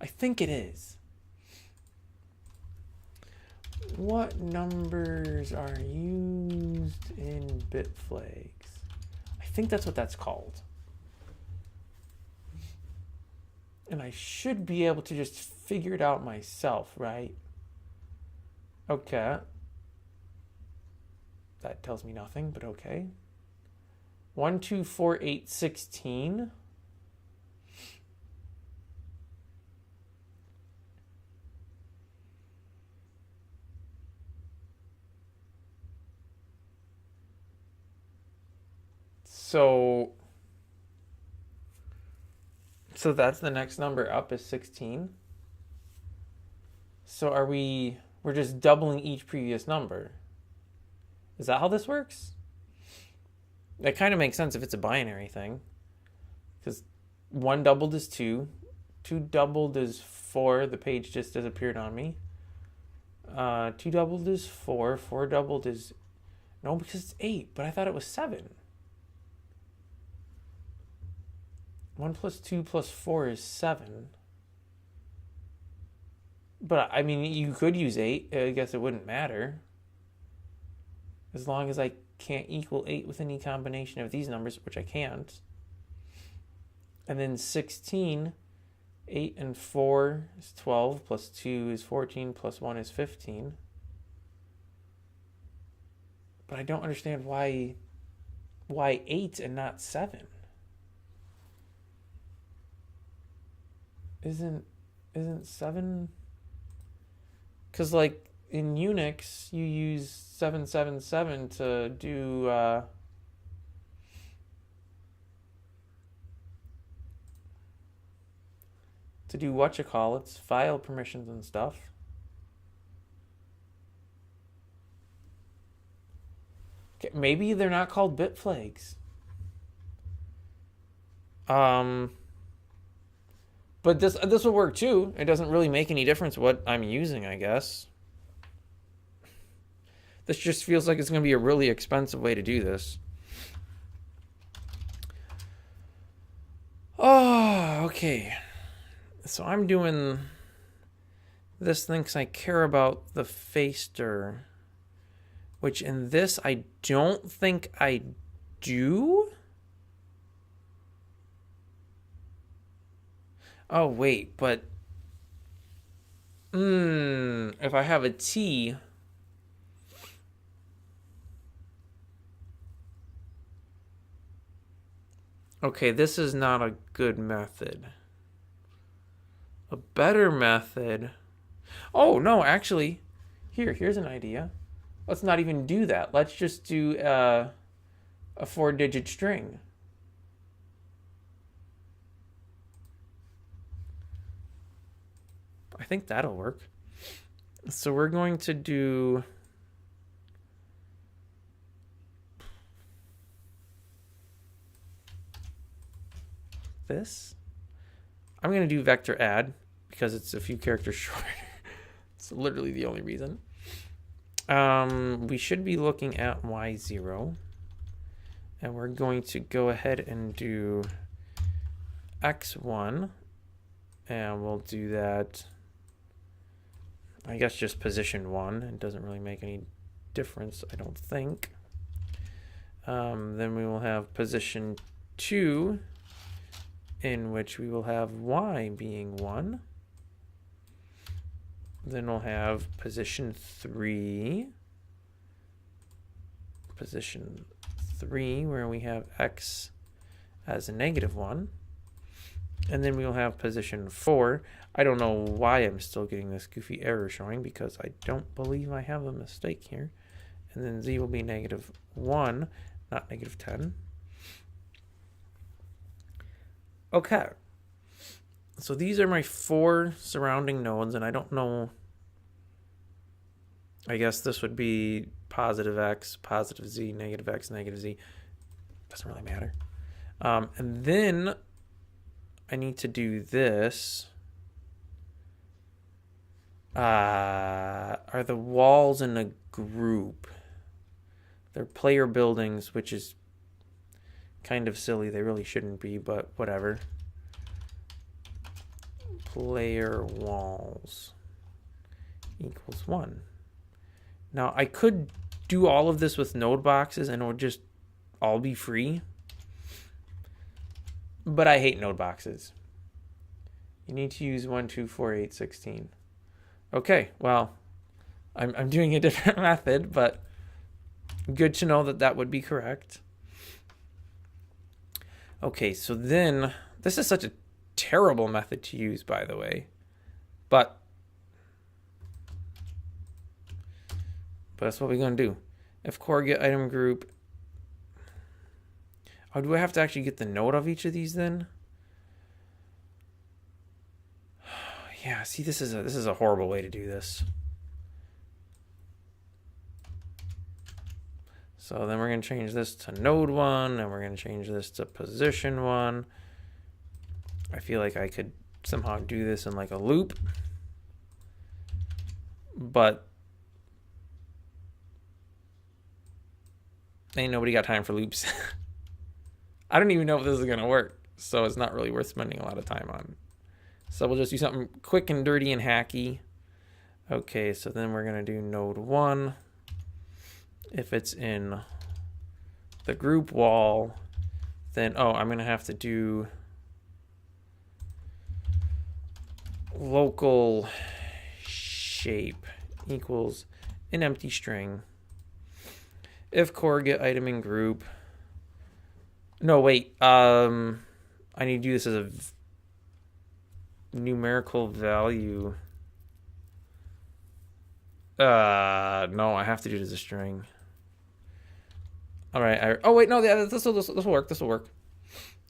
I think it is. What numbers are used in bit flags? I think that's what that's called. And I should be able to just figure it out myself, right? Okay. That tells me nothing, but okay. 1, 2, 4, 8, 16. So that's the next number up is 16. So we're just doubling each previous number. Is that how this works? That kind of makes sense if it's a binary thing. Because 1 doubled is 2. 2 doubled is 4. The page just disappeared on me. 2 doubled is 4. 4 doubled is... No, because it's 8. But I thought it was 7. 1 plus 2 plus 4 is 7. But, I mean, you could use 8. I guess it wouldn't matter. As long as I can't equal 8 with any combination of these numbers, which I can't. And then 16, 8 and 4 is 12, plus 2 is 14, plus 1 is 15. But I don't understand why 8 and not 7. Isn't 7... Because, like, in Unix, you use 777 to do... whatchamacallits, file permissions and stuff. Okay, maybe they're not called bit flags. But this will work too. It doesn't really make any difference what I'm using, I guess. This just feels like it's going to be a really expensive way to do this. Oh, okay. So I'm doing this thing because I care about the faster, which in this I don't think I do. Oh, wait, but if I have a T, okay, this is not a good method. A better method. Oh, no, actually, here's an idea. Let's not even do that. Let's just do a 4-digit string. I think that'll work. So we're going to do this. I'm going to do vector add because it's a few characters shorter. It's literally the only reason. We should be looking at y0. And we're going to go ahead and do x1. And we'll do that, I guess, just position 1. It doesn't really make any difference, I don't think. Then we will have position 2, in which we will have y being 1. Then we'll have position 3. Position 3, where we have x as a -1. And then we will have position 4. I don't know why I'm still getting this goofy error showing, because I don't believe I have a mistake here. And then z will be -1, not -10. Okay. So these are my 4 surrounding nodes, and I don't know. I guess this would be positive x, positive z, negative x, negative z. Doesn't really matter. And then I need to do this. Are the walls in a group? They're player buildings, which is kind of silly. They really shouldn't be, but whatever. Player walls equals 1. Now, I could do all of this with node boxes and it would just all be free. But I hate node boxes. You need to use 1, 2, 4, 8, 16. Okay, well, I'm doing a different method, but good to know that that would be correct. Okay, so then, this is such a terrible method to use, by the way, but that's what we're going to do. If core get item group, oh, do I have to actually get the node of each of these then? Yeah, see, this is a horrible way to do this. So then we're going to change this to node 1, and we're going to change this to position 1. I feel like I could somehow do this in like a loop, but ain't nobody got time for loops. I don't even know if this is going to work, so it's not really worth spending a lot of time on. So we'll just do something quick and dirty and hacky. Okay, so then we're going to do node 1. If it's in the group wall, then, oh, I'm going to have to do local shape equals an empty string. If core get item in group. No, wait. I need to do this as a numerical value. No, I have to do it as a string. All right. Oh wait, no. This will work. This will work.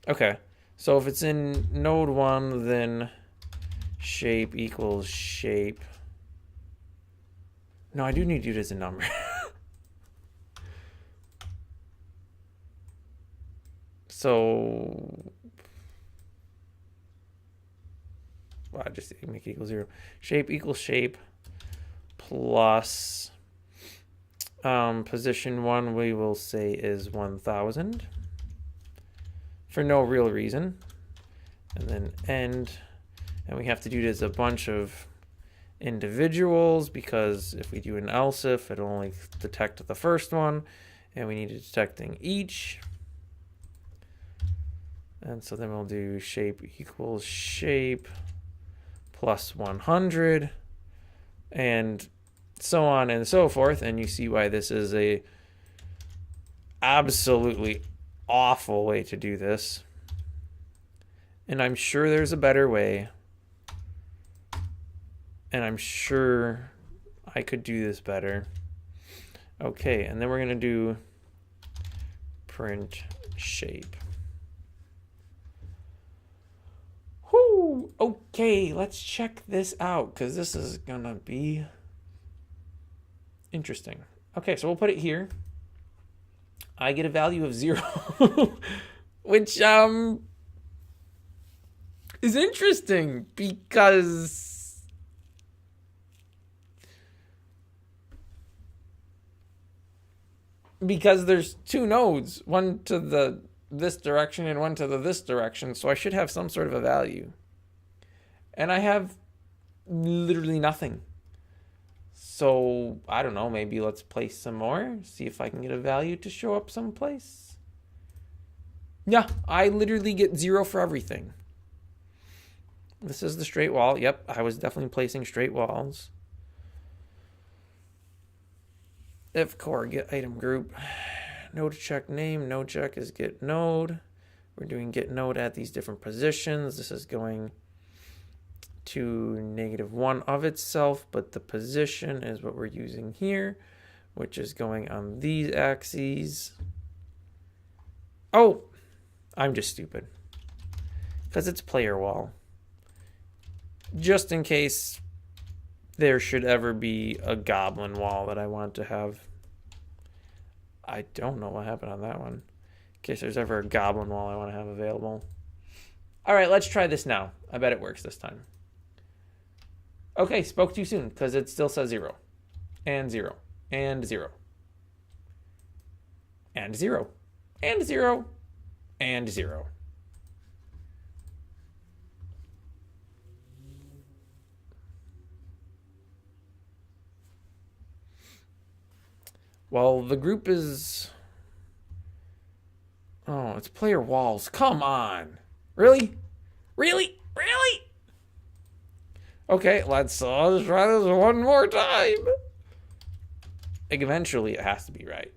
Okay. So if it's in node 1, then shape equals shape. No, I do need to do it as a number. So I just make it equal 0. Shape equals shape plus position 1 we will say is 1000 for no real reason, and then end, and we have to do this a bunch of individuals because if we do an else if, it'll only detect the first one, and we need to detecting each. And so then we'll do shape equals shape plus 100 and so on and so forth. And you see why this is a absolutely awful way to do this. And I'm sure there's a better way. And I'm sure I could do this better. Okay, and then we're going to do print shape. Whoo! Okay, let's check this out because this is going to be interesting. Okay, so we'll put it here. I get a value of 0, which is interesting because there's 2 nodes, one to this direction and one to this direction, so I should have some sort of a value. And I have literally nothing. So, I don't know, maybe let's place some more, see if I can get a value to show up someplace. Yeah, I literally get 0 for everything. This is the straight wall. Yep, I was definitely placing straight walls. If core get item group, node check name, node check is get node. We're doing get node at these different positions. This is going to -1 of itself, but the position is what we're using here, which is going on these axes. Oh, I'm just stupid. Because it's player wall. Just in case there should ever be a goblin wall that I want to have. I don't know what happened on that one. In case there's ever a goblin wall I want to have available. All right, let's try this now. I bet it works this time. Okay, spoke too soon because it still says 0. And 0. And 0. And 0. And 0. And 0. Well, the group is... Oh, it's player walls. Come on. Really? Really? Really? Okay, let's try this one more time. Eventually, it has to be right.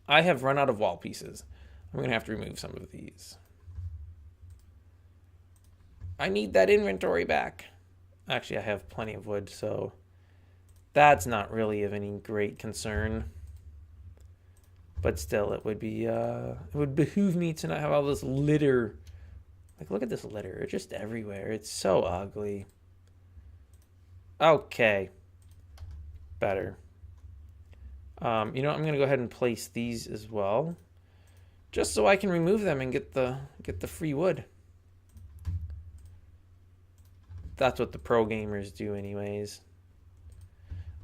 I have run out of wall pieces. I'm going to have to remove some of these. I need that inventory back. Actually, I have plenty of wood, so that's not really of any great concern. But still, it would be it would behoove me to not have all this litter. Like, look at this litter. It's just everywhere. It's so ugly. Okay. Better. You know, I'm going to go ahead and place these as well. Just so I can remove them and get the free wood. That's what the pro gamers do anyways.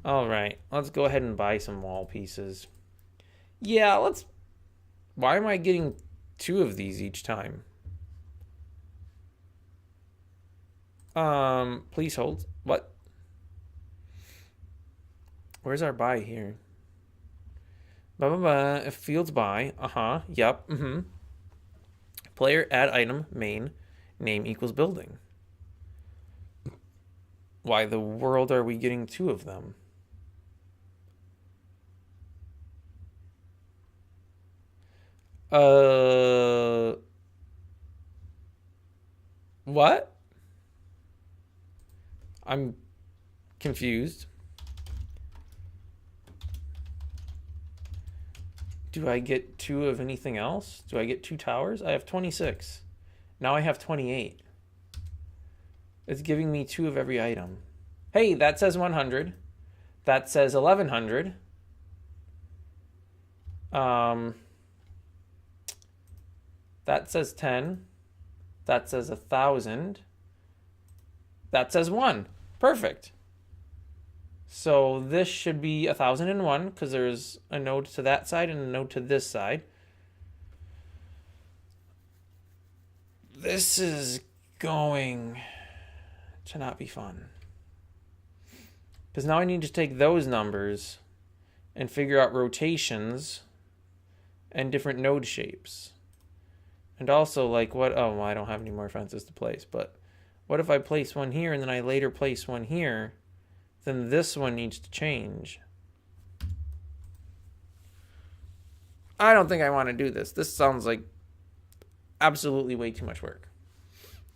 Alright, let's go ahead and buy some wall pieces. Yeah, let's... Why am I getting 2 of these each time? Please hold. What? Where's our buy here? If fields buy. Yep. Player add item main name equals building. Why the world are we getting 2 of them? What? I'm confused. Do I get 2 of anything else? Do I get 2 towers? I have 26. Now I have 28. It's giving me 2 of every item. Hey, that says 100. That says 1100. That says 10. That says 1,000. That says 1. Perfect. So this should be 1,001 because there's a node to that side and a node to this side. This is going to not be fun. Because now I need to take those numbers and figure out rotations and different node shapes. And also, like, what... Oh, well, I don't have any more fences to place, but what if I place one here and then I later place one here? Then this one needs to change. I don't think I want to do this. This sounds like absolutely way too much work.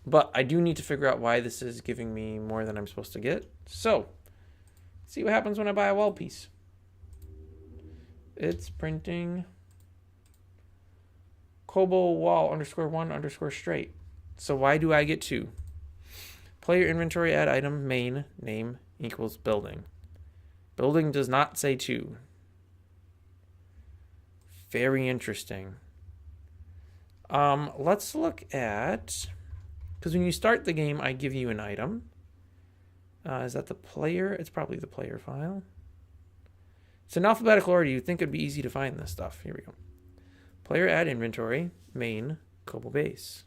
But I do need to figure out why this is giving me more than I'm supposed to get. So, see what happens when I buy a wall piece. It's printing Kobold wall _1 straight. So why do I get 2? Player inventory add item main name equals building. Building does not say 2. Very interesting. Let's look at... Because when you start the game, I give you an item. Is that the player? It's probably the player file. It's in alphabetical order. You'd think it'd be easy to find this stuff. Here we go. Player add inventory, main, Kobold base.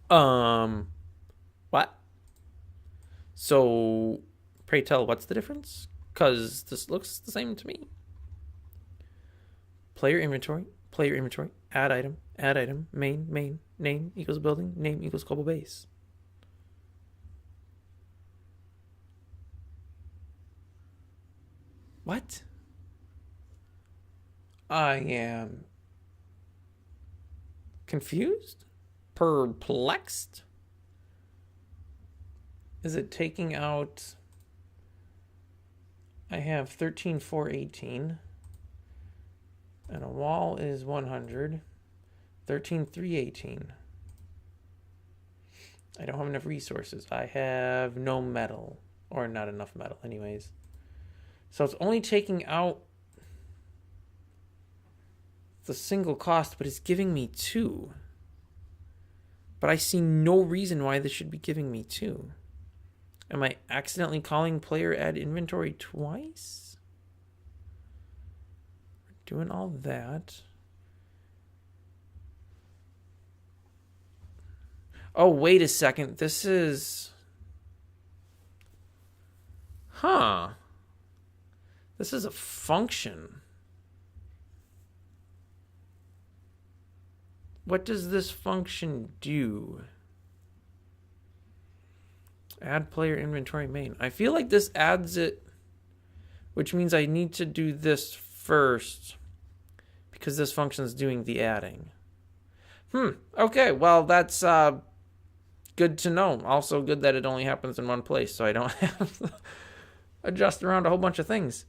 What? So, pray tell, what's the difference? Because this looks the same to me. Player inventory, add item, main, name equals building, name equals Kobold base. What? I am Confused? Perplexed? Is it taking out... I have 13, 4, 18. And a wall is 100. 13, 3, 18. I don't have enough resources. I have no metal. Or not enough metal anyways. So it's only taking out the single cost, but it's giving me 2. But I see no reason why this should be giving me 2. Am I accidentally calling player add inventory twice? We're doing all that. Oh, wait a second. This is... Huh. This is a function. What does this function do? Add player inventory main. I feel like this adds it, which means I need to do this first because this function is doing the adding. Okay, well, that's good to know. Also good that it only happens in one place, so I don't have to adjust around a whole bunch of things.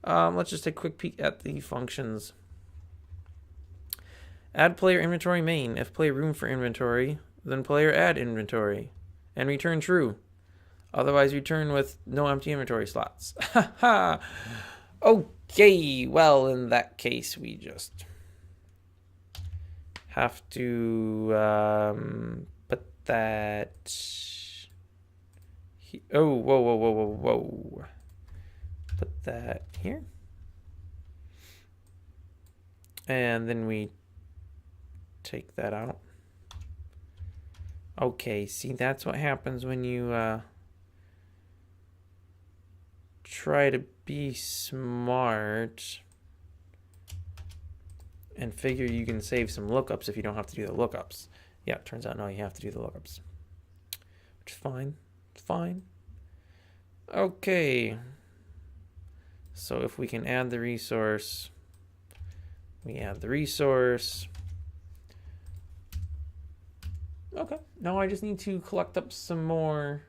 Let's just take a quick peek at the functions. Add player inventory main. If player room for inventory, then player add inventory. And return true. Otherwise return with no empty inventory slots. Okay, well, in that case, we just have to put that... Oh, whoa. Put that here. And then we take that out. Okay, see, that's what happens when you try to be smart and figure you can save some lookups if you don't have to do the lookups. Yeah, it turns out no, you have to do the lookups. Which is fine. It's fine. Okay. So if we can add the resource, we add the resource. Okay, now I just need to collect up some more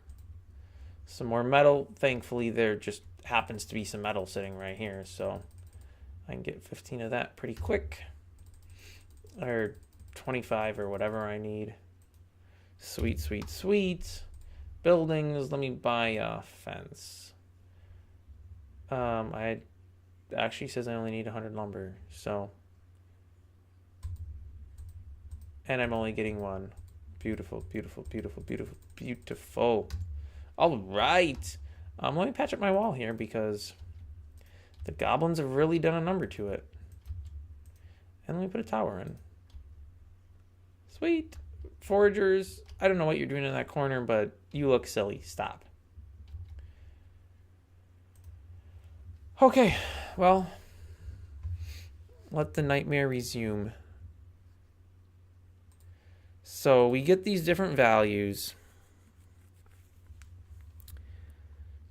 metal. Thankfully, there just happens to be some metal sitting right here, so I can get 15 of that pretty quick. Or 25 or whatever I need. Sweet. Buildings, let me buy a fence. I actually says I only need 100 lumber, so. And I'm only getting 1. Beautiful. All right. Let me patch up my wall here because the goblins have really done a number to it. And let me put a tower in. Sweet. Foragers, I don't know what you're doing in that corner, but you look silly. Stop. Okay, well, let the nightmare resume. So we get these different values.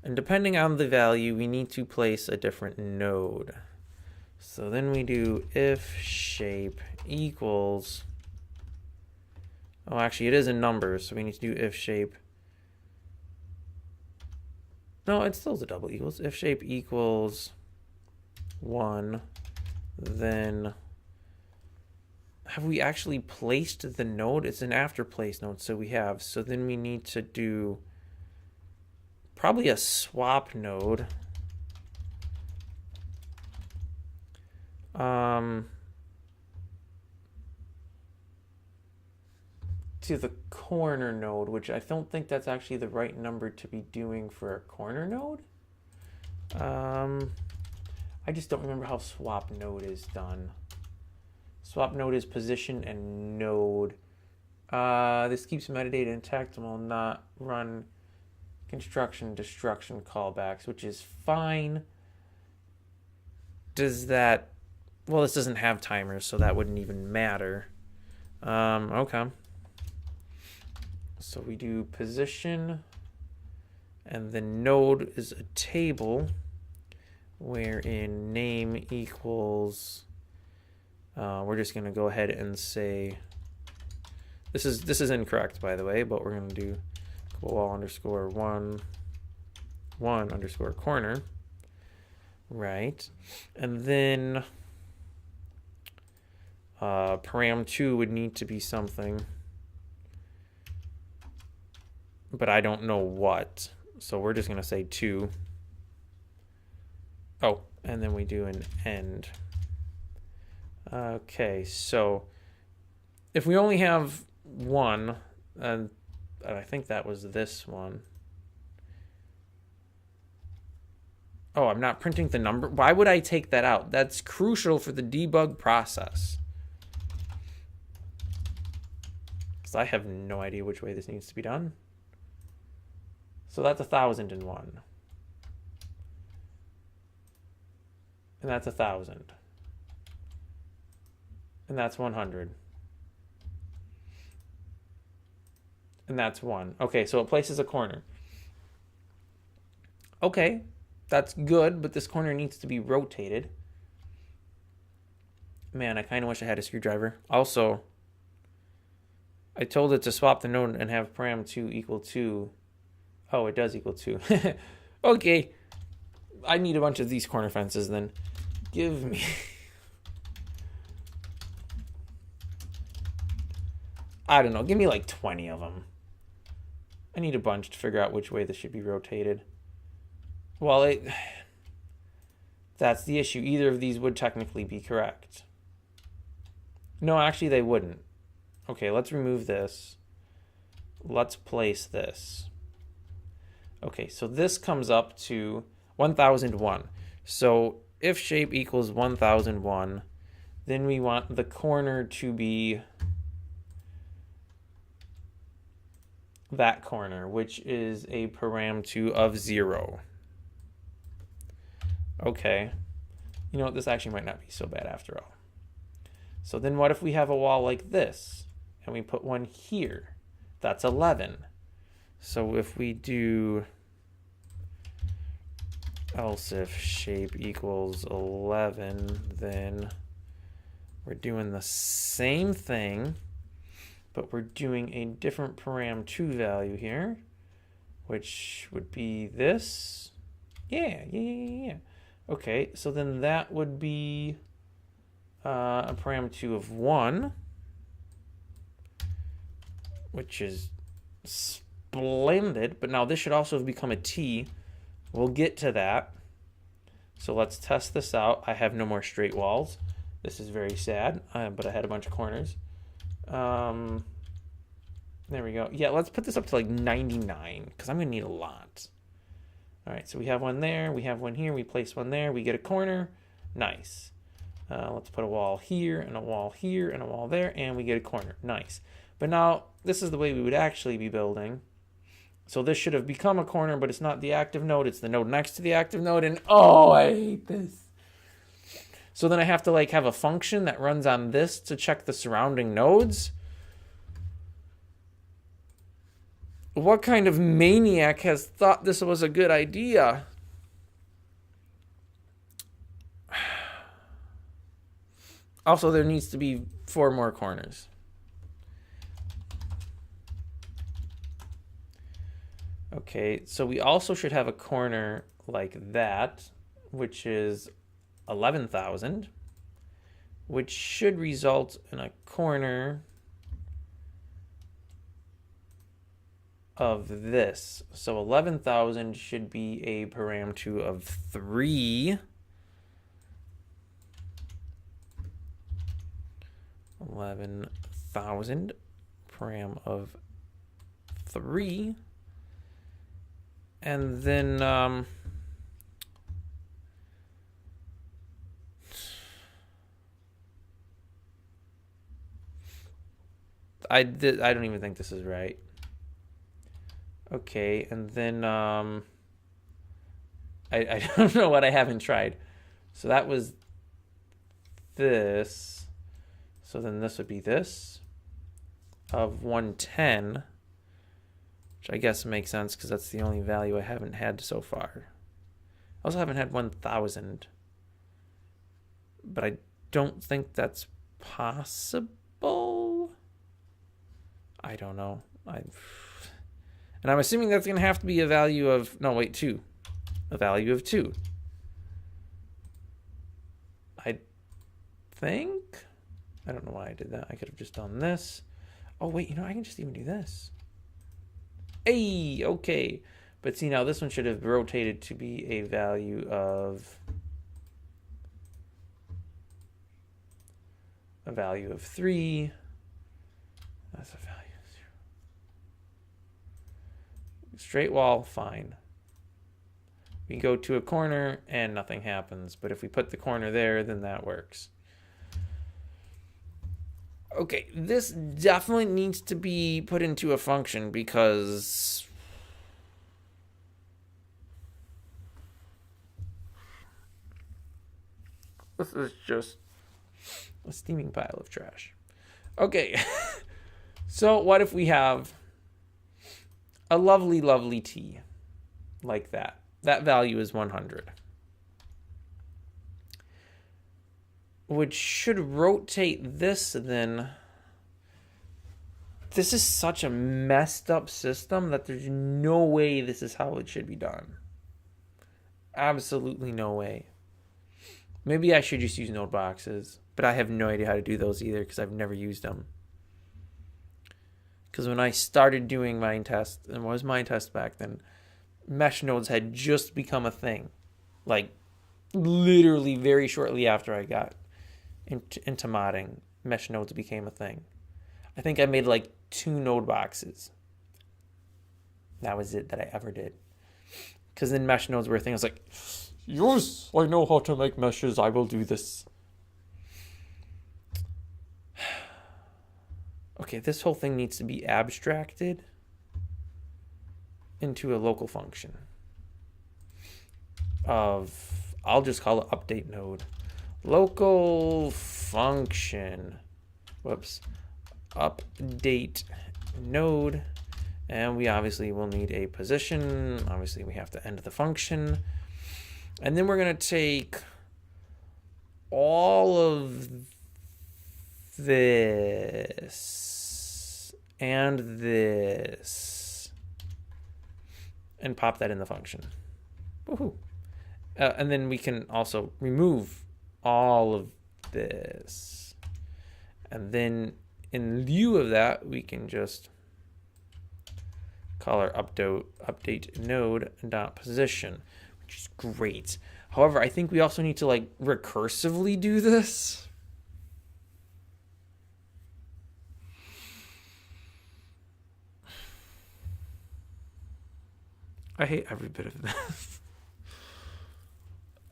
And depending on the value, we need to place a different node. So then we do if shape equals... Oh, actually, it is in numbers, so we need to do if shape. No, it still is a double equals. If shape equals 1, then... Have we actually placed the node? It's an after place node, so we have. So then we need to do probably a swap node. To the corner node, which I don't think that's actually the right number to be doing for a corner node. I just don't remember how swap node is done. Swap node is position and node. This keeps metadata intact and will not run construction destruction callbacks, which is fine. Does that... Well, this doesn't have timers, so that wouldn't even matter. Okay. So we do position, and the node is a table wherein name equals... we're just going to go ahead and say This is incorrect, by the way, but we're going to do wall underscore 1 underscore corner. Right. And then param2 would need to be something, but I don't know what. So we're just going to say 2. Oh, and then we do an end. Okay, so if we only have 1, and I think that was this one. Oh, I'm not printing the number. Why would I take that out? That's crucial for the debug process. Because I have no idea which way this needs to be done. So that's 1,001. And that's 1,000. And that's 100. And that's 1. Okay, so it places a corner. Okay, that's good, but this corner needs to be rotated. Man, I kind of wish I had a screwdriver. Also, I told it to swap the node and have param2 equal 2. Oh, it does equal 2. Okay, I need a bunch of these corner fences then. Give me... I don't know, give me like 20 of them. I need a bunch to figure out which way this should be rotated. Well, that's the issue. Either of these would technically be correct. No, actually they wouldn't. Okay, let's remove this. Let's place this. Okay, so this comes up to 1001. So if shape equals 1001, then we want the corner to be that corner, which is a param2 of 0. Okay. You know what? This actually might not be so bad after all. So then what if we have a wall like this and we put one here? That's 11. So if we do else if shape equals 11, then we're doing the same thing, but we're doing a different param2 value here, which would be this. Yeah. Okay, so then that would be a param2 of 1, which is splendid, but now this should also have become a t. We'll get to that. So let's test this out. I have no more straight walls. This is very sad, but I had a bunch of corners. There we go. Yeah, let's put this up to like 99 because I'm going to need a lot. All right, so we have one there. We have one here. We place one there. We get a corner. Nice. Let's put a wall here and a wall here and a wall there, and we get a corner. Nice. But now this is the way we would actually be building. So this should have become a corner, but it's not the active node. It's the node next to the active node. And oh, I hate this. So then I have to like have a function that runs on this to check the surrounding nodes. What kind of maniac has thought this was a good idea? Also, there needs to be 4 more corners. Okay, so we also should have a corner like that, which is 11,000, which should result in a corner of this. So 11,000 should be a param2 of 3. 11,000 param of 3. And then I don't even think this is right. Okay, and then I don't know what I haven't tried. So that was this. So then this would be this of 110. Which I guess makes sense because that's the only value I haven't had so far. I also haven't had 1,000. But I don't think that's possible. I don't know. And I'm assuming that's going to have to be a value of, no, wait, 2. A value of 2. I think. I don't know why I did that. I could have just done this. Oh, wait, I can just even do this. Hey, okay. But see, now this one should have rotated to be a value of 3. That's a value of 0. Straight wall, fine. We go to a corner and nothing happens. But if we put the corner there, then that works. Okay, this definitely needs to be put into a function because this is just a steaming pile of trash. Okay, so what if we have a lovely, lovely t like that? That value is 100. Which should rotate this then. This is such a messed up system that there's no way this is how it should be done. Absolutely no way. Maybe I should just use node boxes, but I have no idea how to do those either because I've never used them. Because when I started doing Minetest, and what was Minetest back then, mesh nodes had just become a thing. Like, literally very shortly after I got into modding, mesh nodes became a thing. I think I made like 2 node boxes. That was it that I ever did. Because then mesh nodes were a thing. I was like, yes, I know how to make meshes. I will do this. Okay, this whole thing needs to be abstracted into a local function of, I'll just call it update node. Local function, update node, and we obviously will need a position. Obviously we have to end the function, and then we're going to take all of this and this and pop that in the function. Woohoo. And then we can also remove all of this. And then in lieu of that, we can just call our update node dot position, which is great. However, I think we also need to like recursively do this. I hate every bit of this.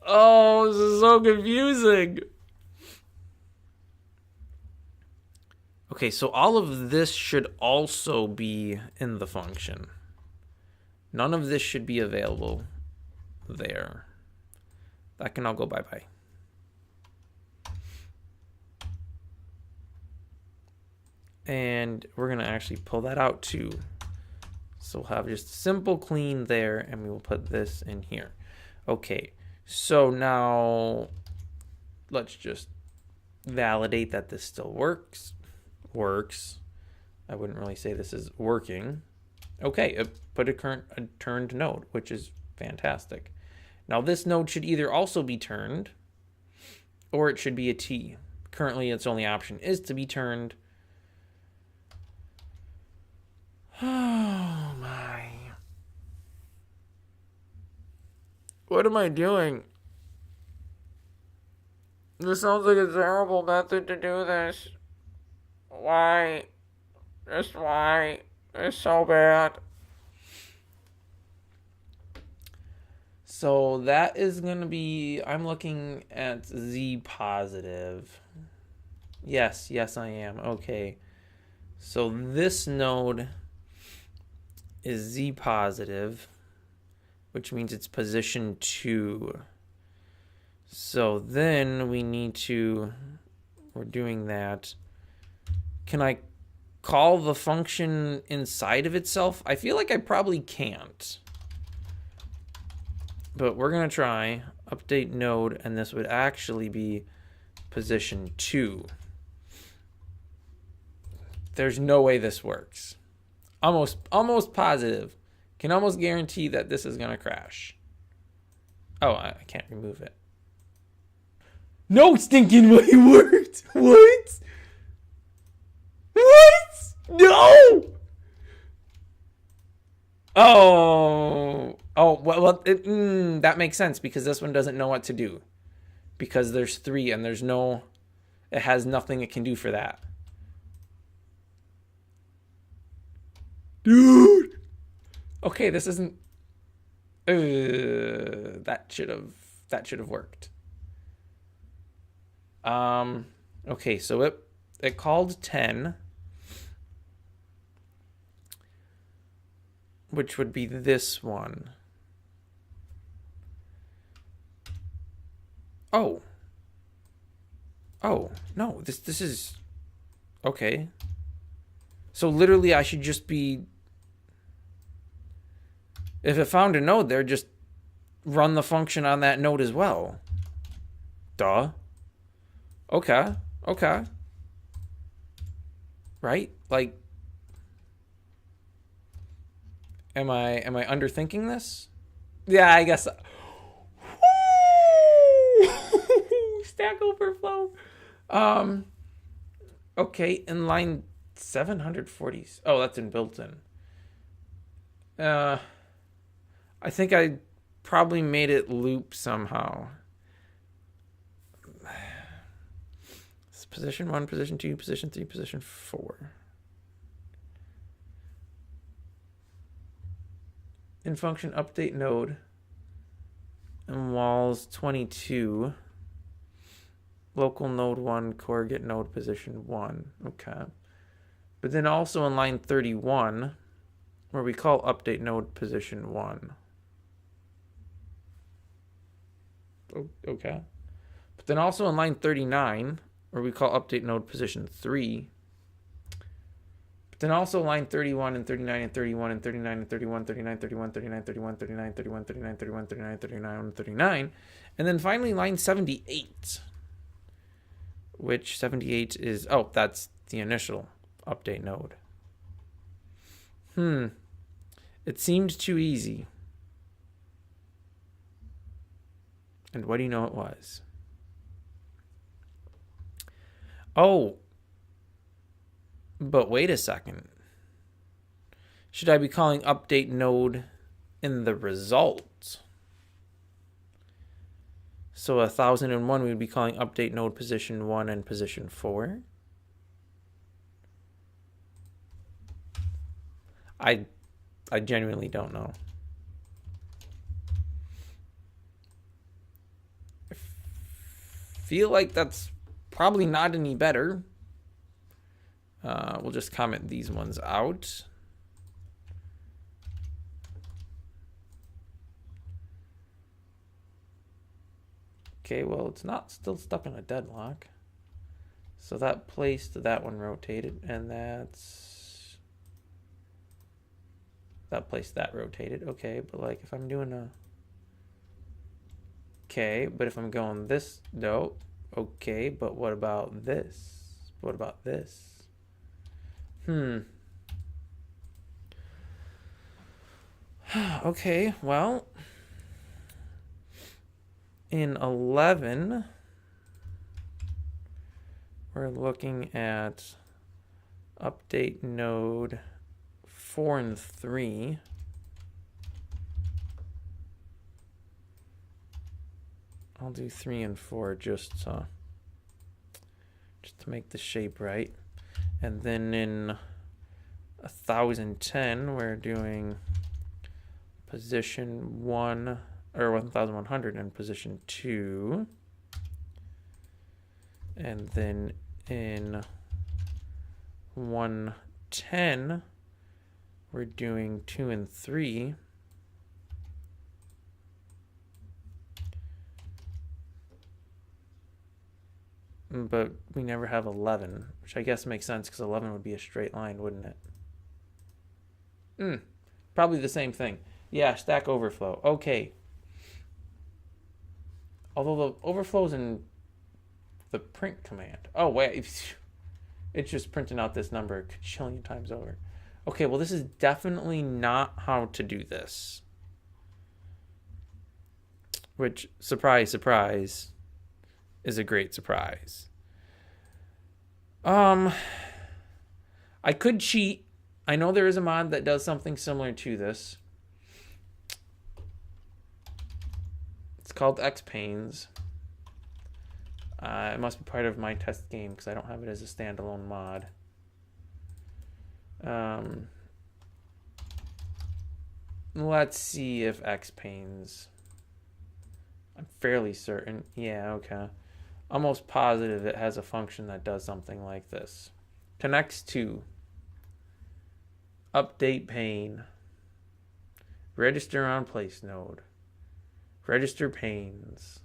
Oh, this is so confusing. Okay, so all of this should also be in the function. None of this should be available there. That can all go bye-bye. And we're going to actually pull that out too. So we'll have just a simple clean there, and we will put this in here. Okay, so now let's just validate that this still works. I wouldn't really say this is working. Okay, it put a turned node, which is fantastic. Now this node should either also be turned, or it should be a T. Currently, its only option is to be turned. Oh my. What am I doing? This sounds like a terrible method to do this. Why? Just why? It's so bad. So that is going to be, I'm looking at Z positive. Yes, I am. Okay. So this node is Z positive, which means it's position 2. So then we need to, we're doing that. Can I call the function inside of itself? I feel like I probably can't. But we're going to try update node, and this would actually be position 2. There's no way this works. Almost positive. Can almost guarantee that this is going to crash. Oh, I can't remove it. No stinking way worked. What? What? No. Oh, well, that makes sense because this one doesn't know what to do. Because there's 3 and it has nothing it can do for that. Dude. Okay, this isn't. That should have worked. Okay, so it called 10, which would be this one. Oh, no, this is okay. So literally I should just be, if it found a node there, just run the function on that node as well. Duh. Okay. Right? Like, am I underthinking this? Yeah, I guess. Stack Overflow. Okay, in line 740. Oh, that's in built-in. I think I probably made it loop somehow. It's position 1, position 2, position 3, position 4. In function update node and walls 22. Local node 1, core get node position 1. Okay. But then also in line 31, where we call update node position 1. Okay. But then also in line 39, where we call update node position 3. But then also line 31 and 39 and 31 and 39 and 31, 39, 31, 39, 31, 39, 31, 39, 31, 39, 39, 39. And then finally line 78. Which 78 is, that's the initial update node. It seemed too easy. And what do you know it was? Oh, but wait a second. Should I be calling update node in the result? So 1001 we would be calling update node position 1 and position 4. I genuinely don't know. I feel like that's probably not any better. We'll just comment these ones out. Okay, well, it's not still stuck in a deadlock. So that placed that one rotated, and that placed that rotated. Okay, but like if I'm doing a... Okay, but if I'm going this, no. Okay, but what about this? What about this? Okay, well... In 11, we're looking at update node 4 and 3. I'll do 3 and 4 just to make the shape right. And then in 1010, we're doing position 1. Or 1100 in position 2. And then in 110, we're doing 2 and 3. But we never have 11, which I guess makes sense because 11 would be a straight line, wouldn't it? Probably the same thing. Yeah, Stack Overflow. Okay. Although the overflow's in the print command. Oh, wait. It's just printing out this number a gajillion times over. Okay, well, this is definitely not how to do this. Which, surprise, surprise, is a great surprise. I could cheat. I know there is a mod that does something similar to this. It's called Xpanes. It must be part of my test game because I don't have it as a standalone mod. Let's see if Xpanes. I'm fairly certain. Yeah, okay. Almost positive it has a function that does something like this. Connects to update pane, register on place node, register panes.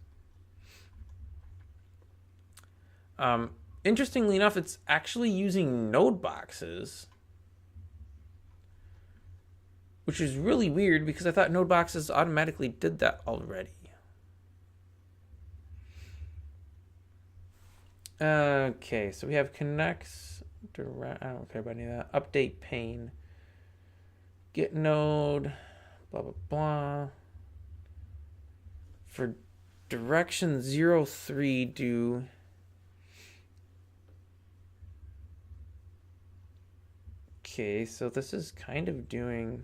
Interestingly enough, it's actually using node boxes, which is really weird because I thought node boxes automatically did that already. Okay, so we have connects. I don't care about any of that. Update pane. Get node. Blah, blah, blah. For direction 03, do. Okay, so this is kind of doing.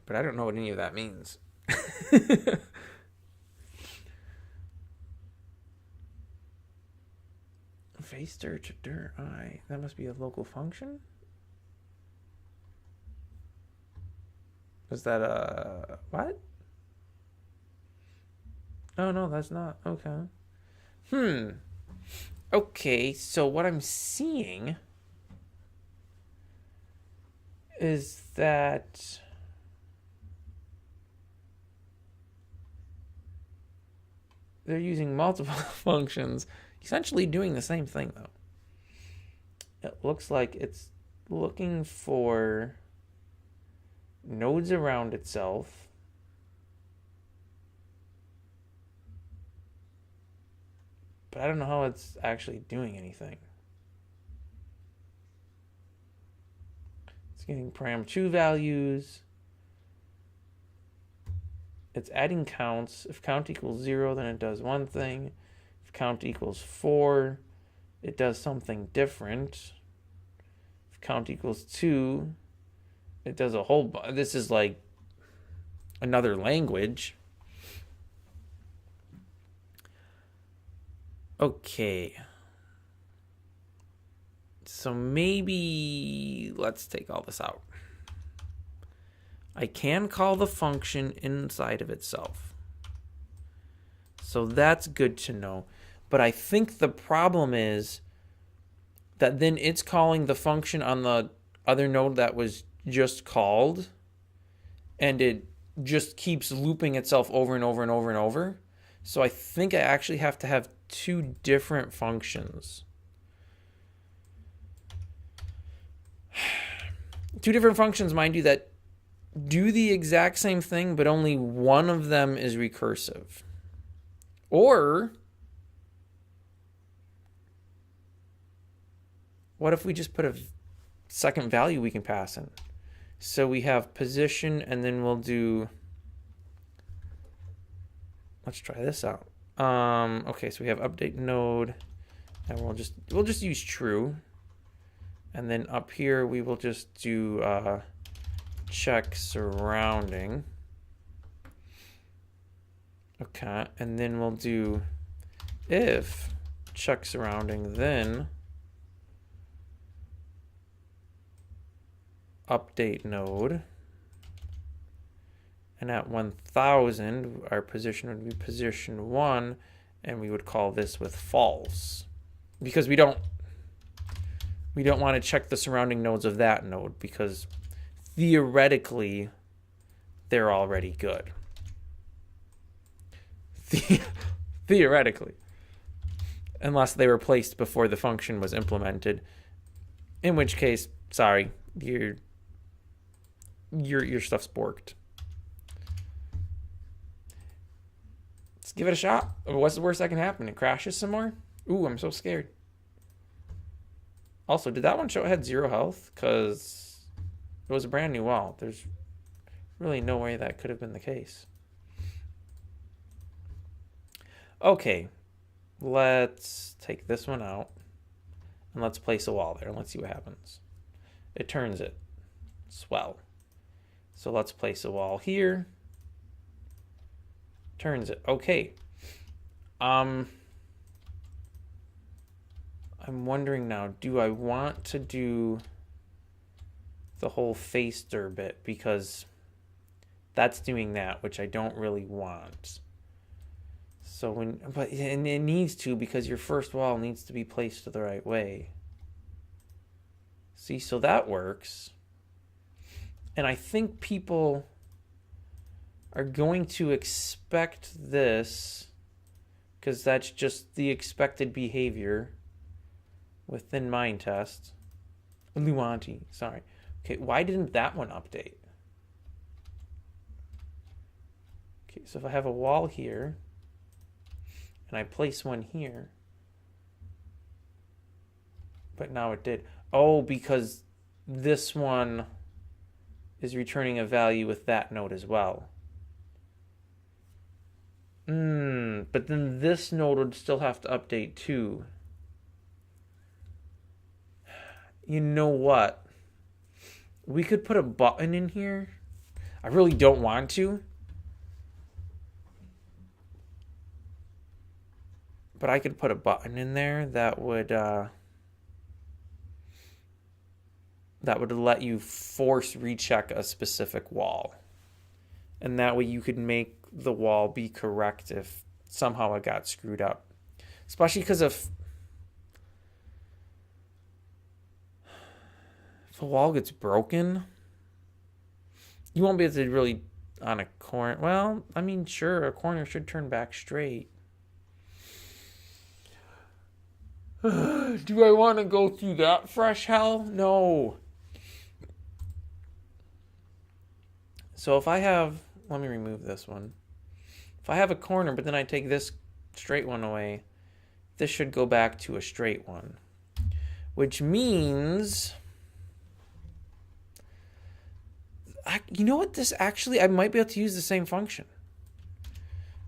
But I don't know what any of that means. Face search dir I. That must be a local function. Is that a what? Oh no, that's not. Okay. Okay, so what I'm seeing is that they're using multiple functions. Essentially doing the same thing, though. It looks like it's looking for nodes around itself. But I don't know how it's actually doing anything. It's getting param2 values. It's adding counts. If count equals 0, then it does one thing. If count equals 4, it does something different. If count equals 2, it does a whole this is like another language. Okay. So maybe let's take all this out. I can call the function inside of itself. So that's good to know. But I think the problem is that then it's calling the function on the other node that was just called, and it just keeps looping itself over and over and over and over. So I think I actually have to have two different functions. Two different functions, mind you, that do the exact same thing, but only one of them is recursive. Or what if we just put a second value we can pass in? So we have position, and then we'll do, let's try this out. Okay, so we have update node, and we'll just use true. And then up here we will just do check surrounding. Okay, and then we'll do if check surrounding, then update node. And at 1000, our position would be position 1, and we would call this with false. Because we don't want to check the surrounding nodes of that node, because theoretically they're already good. Theoretically. Unless they were placed before the function was implemented. In which case, sorry, your stuff's borked. Let's give it a shot. What's the worst that can happen? It crashes some more? Ooh, I'm so scared. Also, did that one show it had 0 health? Because it was a brand new wall. There's really no way that could have been the case. Okay, let's take this one out. And let's place a wall there and let's see what happens. It turns it. Swell. So let's place a wall here. Turns it. Okay. I'm wondering now, do I want to do the whole face stir bit? Because that's doing that, which I don't really want. So but it needs to, because your first wall needs to be placed the right way. See, so that works. And I think people are going to expect this, because that's just the expected behavior within mind test. Luanti, sorry. Okay, why didn't that one update? Okay, so if I have a wall here, and I place one here, but now it did. Oh, because this one is returning a value with that node as well. But then this node would still have to update too. You know what? We could put a button in here. I really don't want to. But I could put a button in there that would let you force recheck a specific wall. And that way you could make the wall be correct if somehow it got screwed up. Especially because if a wall gets broken, you won't be able to really on a corner. Well, I mean, sure, a corner should turn back straight. Do I want to go through that fresh hell? No. So if I have, let me remove this one. If I have a corner, but then I take this straight one away, this should go back to a straight one. Which means, you know what, this actually, I might be able to use the same function.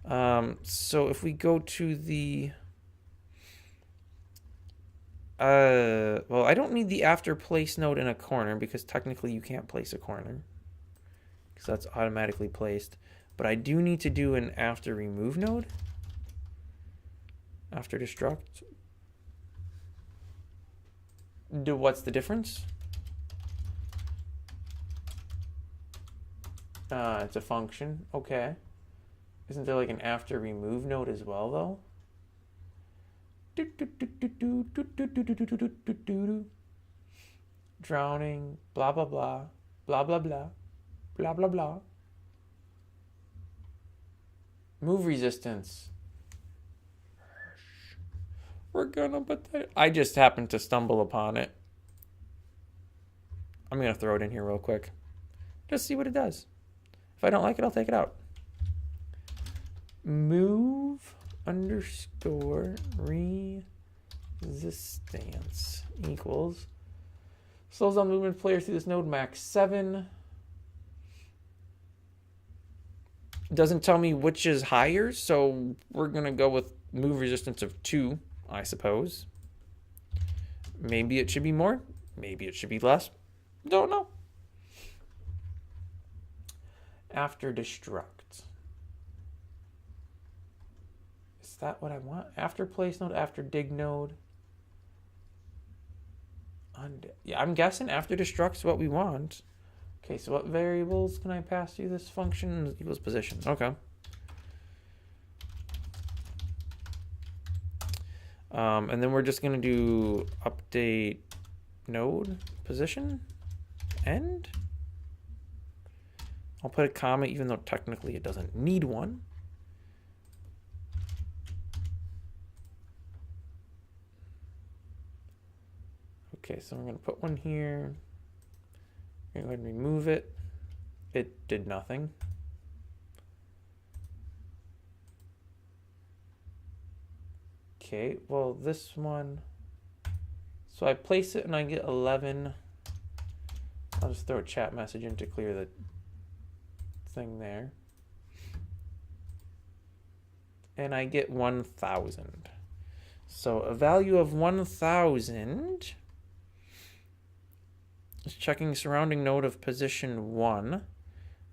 So if we go to the, well, I don't need the after place node in a corner because technically you can't place a corner because that's automatically placed. But I do need to do an after remove node. After destruct. What's the difference? It's a function. Okay. Isn't there like an after remove node as well though? Drowning, blah blah blah, blah blah blah, blah blah blah. Move resistance. We're gonna put that. I just happened to stumble upon it. I'm gonna throw it in here real quick. Just see what it does. If I don't like it, I'll take it out. Move underscore resistance equals slows down movement player through this node max 7. Doesn't tell me which is higher, so we're gonna go with move resistance of 2, I suppose. Maybe it should be more, maybe it should be less. Don't know. After destruct. Is that what I want? After place node, after dig node. Yeah, I'm guessing after destruct's what we want. Okay, so what variables can I pass through this function? Equals position. Okay. And then we're just going to do update node position end. I'll put a comma even though technically it doesn't need one. Okay, so I'm going to put one here. I'm going to go ahead and remove it. It did nothing. Okay, well, this one... So I place it and I get 11. I'll just throw a chat message in to clear the thing there. And I get 1,000. So a value of 1,000 is checking surrounding node of position 1,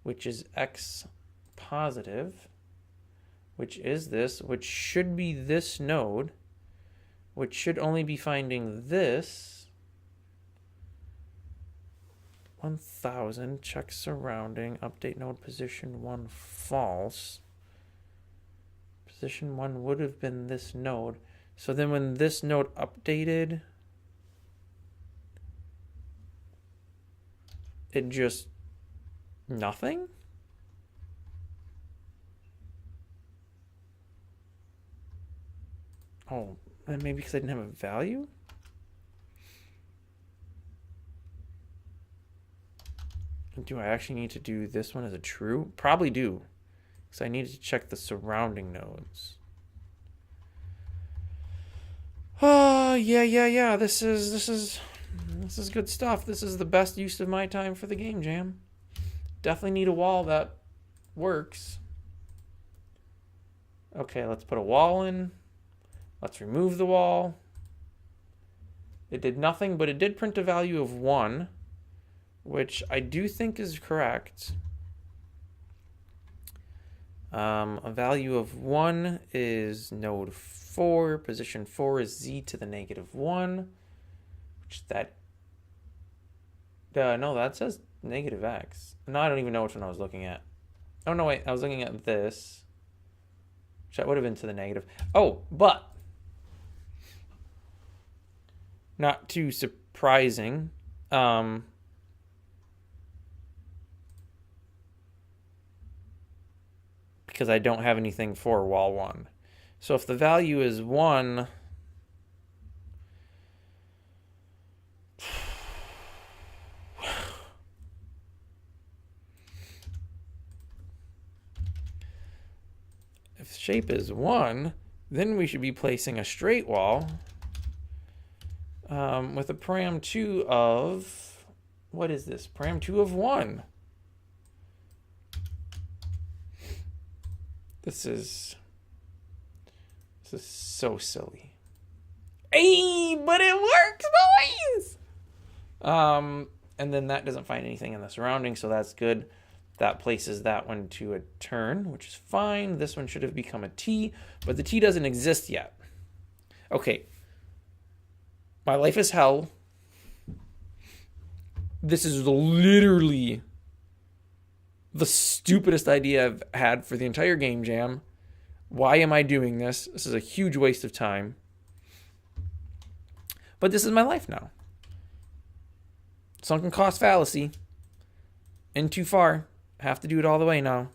which is x positive, which is this, which should be this node, which should only be finding this. 1,000, check surrounding, update node position 1 false. Position 1 would have been this node. So then when this node updated, it just nothing? Oh, and maybe because I didn't have a value? Do I actually need to do this one as a true? Probably do, because I needed to check the surrounding nodes. Oh, yeah. This is good stuff. This is the best use of my time for the game jam. Definitely need a wall that works. Okay, let's put a wall in. Let's remove the wall. It did nothing, but it did print a value of 1, which I do think is correct. A value of 1 is node 4. Position 4 is z to the negative 1. Which that... no, that says negative x. No, I don't even know which one I was looking at. Oh, no, wait. I was looking at this. Which that would have been to the negative. Oh, but... not too surprising. Because I don't have anything for wall 1. So if the value is 1, if shape is 1, then we should be placing a straight wall with a param 2 of, what is this? Param 2 of 1. This is so silly. Hey, but it works, boys! And then that doesn't find anything in the surroundings, so that's good. That places that one to a turn, which is fine. This one should have become a T, but the T doesn't exist yet. Okay. My life is hell. This is literally the stupidest idea I've had for the entire game jam. Why am I doing this? This is a huge waste of time. But this is my life now. Sunken cost fallacy. In too far. Have to do it all the way now.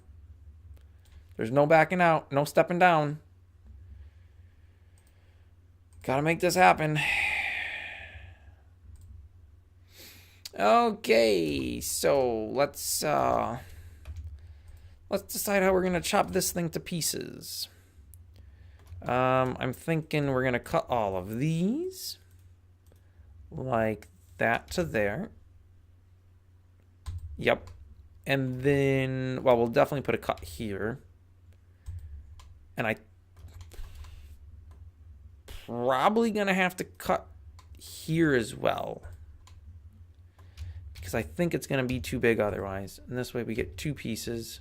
There's no backing out. No stepping down. Gotta make this happen. Okay, so let's decide how we're gonna chop this thing to pieces. I'm thinking we're gonna cut all of these like that to there. Yep. And then, well, we'll definitely put a cut here. And I probably gonna have to cut here as well, because I think it's gonna be too big otherwise. And this way we get 2 pieces.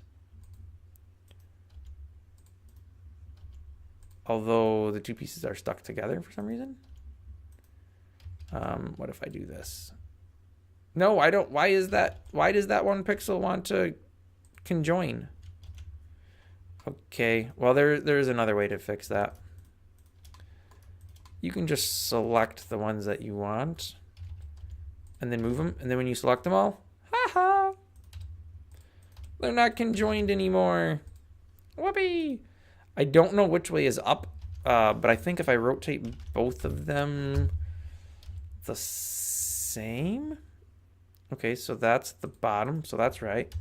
Although the 2 pieces are stuck together for some reason. What if I do this? No, I don't. Why is that? Why does that 1 pixel want to conjoin? Okay, well, there's another way to fix that. You can just select the ones that you want and then move them. And then when you select them all, haha, they're not conjoined anymore. Whoopee! I don't know which way is up, but I think if I rotate both of them the same. Okay, so that's the bottom, so that's right.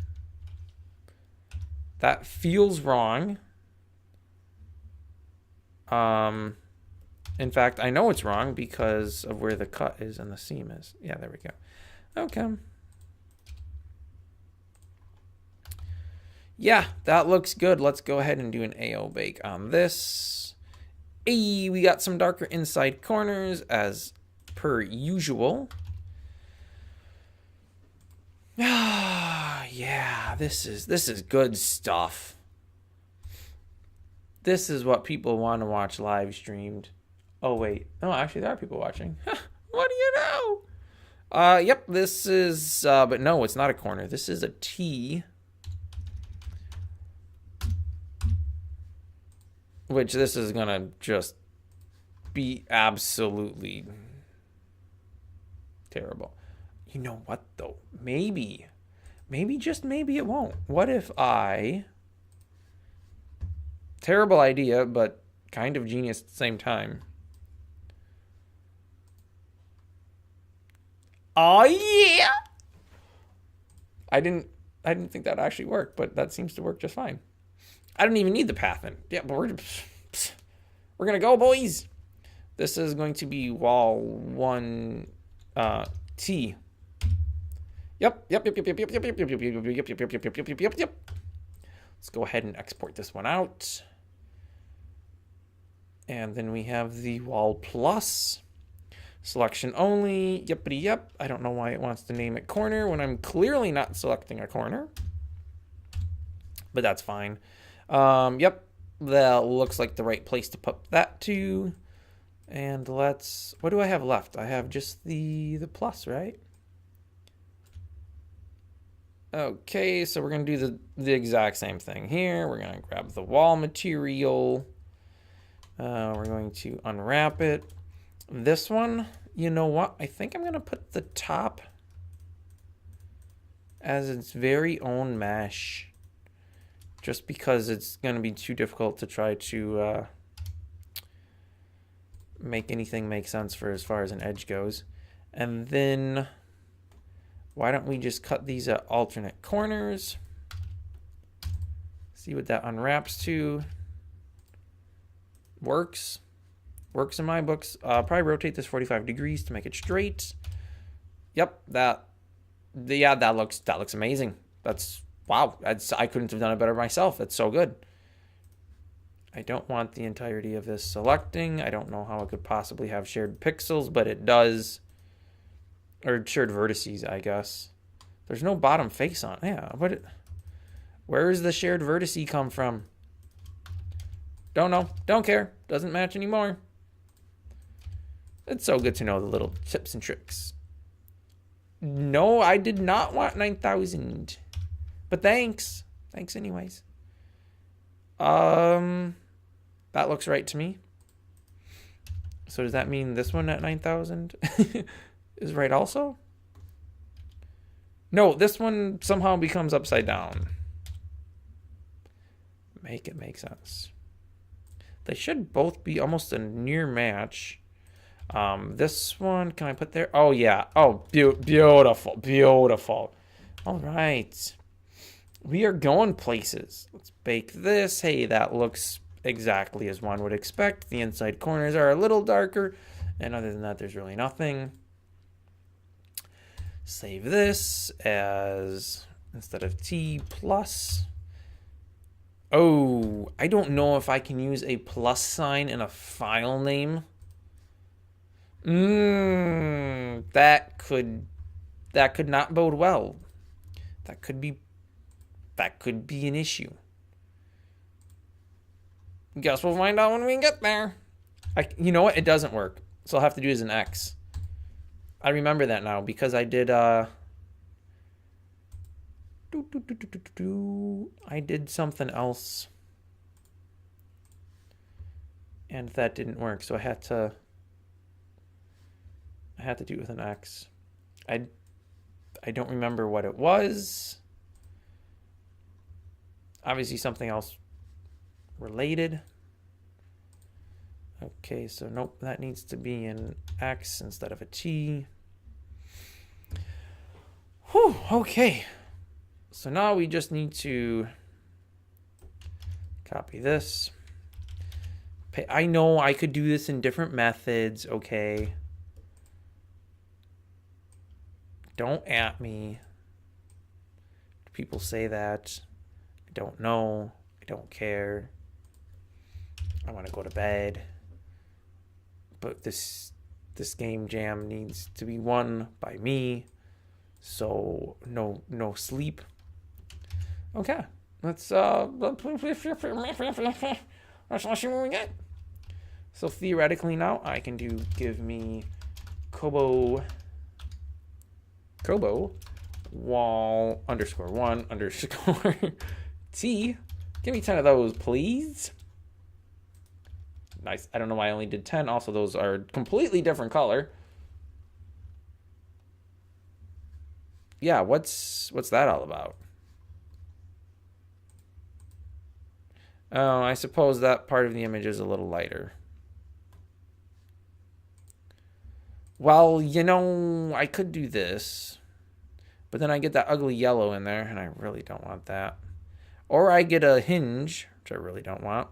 That feels wrong. In fact, I know it's wrong because of where the cut is and the seam is. Yeah, there we go. Okay. Yeah, that looks good. Let's go ahead and do an AO bake on this. Hey, we got some darker inside corners as per usual. Ah, yeah, this is good stuff. This is what people want to watch live streamed. Oh wait, no, actually there are people watching. What do you know? Yep, this is but no, it's not a corner. This is a T. Which this is gonna just be absolutely terrible. You know what though? Maybe just maybe it won't. What if terrible idea, but kind of genius at the same time. Oh yeah! I didn't think that actually worked, but that seems to work just fine. I don't even need the path in. Yeah, but we're gonna go, boys. This is going to be wall 1 T. Yep. Let's go ahead and export this one out. And then we have the wall plus. Selection only. Yepity yep. I don't know why it wants to name it corner when I'm clearly not selecting a corner. But that's fine. Yep. That looks like the right place to put that to. And let's... What do I have left? I have just the plus, right? Okay, so we're going to do the exact same thing here. We're going to grab the wall material. We're going to unwrap it. This one, you know what? I think I'm going to put the top as its very own mesh. Just because it's going to be too difficult to try to make anything make sense for as far as an edge goes. And then... Why don't we just cut these at alternate corners? See what that unwraps to. Works. Works in my books. Probably rotate this 45 degrees to make it straight. Yep, that looks amazing. That's wow. I couldn't have done it better myself. That's so good. I don't want the entirety of this selecting. I don't know how it could possibly have shared pixels, but it does. Or shared vertices, I guess. There's no bottom face on. Yeah, where does the shared vertice come from? Don't know. Don't care. Doesn't match anymore. It's so good to know the little tips and tricks. No, I did not want 9,000. But thanks. Thanks anyways. That looks right to me. So does that mean this one at 9,000? Is right also? No, this one somehow becomes upside down. Make it make sense. They should both be almost a near match. This one, can I put there? Oh, yeah. Oh, beautiful. Beautiful. All right. We are going places. Let's bake this. Hey, that looks exactly as one would expect. The inside corners are a little darker. And other than that, there's really nothing. Save this as, instead of T, plus. Oh, I don't know if I can use a plus sign in a file name. That could not bode well. That could be an issue. Guess we'll find out when we get there. You know what? It doesn't work. So I'll have to do it as an X. I remember that now because I did I did something else and that didn't work, so I had to do it with an X. I don't remember what it was. Obviously something else related. Okay, so nope, that needs to be an X instead of a T. Whew, okay. So now we just need to copy this, I know I could do this in different methods, okay? Don't at me. People say that. I don't know. I don't care. I want to go to bed. But this game jam needs to be won by me. So no sleep. Okay. Let's see what we get. So theoretically now I can do give me Kobo wall _1_ T. Give me 10 of those, please. Nice. I don't know why I only did 10. Also, those are completely different color. Yeah, what's that all about? Oh, I suppose that part of the image is a little lighter. Well, you know, I could do this. But then I get that ugly yellow in there, and I really don't want that. Or I get a hinge, which I really don't want.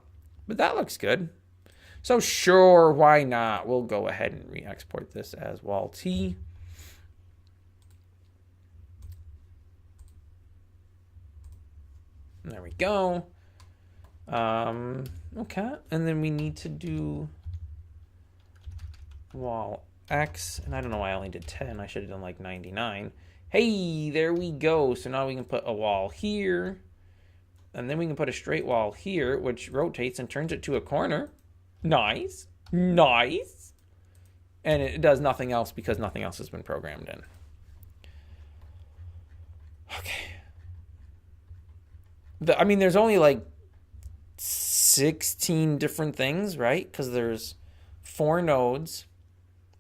But that looks good. So sure, why not? We'll go ahead and re-export this as wall T. There we go. Okay, and then we need to do wall X, and I don't know why I only did 10. I should have done like 99. Hey, there we go. So now we can put a wall here, and then we can put a straight wall here, which rotates and turns it to a corner. Nice. Nice. And it does nothing else because nothing else has been programmed in. Okay. I mean, there's only like 16 different things, right? Because there's 4 nodes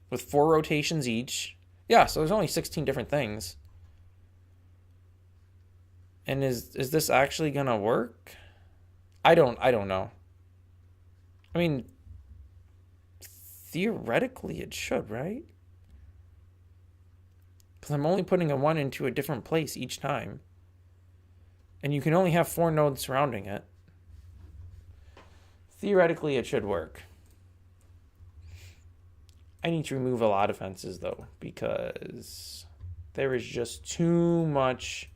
with 4 rotations each. Yeah, so there's only 16 different things. And is this actually gonna work? I don't know. I mean, theoretically it should, right? Because I'm only putting a 1 into a different place each time. And you can only have 4 nodes surrounding it. Theoretically, it should work. I need to remove a lot of fences, though, because there is just too much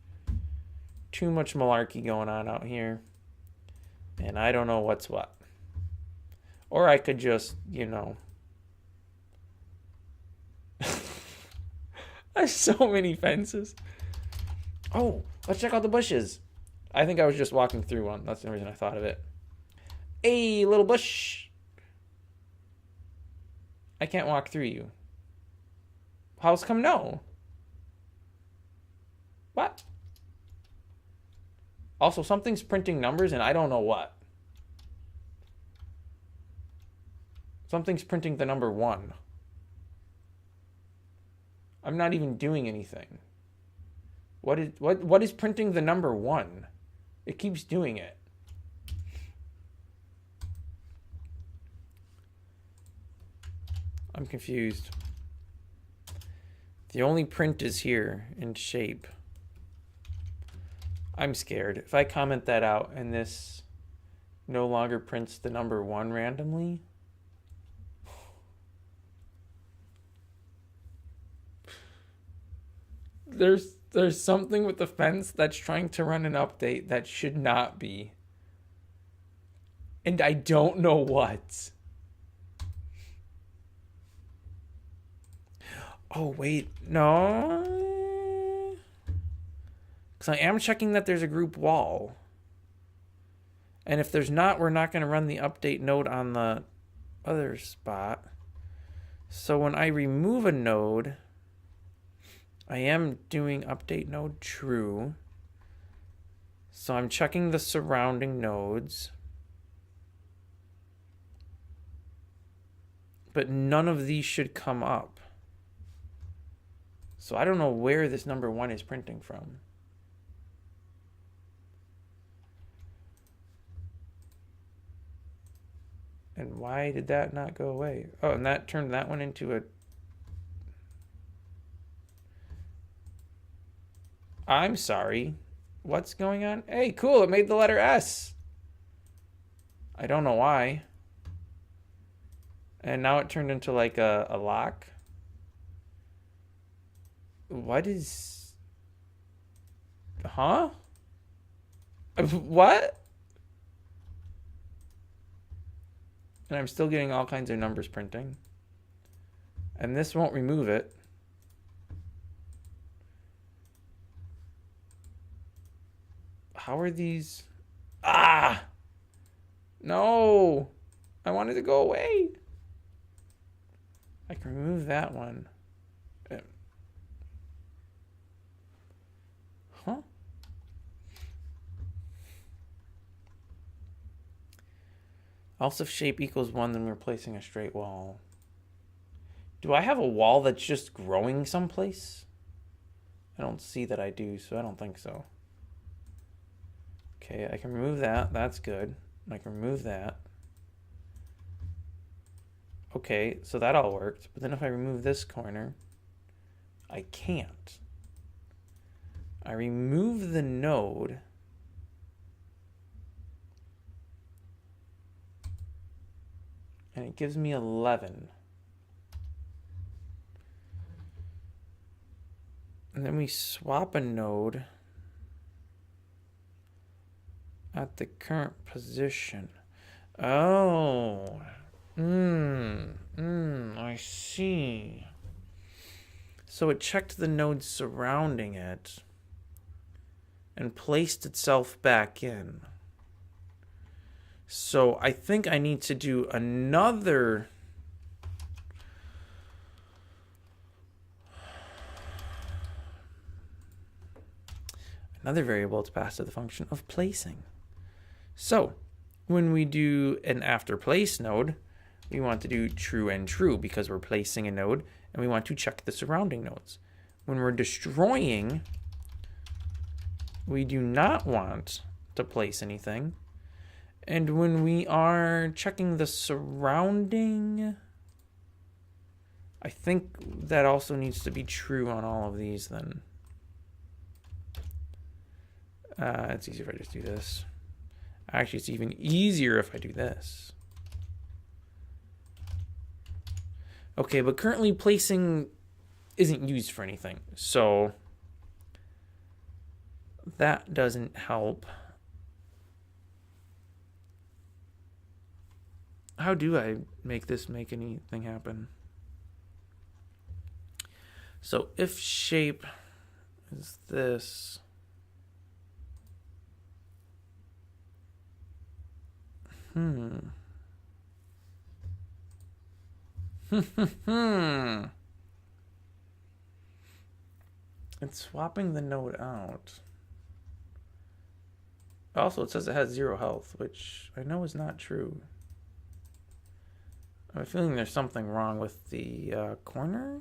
malarkey going on out here. And I don't know what's what. Or I could just, you know... There's so many fences. Oh, let's check out the bushes. I think I was just walking through one. That's the reason I thought of it. Hey, little bush. I can't walk through you. How's come no? What? Also, something's printing numbers and I don't know what. Something's printing the number 1. I'm not even doing anything. What is printing the number 1? It keeps doing it. I'm confused. The only print is here in shape. I'm scared. If I comment that out and this no longer prints the number 1 randomly. There's something with the fence that's trying to run an update that should not be. And I don't know what. Oh, wait. No. Because I am checking that there's a group wall. And if there's not, we're not going to run the update node on the other spot. So when I remove a node... I am doing update node true. So I'm checking the surrounding nodes. But none of these should come up. So I don't know where this number 1 is printing from. And why did that not go away? Oh, and that turned that one into a... I'm sorry. What's going on? Hey, cool. It made the letter S. I don't know why. And now it turned into like a lock. What is... Huh? What? And I'm still getting all kinds of numbers printing. And this won't remove it. How are these... Ah! No! I wanted to go away. I can remove that one. Huh? Else if shape equals 1, then we're placing a straight wall. Do I have a wall that's just growing someplace? I don't see that I do, so I don't think so. Okay, I can remove that. That's good. I can remove that. Okay, so that all worked. But then if I remove this corner, I can't. I remove the node. And it gives me 11. And then we swap a node at the current position. Oh. I see. So it checked the nodes surrounding it and placed itself back in. So I think I need to do another variable to pass to the function of placing. So when we do an after place node, we want to do true and true because we're placing a node and we want to check the surrounding nodes. When we're destroying, we do not want to place anything. And when we are checking the surrounding, I think that also needs to be true on all of these then. It's easier if I just do this. Actually, it's even easier if I do this. Okay, but currently placing isn't used for anything, so that doesn't help. How do I make this make anything happen? So if shape is this, It's swapping the node out. Also, it says it has 0 health, which I know is not true. I have a feeling there's something wrong with the corner.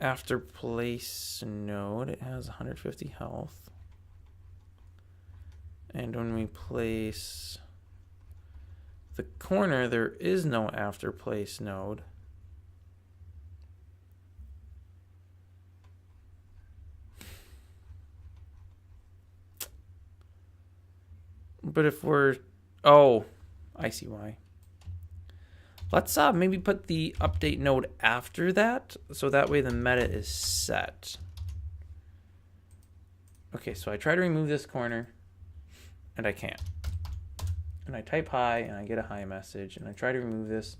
After place node, it has 150 health. And when we place the corner, there is no after place node. But if we're... Oh, I see why. Let's maybe put the update node after that, so that way the meta is set. Okay, so I try to remove this corner, and I can't. And I type hi, and I get a hi message, and I try to remove this,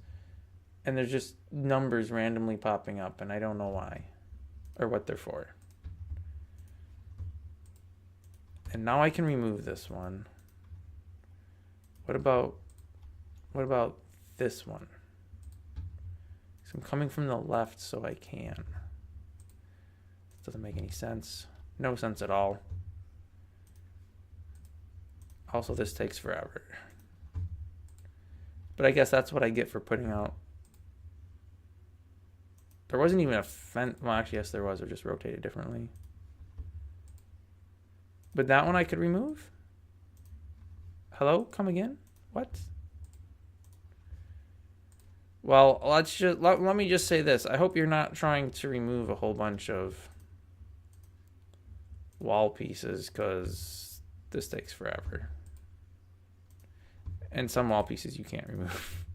and there's just numbers randomly popping up, and I don't know why, or what they're for. And now I can remove this one. What about this one? So I'm coming from the left, so I can. This doesn't make any sense. No sense at all. Also, this takes forever. But I guess that's what I get for putting out. There wasn't even a fence. Well, actually, yes, there was. It just rotated differently. But that one I could remove? Hello? Come again? What? Well, let me just say this. I hope you're not trying to remove a whole bunch of wall pieces, because this takes forever. And some wall pieces you can't remove.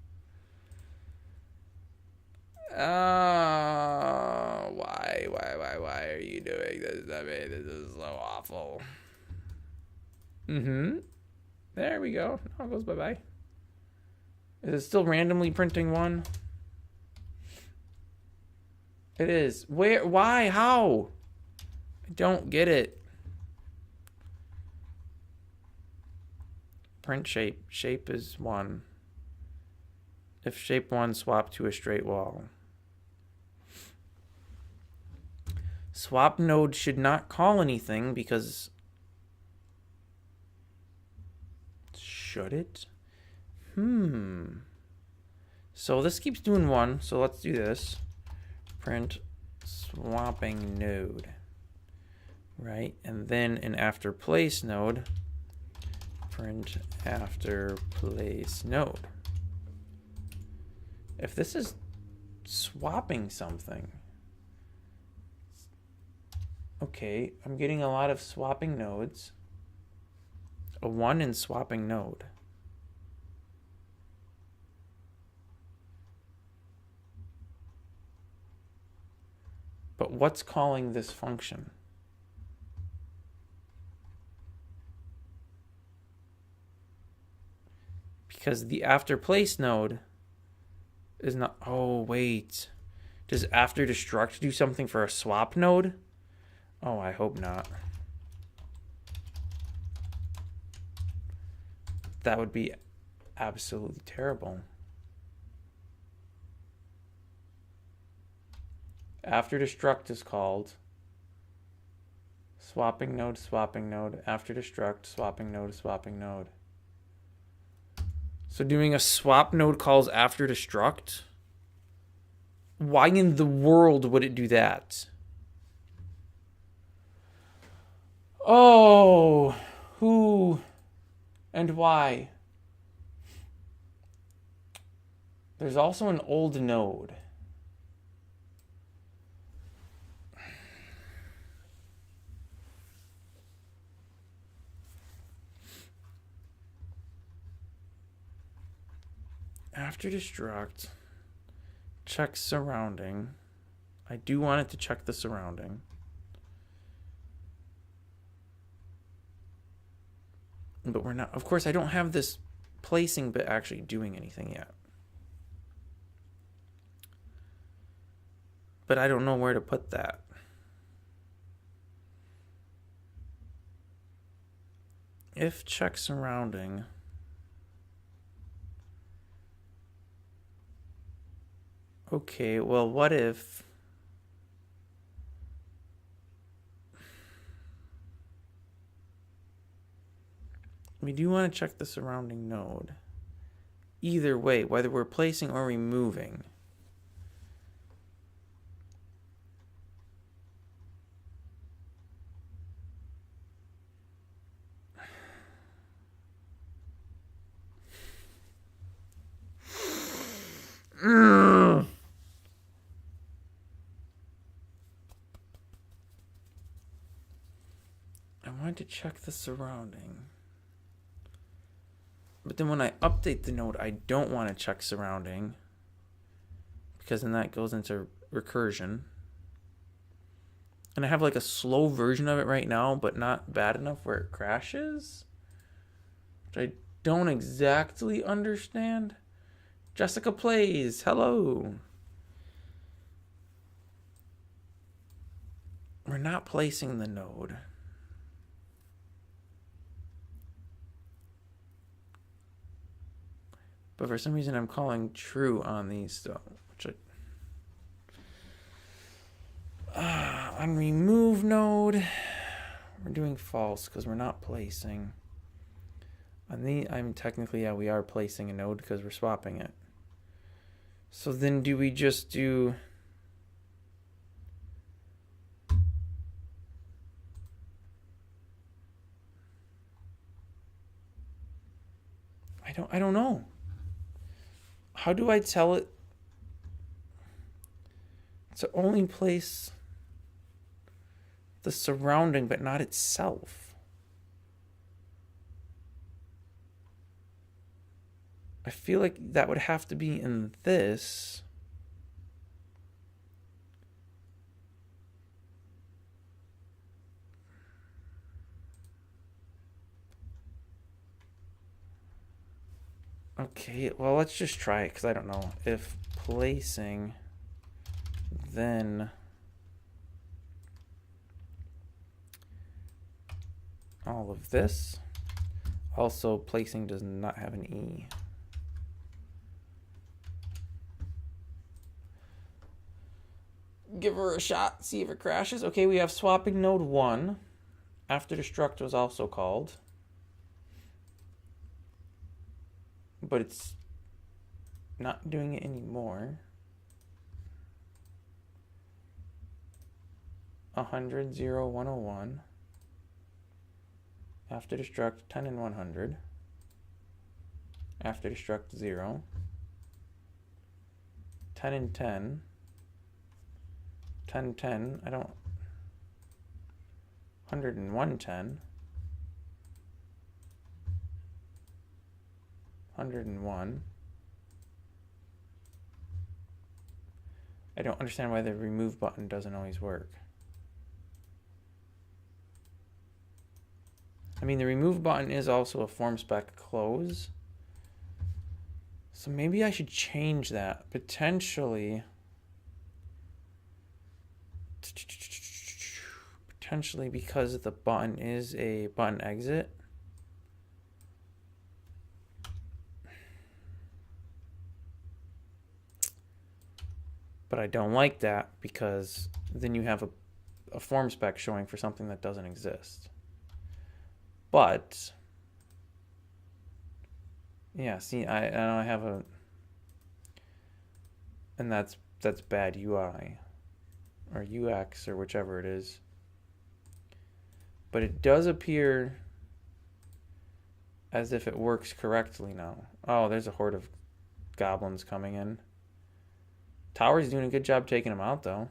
Why are you doing this? I mean, this is so awful. There we go. Oh, it goes bye-bye. Is it still randomly printing one? It is. Where? Why? How? I don't get it. Print shape. Shape is 1. If shape 1, swap to a straight wall. Swap node should not call anything because... Should it? So this keeps doing 1, so let's do this. Print swapping node. Right? And then an after place node. Print after place node. If this is swapping something... Okay, I'm getting a lot of swapping nodes. A 1 in swapping node. But what's calling this function? Because the after place node is not... Oh, wait. Does after destruct do something for a swap node? Oh, I hope not. That would be absolutely terrible. After destruct is called swapping node, after destruct, swapping node, swapping node. So doing a swap node calls after destruct? Why in the world would it do that? Oh, who and why? There's also an old node. After destruct, check surrounding. I do want it to check the surrounding. But we're not, of course, I don't have this placing bit actually doing anything yet. But I don't know where to put that. If check surrounding, okay, well, what if we do want to check the surrounding node? Either way, whether we're placing or removing. I want to check the surrounding. But then when I update the node, I don't want to check surrounding. Because then that goes into recursion. And I have like a slow version of it right now, but not bad enough where it crashes. Which I don't exactly understand. Jessica plays. Hello. We're not placing the node. But for some reason I'm calling true on these still. Which on remove node, we're doing false because we're not placing. On the, I'm technically, yeah, we are placing a node because we're swapping it. So then do we just do... I don't know. How do I tell it to only place the surrounding but not itself? I feel like that would have to be in this. Okay, well, let's just try it because I don't know. If placing, then all of this. Also, placing does not have an E. Give her a shot, see if it crashes. Okay, we have swapping node 1. After destruct was also called. But it's not doing it anymore. 100, 0, 101. After destruct 10 and 100. After destruct 0. 10 and 10. 10, 10. I don't. 100 and 110. 101. I don't understand why the remove button doesn't always work. I mean, the remove button is also a form spec close. So maybe I should change that. Potentially because the button is a button exit. But I don't like that because then you have a form spec showing for something that doesn't exist. But yeah, see, I have a, and that's bad UI or UX or whichever it is. But it does appear as if it works correctly now. Oh, there's a horde of goblins coming in. Tower's doing a good job taking them out, though.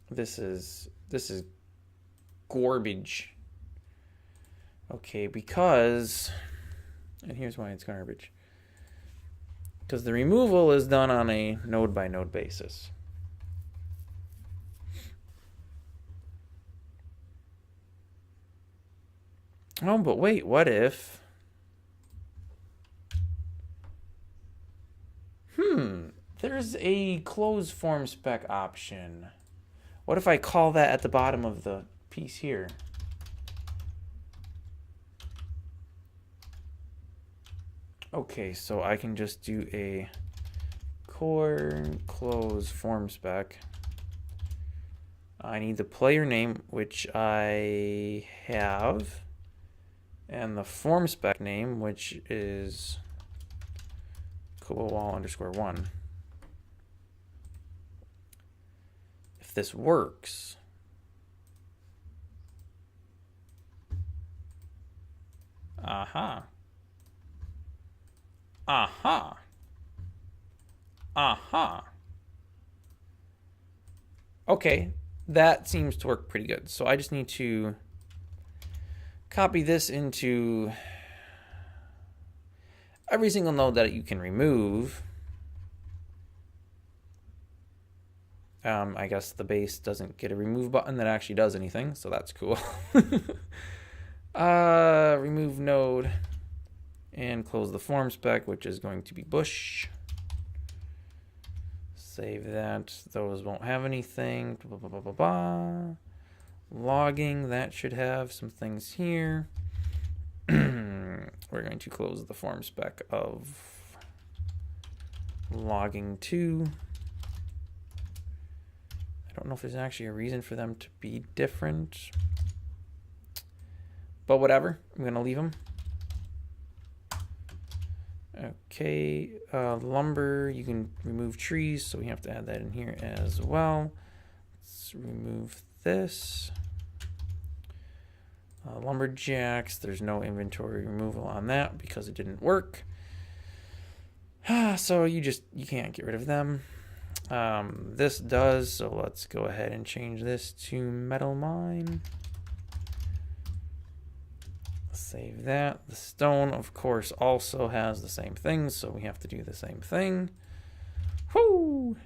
This is garbage. Okay, because, and here's why it's garbage. Because the removal is done on a node-by-node basis. Oh, but wait, what if... there's a close form spec option. What if I call that at the bottom of the piece here? Okay, so I can just do a core close form spec. I need the player name, which I have, and the form spec name, which is Koboldwall_1. If this works, aha. Okay, that seems to work pretty good. So I just need to copy this into every single node that you can remove. I guess the base doesn't get a remove button that actually does anything, so that's cool. Remove node and close the form spec, which is going to be bush. Save that. Those won't have anything. Blah, blah, blah, blah, blah. Logging, that should have some things here. We're going to close the form spec of logging 2. I don't know if there's actually a reason for them to be different, but whatever, I'm going to leave them. Okay, lumber, you can remove trees, so we have to add that in here as well. Let's remove this. Lumberjacks, there's no inventory removal on that because it didn't work. So you can't get rid of them. This does, so let's go ahead and change this to metal mine. Save that. The stone, of course, also has the same thing, so we have to do the same thing. Whoo!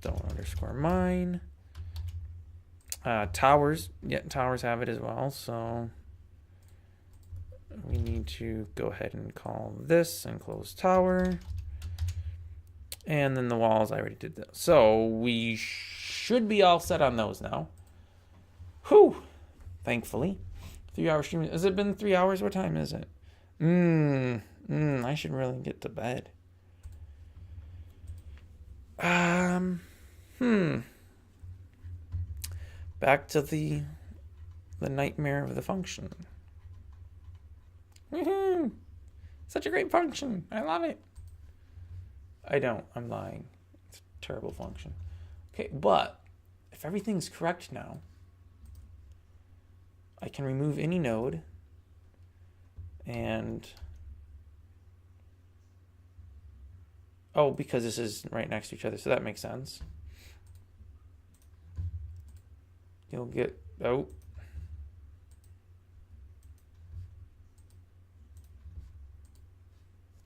Stone_mine. Towers. Yeah, towers have it as well. So we need to go ahead and call this and close tower. And then the walls, I already did that. So we should be all set on those now. Whew. Thankfully. 3 hour stream. Has it been 3 hours? What time is it? I should really get to bed. Back to the nightmare of the function. Woohoo! Such a great function. I love it. I don't. I'm lying. It's a terrible function. Okay, but if everything's correct now, I can remove any node and... Oh, because this is right next to each other, so that makes sense. You'll get... Oh.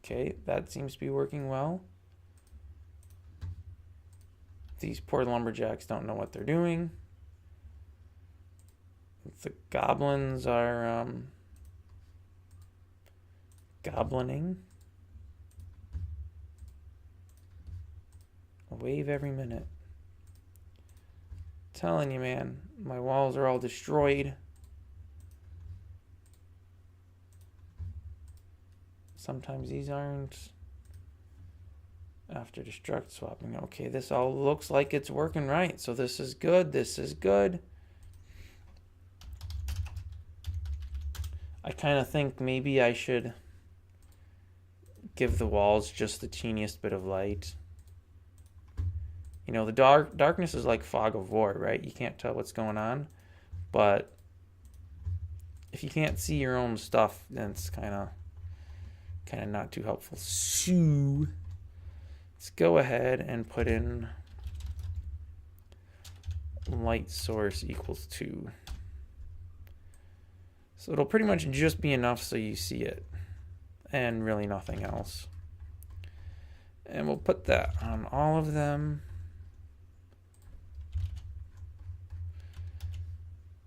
Okay, that seems to be working well. These poor lumberjacks don't know what they're doing. The goblins are goblining. A wave every minute. Telling you, man, my walls are all destroyed. Sometimes these aren't. After destruct swapping. Okay, this all looks like it's working right. So this is good. This is good. I kind of think maybe I should give the walls just the teeniest bit of light. You know, the darkness is like fog of war, right? You can't tell what's going on. But if you can't see your own stuff, then it's kind of not too helpful. So let's go ahead and put in light source equals 2. So it'll pretty much just be enough so you see it, and really nothing else. And we'll put that on all of them.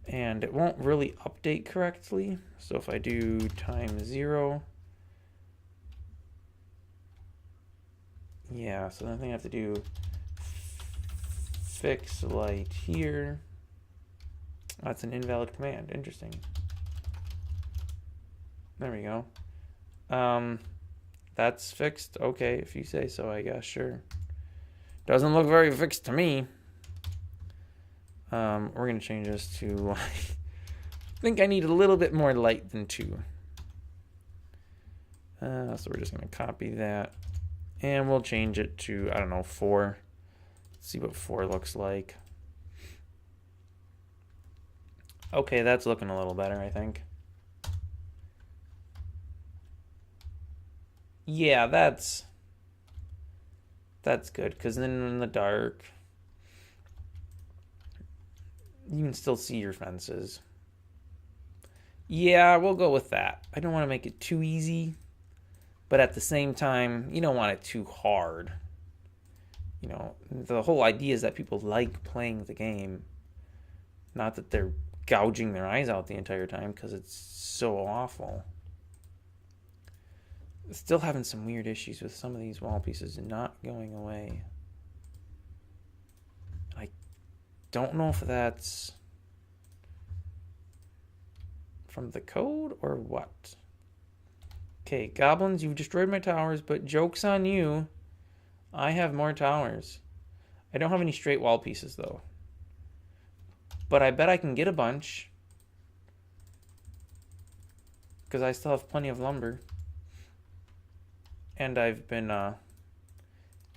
And it won't really update correctly. So if I do times 0, yeah, so then I think I have to do fix light here. That's an invalid command. Interesting. There we go. That's fixed. Okay, if you say so, I guess. Sure. Doesn't look very fixed to me. We're going to change this to... I think I need a little bit more light than 2. So we're just going to copy that. And we'll change it to, I don't know, 4. Let's see what 4 looks like. Okay, that's looking a little better, I think. Yeah, that's good, because then in the dark, you can still see your fences. Yeah, we'll go with that. I don't want to make it too easy, but at the same time, you don't want it too hard. You know, the whole idea is that people like playing the game, not that they're gouging their eyes out the entire time because it's so awful. Still having some weird issues with some of these wall pieces not going away. I don't know if that's from the code or what. Okay, goblins, you've destroyed my towers, but joke's on you. I have more towers. I don't have any straight wall pieces, though. But I bet I can get a bunch. Because I still have plenty of lumber. And I've been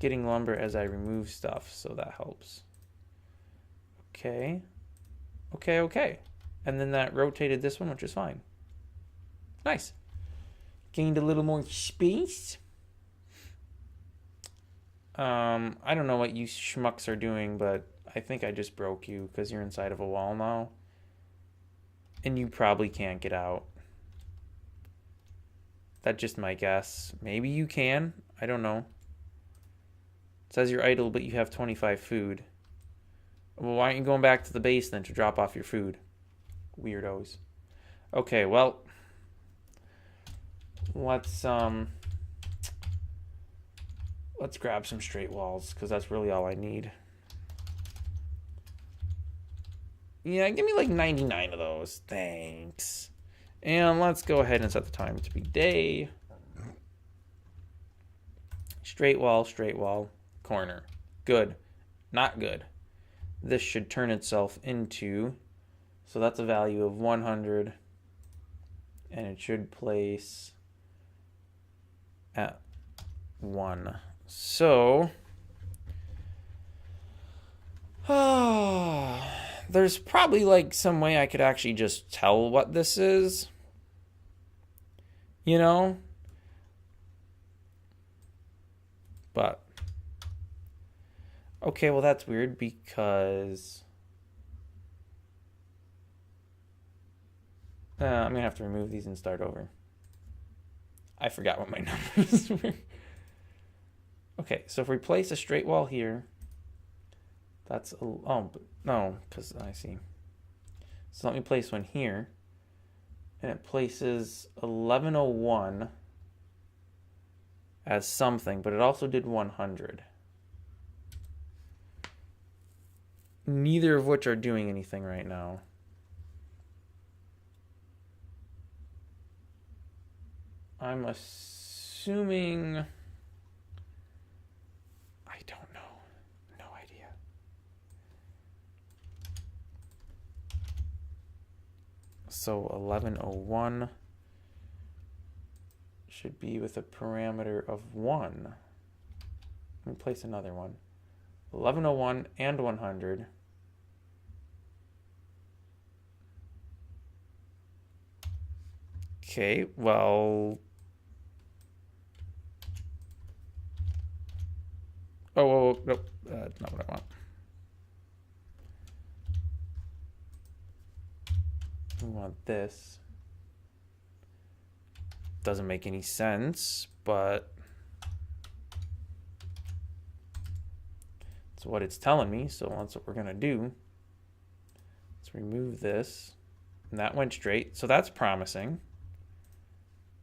getting lumber as I remove stuff, so that helps. Okay. Okay. And then that rotated this one, which is fine. Nice. Gained a little more space. I don't know what you schmucks are doing, but I think I just broke you because you're inside of a wall now. And you probably can't get out. That's just my guess. Maybe you can. I don't know. It says you're idle, but you have 25 food. Well, why aren't you going back to the base then to drop off your food? Weirdos. Okay, well, let's grab some straight walls, because that's really all I need. Yeah, give me like 99 of those. Thanks. And let's go ahead and set the time to be day. Straight wall, corner. Good. Not good. This should turn itself into, so that's a value of 100, and it should place at 1. So, there's probably like some way I could actually just tell what this is, you know? But, okay, well that's weird because I'm gonna have to remove these and start over. I forgot what my numbers were. Okay, so if we place a straight wall here, that's no, because I see. So let me place one here, and it places 1101 as something, but it also did 100. Neither of which are doing anything right now. I'm assuming, I don't know. No idea. So 1101 should be with a parameter of 1. Let me place another one. 1101 and 100. Okay, well, oh, nope, that's not what I want. We want this. Doesn't make any sense, but that's what it's telling me, so that's what we're gonna do. Let's remove this, and that went straight, so that's promising,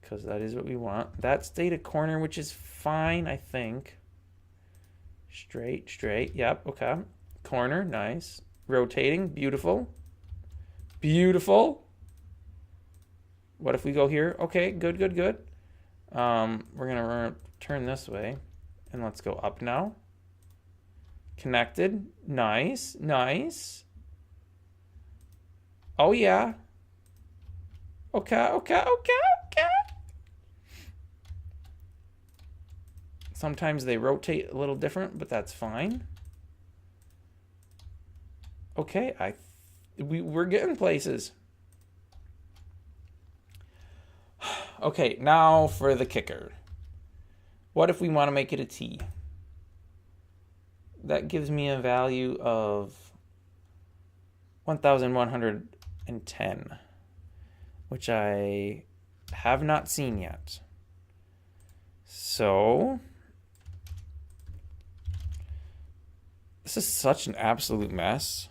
because that is what we want. That stayed a corner, which is fine, I think. Straight, yep, okay. Corner, nice. Rotating, beautiful. Beautiful. What if we go here? Okay, good. We're gonna turn this way, and let's go up now. Connected, nice. Oh yeah. Okay. Sometimes they rotate a little different, but that's fine. Okay, we're getting places. Okay, now for the kicker. What if we want to make it a T? That gives me a value of 1,110, which I have not seen yet. So, this is such an absolute mess.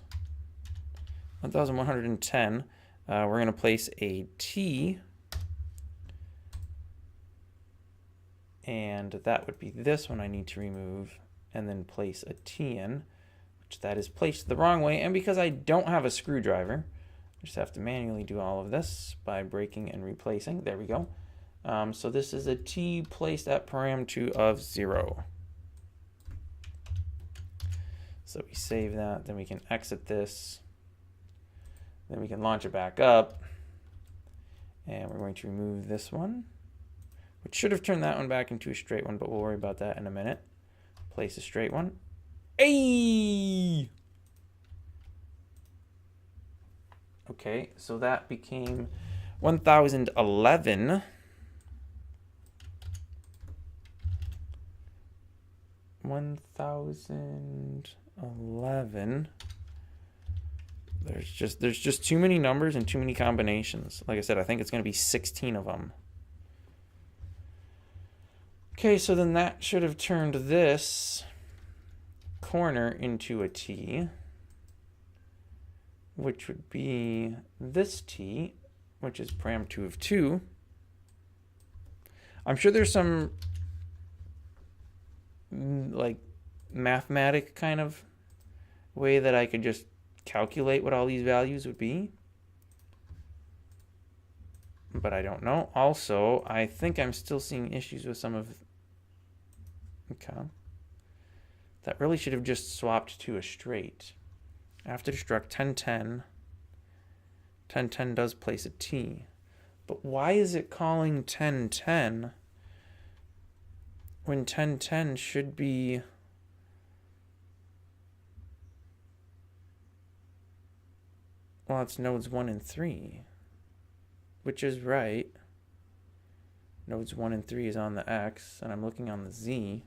1,110. We're going to place a T. And that would be this one I need to remove. And then place a T in, which that is placed the wrong way. And because I don't have a screwdriver, I just have to manually do all of this by breaking and replacing. There we go. So this is a T placed at param2 of 0. So we save that, then we can exit this. Then we can launch it back up. And we're going to remove this one, which should have turned that one back into a straight one, but we'll worry about that in a minute. Place a straight one. Hey! Okay, so that became 1,011. 1,011. There's just too many numbers and too many combinations. Like I said, I think it's going to be 16 of them. Okay, so then that should have turned this corner into a T. which would be this t, which is param2 of 2. I'm sure there's some like mathematic kind of way that I could just calculate what all these values would be, but I don't know. Also, I think I'm still seeing issues with some of... Okay. That really should have just swapped to a straight. After destruct 1010, 1010 does place a T. But why is it calling 1010 when 1010 should be... Well, it's nodes 1 and 3, which is right. Nodes 1 and 3 is on the X, and I'm looking on the Z.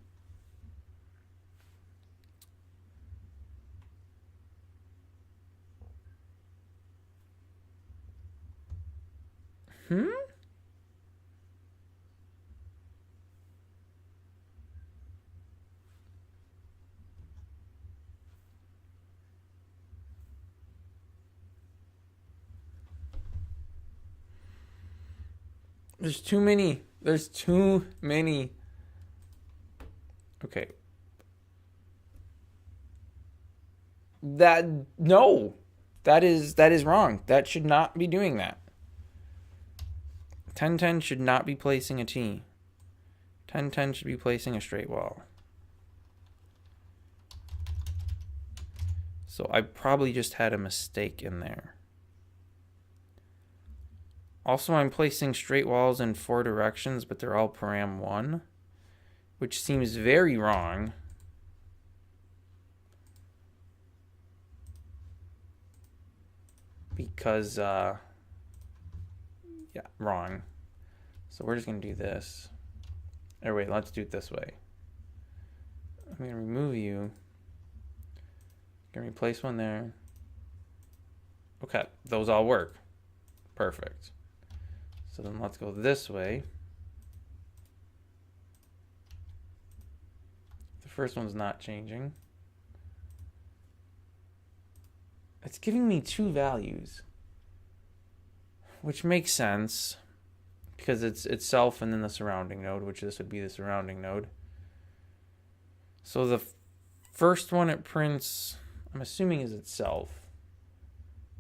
There's too many. There's too many. Okay. No. That is wrong. That should not be doing that. 1010 should not be placing a T. 1010 should be placing a straight wall. So I probably just had a mistake in there. Also, I'm placing straight walls in 4 directions, but they're all param 1, which seems very wrong. Because, yeah, wrong. So we're just going to do this. Or wait, let's do it this way. I'm going to remove you. Going to replace one there. Okay, those all work. Perfect. So then let's go this way. The first one's not changing. It's giving me 2 values, which makes sense because it's itself and then the surrounding node, which this would be the surrounding node. So the first one it prints, I'm assuming, is itself,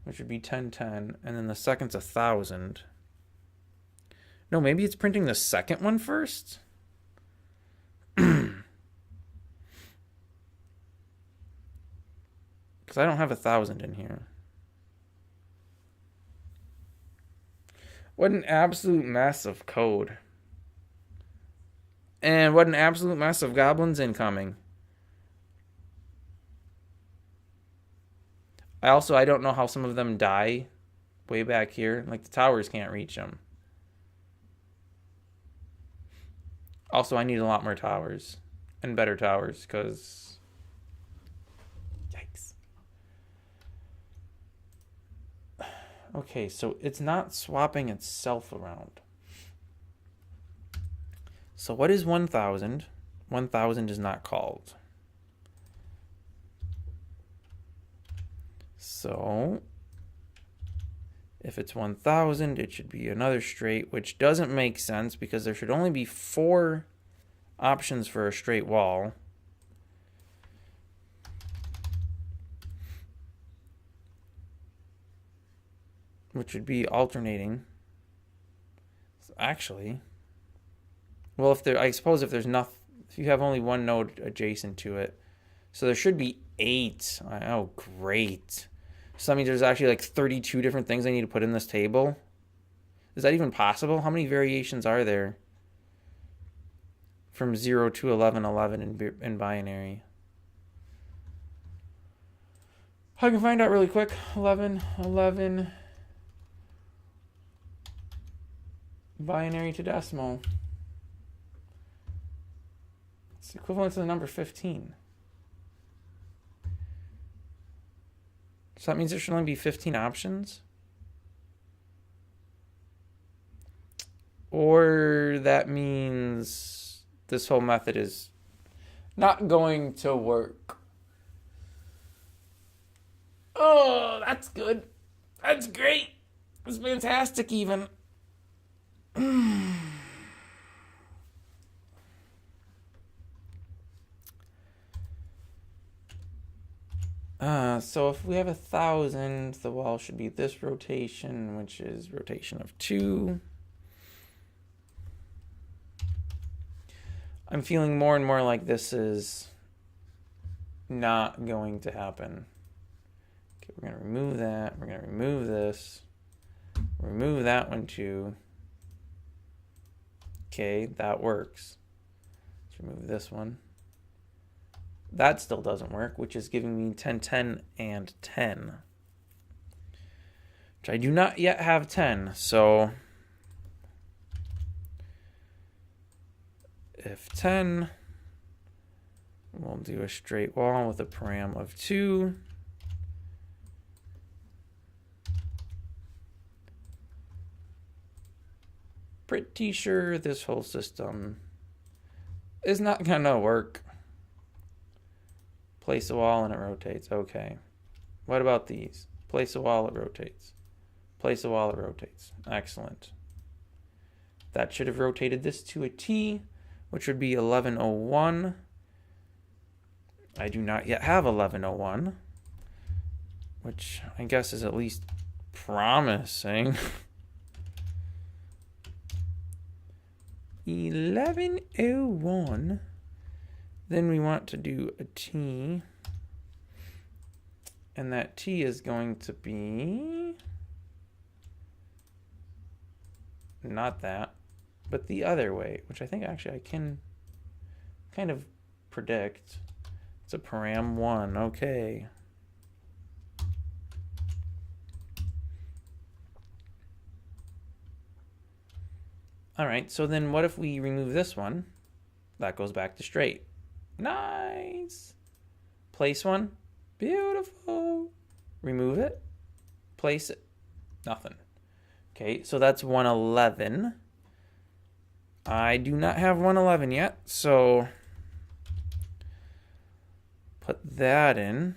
which would be 1010, and then the second's 1000. No, maybe it's printing the second one first? Because I don't have 1000 in here. What an absolute mess of code. And what an absolute mess of goblins incoming. I don't know how some of them die way back here. Like the towers can't reach them. Also, I need a lot more towers and better towers because... Yikes. Okay, so it's not swapping itself around. So what is 1000? 1000 is not called. So if it's 1000, it should be another straight, which doesn't make sense because there should only be 4 options for a straight wall. Which would be alternating. So actually, well, I suppose if there's nothing, if you have only one node adjacent to it, so there should be 8. Oh, great. So that means there's actually like 32 different things I need to put in this table. Is that even possible? How many variations are there from 0 to 1111 in binary? I can find out really quick. 1111 binary to decimal. It's equivalent to the number 15. So that means there should only be 15 options? Or that means this whole method is not going to work. Oh, that's good. That's great. That's fantastic even. So if we have 1,000, the wall should be this rotation, which is rotation of 2. I'm feeling more and more like this is not going to happen. Okay, we're going to remove that. We're going to remove this. Remove that one too. Okay, that works. Let's remove this one. That still doesn't work, which is giving me 10, 10, and 10. Which I do not yet have 10, so if 10, we'll do a straight wall with a param of 2. Pretty sure this whole system is not gonna work. Place a wall and it rotates. Okay. What about these? Place a wall, it rotates. Place a wall, it rotates. Excellent. That should have rotated this to a T, which would be 1101. I do not yet have 1101, which I guess is at least promising. 1101. Then we want to do a T. And that T is going to be not that, but the other way, which I think actually I can kind of predict. It's a param 1. Okay. All right, so then what if we remove this one? That goes back to straight. Nice. Place one. Beautiful. Remove it. Place it. Nothing. Okay, so that's 111. I do not have 111 yet, so put that in.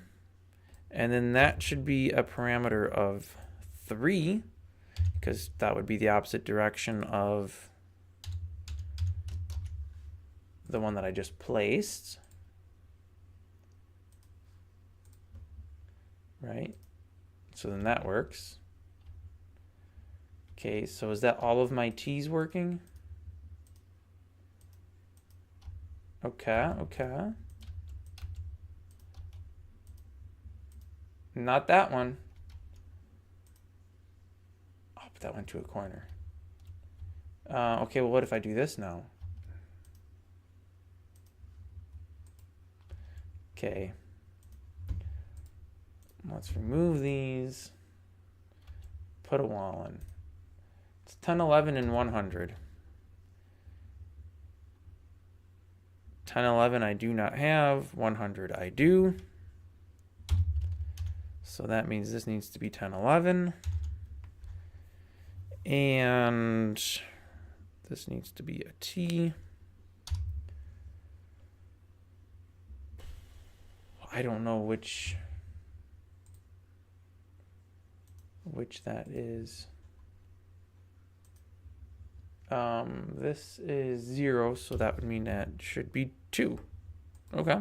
And then that should be a parameter of 3, because that would be the opposite direction of the one that I just placed. Right? So then that works. Okay, so is that all of my T's working? Okay, okay. Not that one. I'll put that one to a corner. Okay, well, what if I do this now? Okay. Let's remove these. Put a wall in. It's 10, 11, and 100. 10, 11 I do not have. 100 I do. So that means this needs to be 10, 11. And this needs to be a T. I don't know which that is. This is 0, so that would mean that should be 2. Okay.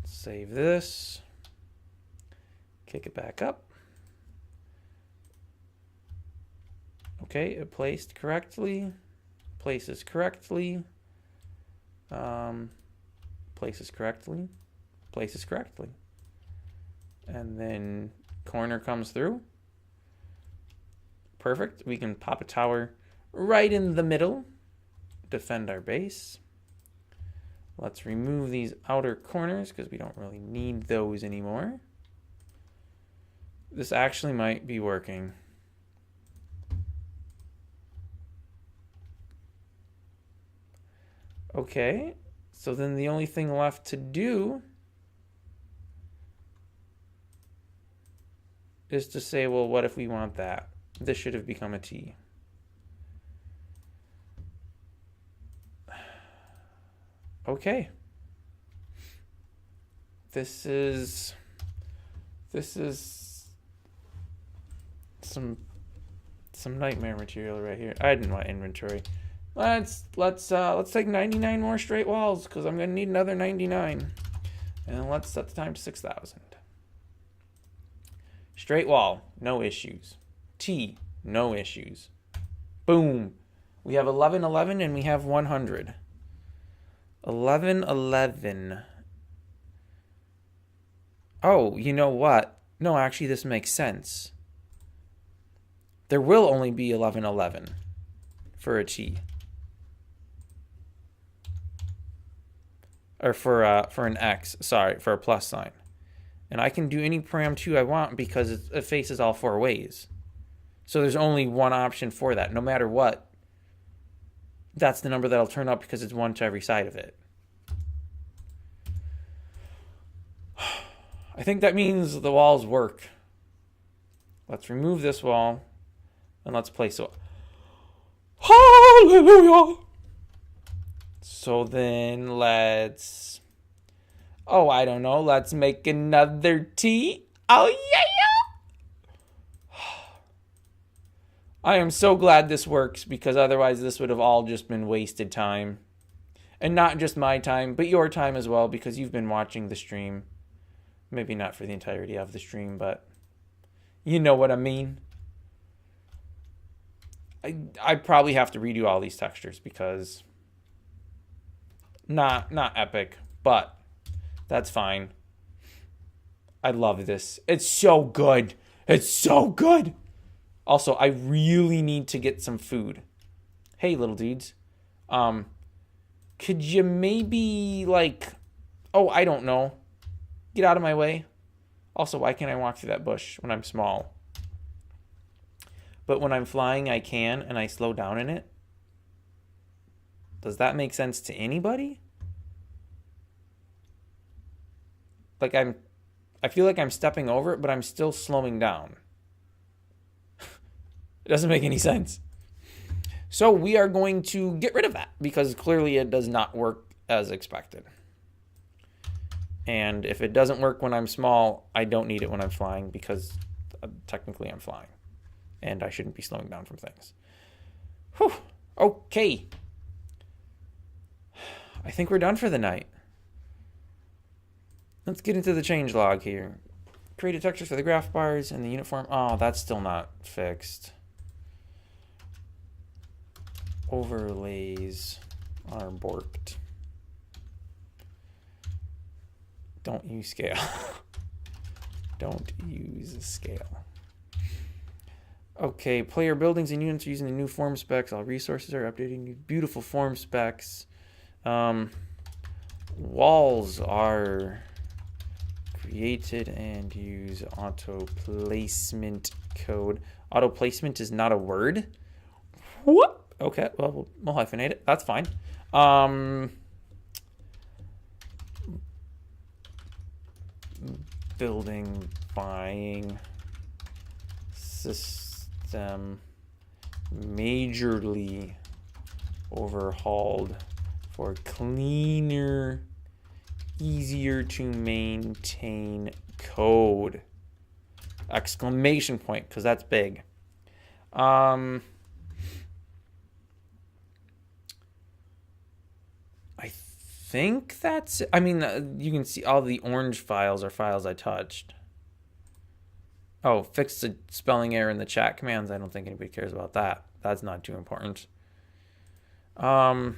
Save this. Kick it back up. Okay, it placed correctly. Places correctly. Places correctly. Places correctly. And then corner comes through. Perfect. We can pop a tower right in the middle. Defend our base. Let's remove these outer corners because we don't really need those anymore. This actually might be working. Okay, so then the only thing left to do is to say, well, what if we want that? This should have become a T. Okay. This is This is some nightmare material right here. I didn't want inventory. Let's take 99 more straight walls because I'm gonna need another 99. And let's set the time to 6,000. Straight wall, no issues. T, no issues. Boom. We have 1111 and we have 100. 1111. Oh, you know what? No, actually this makes sense. There will only be 1111 for a T. Or for an X, sorry, for a plus sign. And I can do any param 2 I want because it faces all 4 ways. So there's only one option for that. No matter what, that's the number that'll turn up because it's 1 to every side of it. I think that means the walls work. Let's remove this wall and let's place it. Hallelujah! So then let's, I don't know, let's make another T. Oh, yeah! I am so glad this works because otherwise this would have all just been wasted time. And not just my time, but your time as well because you've been watching the stream. Maybe not for the entirety of the stream, but you know what I mean. I probably have to redo all these textures because not epic, but that's fine. I love this. It's so good. It's so good. Also, I really need to get some food. Hey, little dudes. Could you maybe I don't know. Get out of my way. Also, why can't I walk through that bush when I'm small? But when I'm flying, I can, and I slow down in it. Does that make sense to anybody? I feel like I'm stepping over it, but I'm still slowing down. It doesn't make any sense. So we are going to get rid of that because clearly it does not work as expected. And if it doesn't work when I'm small, I don't need it when I'm flying because technically I'm flying. And I shouldn't be slowing down from things. Whew. Okay. I think we're done for the night. Let's get into the changelog here. Create textures for the graph bars and the unit form. Oh, that's still not fixed. Overlays are borked. Don't use scale. Don't use scale. Okay, player buildings and units are using the new form specs. All resources are updating new beautiful form specs. Walls are created and use auto placement code. Auto placement is not a word. What? Okay, well, we'll hyphenate it. That's fine. Building, buying, system, majorly overhauled for cleaner, easier to maintain code. Exclamation point, because that's big. I think that's it. I mean, you can see all the orange files are files I touched. Oh, fix the spelling error in the chat commands. I don't think anybody cares about that. That's not too important. Oh,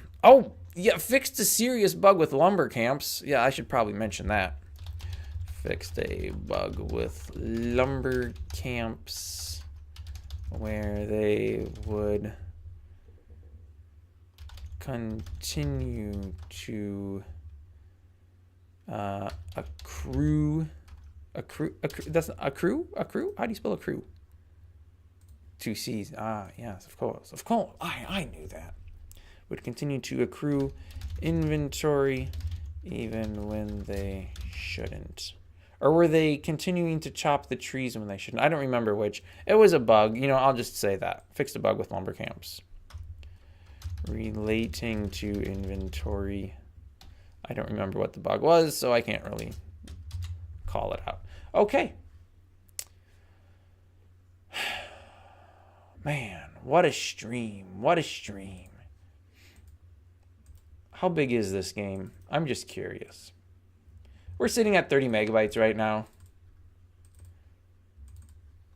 yeah, fixed a serious bug with lumber camps. Yeah, I should probably mention that. Fixed a bug with lumber camps where they would continue to accrue. That's accrue? Accrue? How do you spell accrue? 2 C's. Ah, yes, of course. Of course. I knew that. Would continue to accrue inventory even when they shouldn't. Or were they continuing to chop the trees when they shouldn't? I don't remember which. It was a bug. You know, I'll just say that. Fixed a bug with lumber camps. Relating to inventory. I don't remember what the bug was, so I can't really call it out. Okay. Man, what a stream. What a stream. How big is this game? I'm just curious. We're sitting at 30 megabytes right now.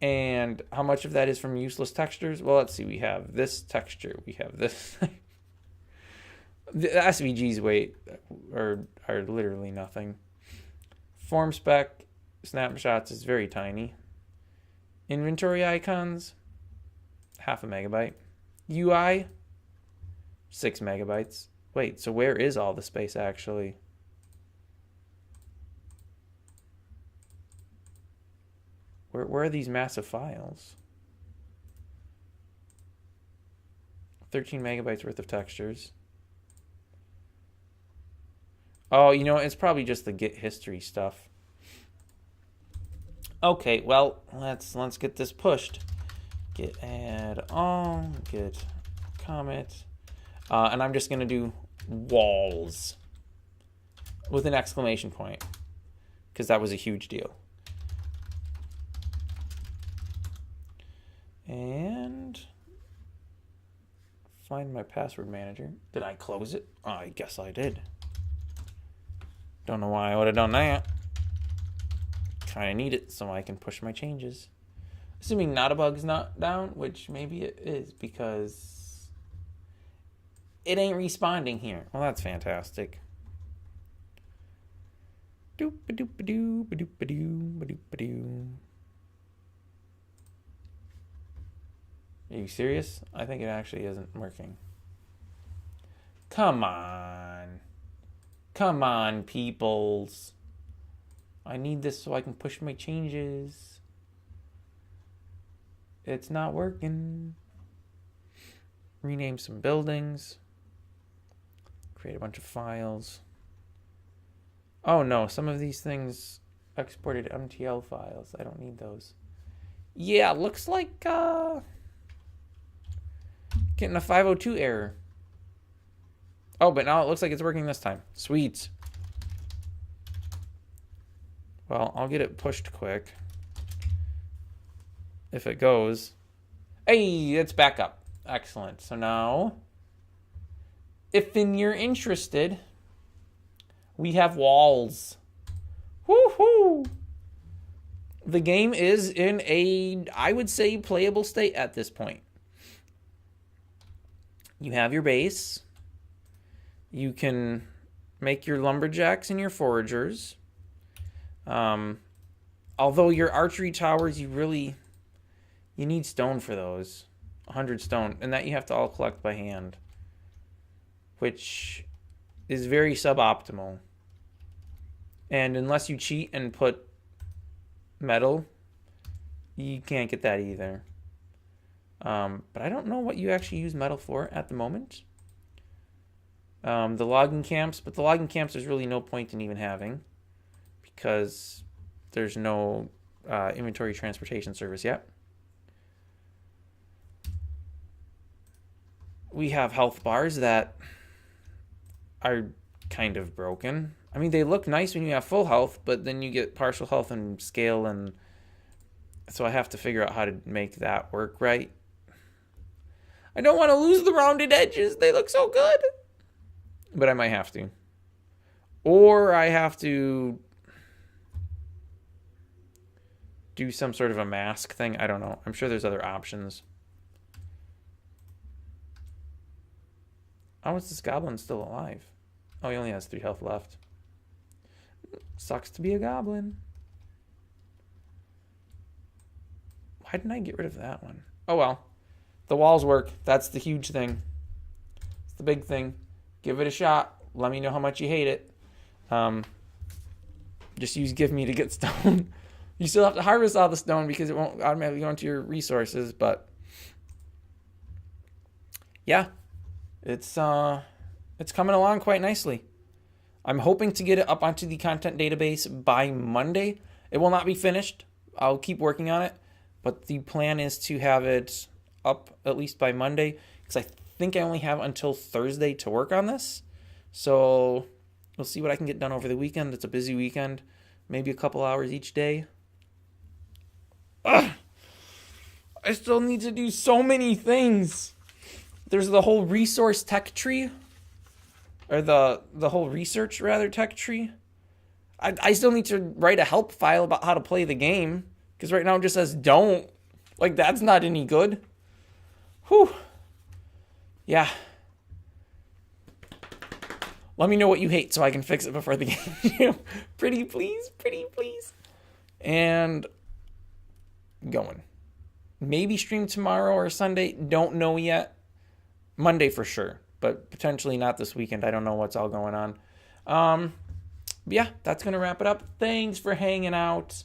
And how much of that is from useless textures? Well, let's see. We have this texture. We have this. The SVG's weight are literally nothing. Form spec snapshots is very tiny. Inventory icons, 0.5 megabyte. UI, 6 megabytes. Wait, so where is all the space actually? Where are these massive files? 13 megabytes worth of textures. Oh, you know, it's probably just the Git history stuff. Okay, well, let's get this pushed. Git add all, git commit. And I'm just going to do walls with an exclamation point because that was a huge deal. And find my password manager. Did I close it? Oh, I guess I did. Don't know why I would have done that. Kind of need it so I can push my changes. Assuming not a bug's not down, which maybe it is because it ain't responding here. Well, that's fantastic. Doop-a-doop-a-doo, ba-doop-a-doo, ba-doop-a-doo. Are you serious? I think it actually isn't working. Come on. Come on, peoples. I need this so I can push my changes. It's not working. Rename some buildings. Create a bunch of files. Oh no, some of these things exported MTL files. I don't need those. Yeah, looks like getting a 502 error. Oh, but now it looks like it's working this time. Sweet. Well, I'll get it pushed quick. If it goes. Hey, it's back up. Excellent. So now, if you're interested, we have walls. Woohoo! The game is in a, I would say, playable state at this point. You have your base. You can make your lumberjacks and your foragers. Although your archery towers, you need stone for those. 100 stone. And that you have to all collect by hand. Which is very suboptimal. And unless you cheat and put metal, you can't get that either. But I don't know what you actually use metal for at the moment. The logging camps, but the logging camps there's really no point in even having because there's no inventory transportation service yet. We have health bars that are kind of broken. I mean, they look nice when you have full health, but then you get partial health and scale, and so I have to figure out how to make that work right. I don't want to lose the rounded edges. They look so good. But I might have to. Or I have to do some sort of a mask thing. I don't know. I'm sure there's other options. How is this goblin still alive? Oh, he only has 3 health left. Sucks to be a goblin. Why didn't I get rid of that one? Oh well. The walls work. That's the huge thing. It's the big thing. Give it a shot. Let me know how much you hate it. Just use give me to get stone. You still have to harvest all the stone because it won't automatically go into your resources, but yeah. It's coming along quite nicely. I'm hoping to get it up onto the content database by Monday. It will not be finished. I'll keep working on it, but the plan is to have it up at least by Monday because I think I only have until Thursday to work on this. So we'll see what I can get done over the weekend. It's a busy weekend, maybe a couple hours each day. Ugh. I still need to do so many things. There's the whole resource tech tree. Or the whole research, rather, tech tree. I still need to write a help file about how to play the game. Because right now it just says don't. Like, that's not any good. Whew. Yeah. Let me know what you hate so I can fix it before the game. Pretty please. And going. Maybe stream tomorrow or Sunday. Don't know yet. Monday for sure. But potentially not this weekend. I don't know what's all going on. But yeah, that's going to wrap it up. Thanks for hanging out.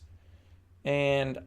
And